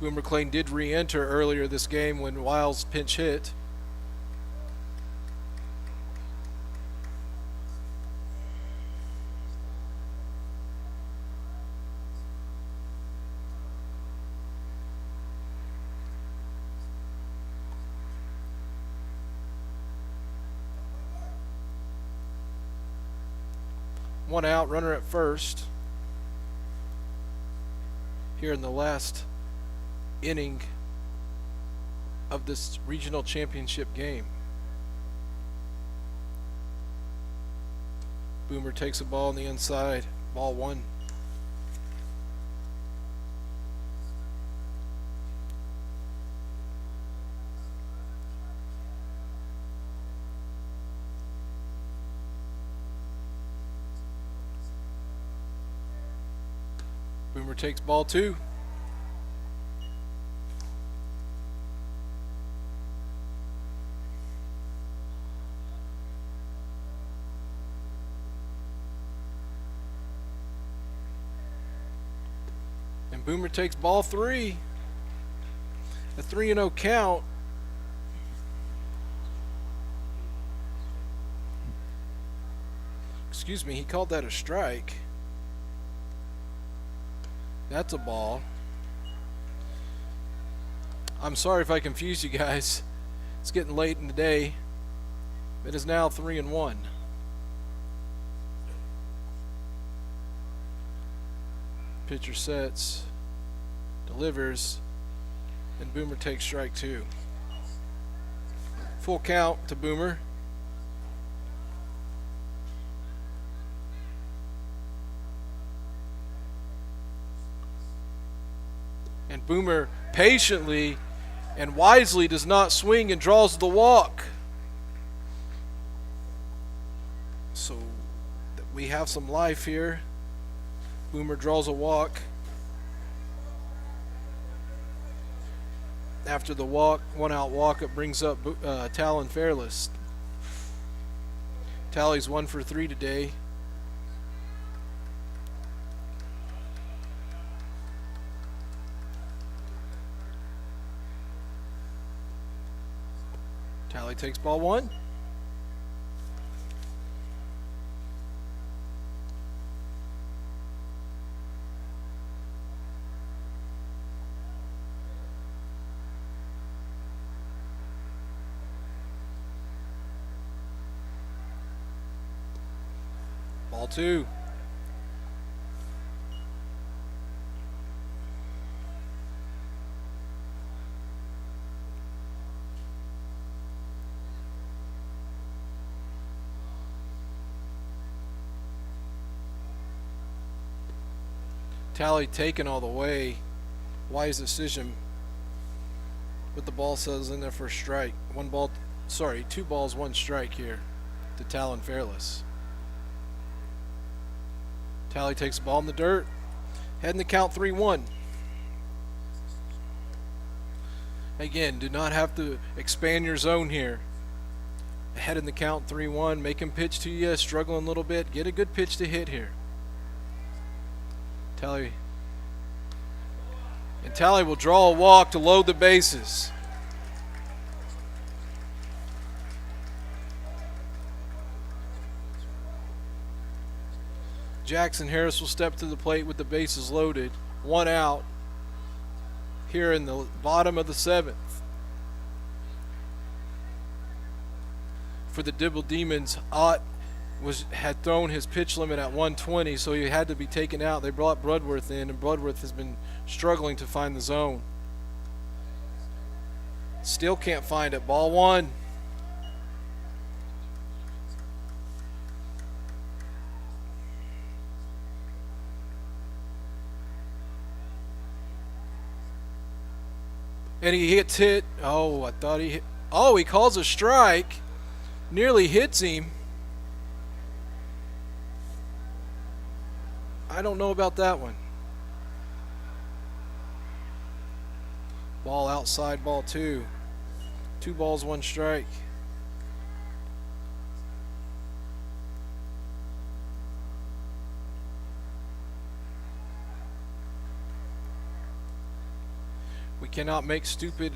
Boomer McLean did re-enter earlier this game when Wiles pinch hit. One out, runner at first. Here in the last inning of this regional championship game. Boomer takes a ball on the inside. Ball 1. Boomer takes ball 2. And Boomer takes ball 3. A 3-0 count. Excuse me, he called that a strike. That's a ball. I'm sorry if I confused you guys. It's getting late in the day. It is now 3-1. Pitcher sets, delivers, and Boomer takes strike 2. Full count to Boomer. And Boomer patiently and wisely does not swing and draws the walk. So we have some life here. Boomer draws a walk. After the walk, 1-out walk, it brings up Talon Fairless. Tally's 1 for 3 today. Tally takes ball 1. Ball 2. Tally taken all the way. Wise decision. But the ball says in there for a strike. 2 balls, 1 strike here to Talon Fairless. Tally takes the ball in the dirt. Heading the count 3-1. Again, do not have to expand your zone here. Ahead in the count 3-1. Make him pitch to you. Struggling a little bit. Get a good pitch to hit here. Tally. And Tally will draw a walk to load the bases. Jackson Harris will step to the plate with the bases loaded. 1 out here in the bottom of the 7th. For the Dibble Demons, Ott had thrown his pitch limit at 120, so he had to be taken out. They brought Bloodworth in, and Bloodworth has been struggling to find the zone. Still can't find it. Ball 1. And he hits it. Oh, I thought he hit. Oh, he calls a strike. Nearly hits him. I don't know about that one. Ball outside, ball two. 2 balls, 1 strike. We cannot make stupid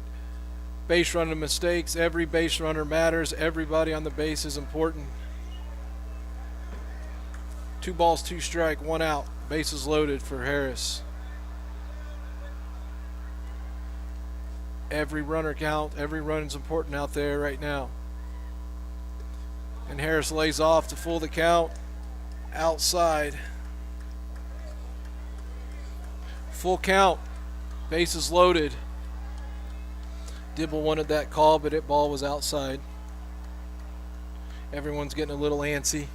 base running mistakes. Every base runner matters. Everybody on the base is important. 2 balls, 2 strike, 1 out. Bases loaded for Harris. Every runner count. Every run is important out there right now. And Harris lays off to full the count. Outside. Full count. Bases loaded. Dibble wanted that call, but that ball was outside. Everyone's getting a little antsy.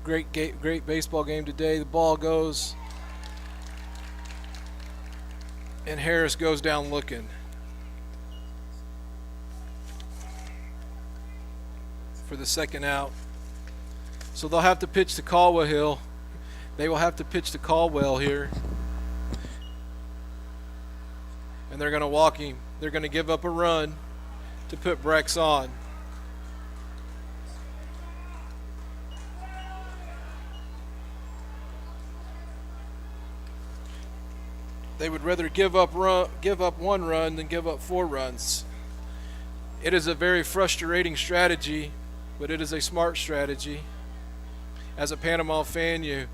Great baseball game today. The ball goes, and Harris goes down looking. For the second out. So they'll have to pitch to Caldwell. They will have to pitch to Caldwell here. And they're going to walk him. They're going to give up a run to put Brex on. They would rather give up 1 run than give up 4 runs. It is a very frustrating strategy, but it is a smart strategy. As a Panama fan, you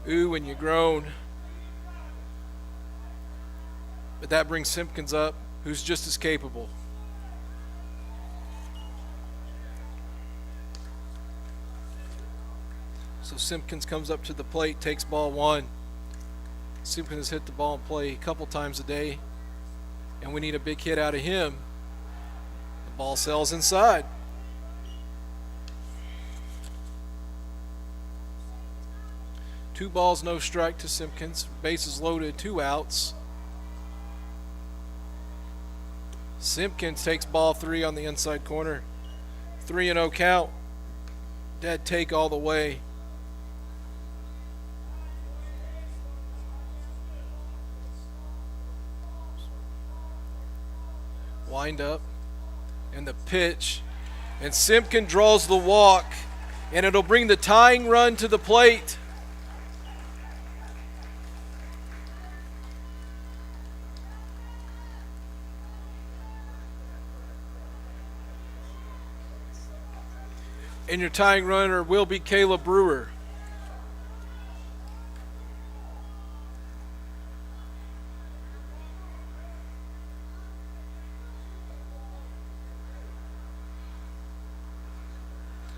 ooh and you groan. But that brings Simpkins up, who's just as capable. So Simpkins comes up to the plate, takes ball 1. Simpkins has hit the ball in play a couple times a day, and we need a big hit out of him. The ball sails inside. Two balls, no strike to Simpkins. Bases loaded, 2 outs. Simpkins takes ball 3 on the inside corner. 3-0 count. Dead take all the way. Wind up. And the pitch. And Simpkins draws the walk. And it'll bring the tying run to the plate. And your tying runner will be Caleb Brewer.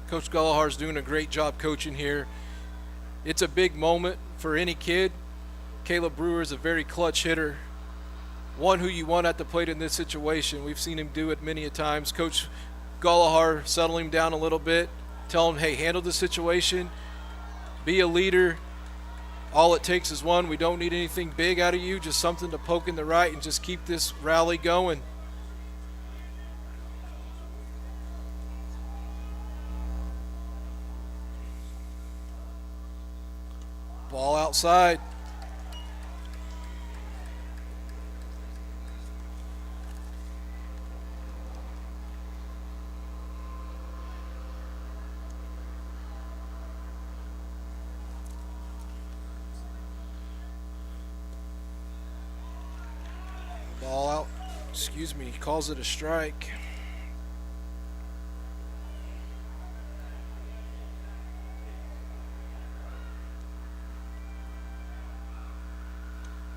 Coach Gallagher's doing a great job coaching here. It's a big moment for any kid. Caleb Brewer is a very clutch hitter. One who you want at the plate in this situation. We've seen him do it many a times. Coach Gallagher settle him down a little bit. Tell him, hey, handle the situation. Be a leader. All it takes is 1. We don't need anything big out of you. Just something to poke in the right and just keep this rally going. Ball outside. Ball out. Excuse me. He calls it a strike.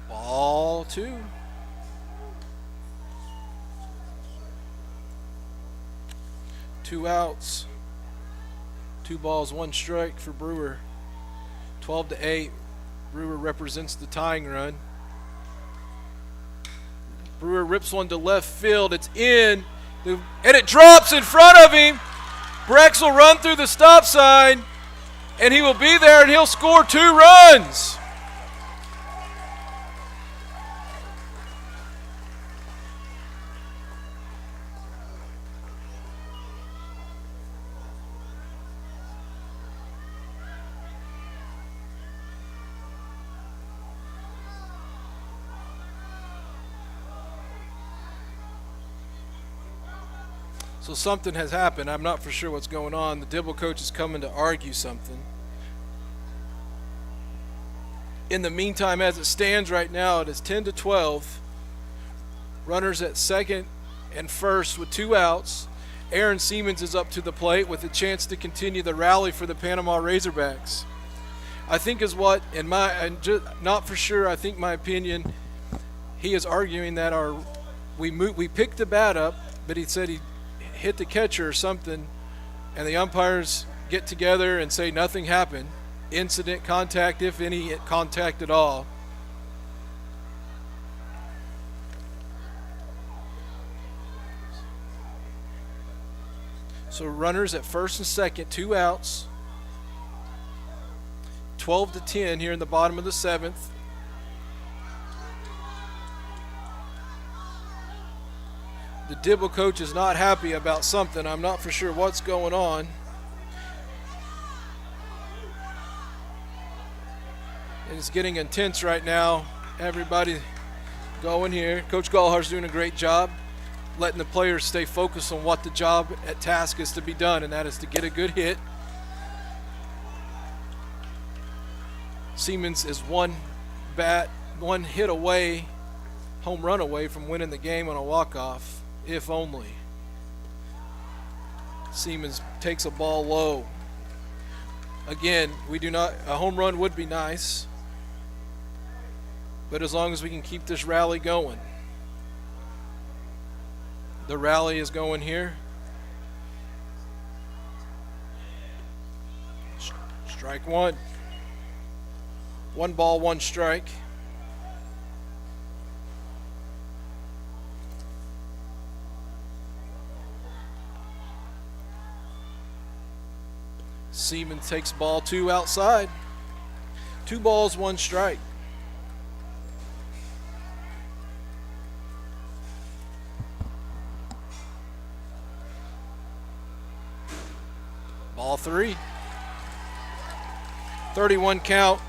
Ball 2. Two outs. 2 balls, 1 strike for Brewer. 12-8. Brewer represents the tying run. Brewer rips one to left field. It's in. And it drops in front of him. Brex will run through the stop sign. And he will be there and he'll score 2 runs. So something has happened. I'm not for sure what's going on. The Dibble coach is coming to argue something. In the meantime, as it stands right now, it is 10-12. Runners at second and first with 2 outs. Aaron Siemens is up to the plate with a chance to continue the rally for the Panama Razorbacks. I think is what, not for sure, I think my opinion, he is arguing that we picked the bat up, but he said he hit the catcher or something, and the umpires get together and say nothing happened. Incident, contact, if any contact at all. So runners at first and second, 2 outs. 12-10 here in the bottom of the 7th. The Dibble coach is not happy about something. I'm not for sure what's going on. It's getting intense right now. Everybody going here. Coach Gallagher's doing a great job letting the players stay focused on what the job at task is to be done, and that is to get a good hit. Siemens is one hit away, home run away from winning the game on a walk-off, if only. Siemens takes a ball low. Again, a home run would be nice, but as long as we can keep this rally going. The rally is going here. Strike one. 1 ball, 1 strike. Siemens takes ball 2 outside. 2 balls, 1 strike. Ball 3. 31 count.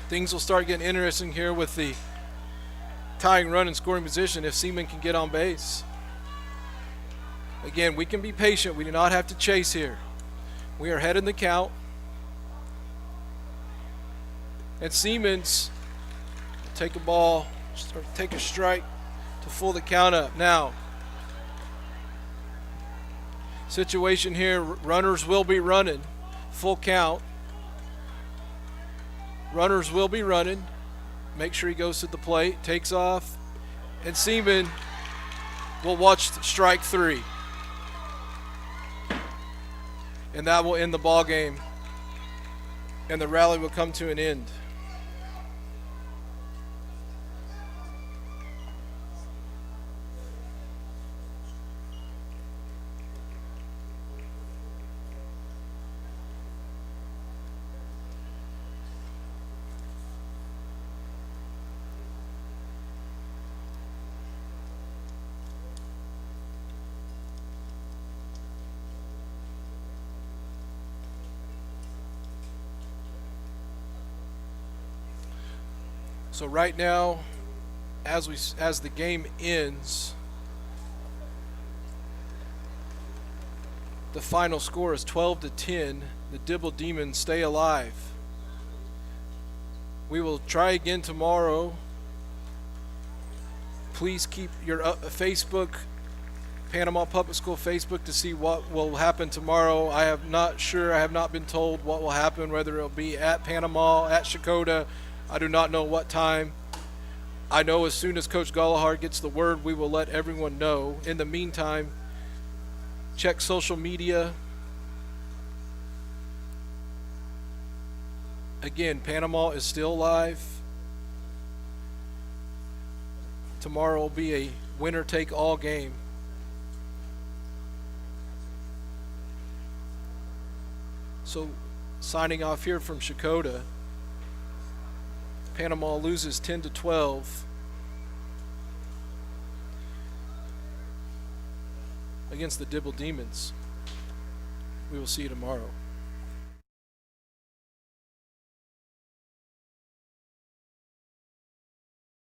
Things will start getting interesting here with the tying run in scoring position if Siemens can get on base. Again, we can be patient. We do not have to chase here. We are ahead in the count. And Siemens will take a strike to full the count up. Now, situation here, runners will be running. Full count. Runners will be running. Make sure he goes to the plate, takes off, and Siemens will watch strike 3. And that will end the ball game, and the rally will come to an end. So right now, as the game ends, the final score is 12-10. The Dibble Demons stay alive. We will try again tomorrow. Please keep your Facebook, Panama Public School Facebook, to see what will happen tomorrow. I have not been told what will happen, whether it'll be at Panama, at Shakota. I do not know what time. I know as soon as Coach Gallagher gets the word, we will let everyone know. In the meantime, check social media. Again, Panama is still live. Tomorrow will be a winner-take-all game. So, signing off here from Shakota. Panama loses 10-12 against the Dibble Demons. We will see you tomorrow.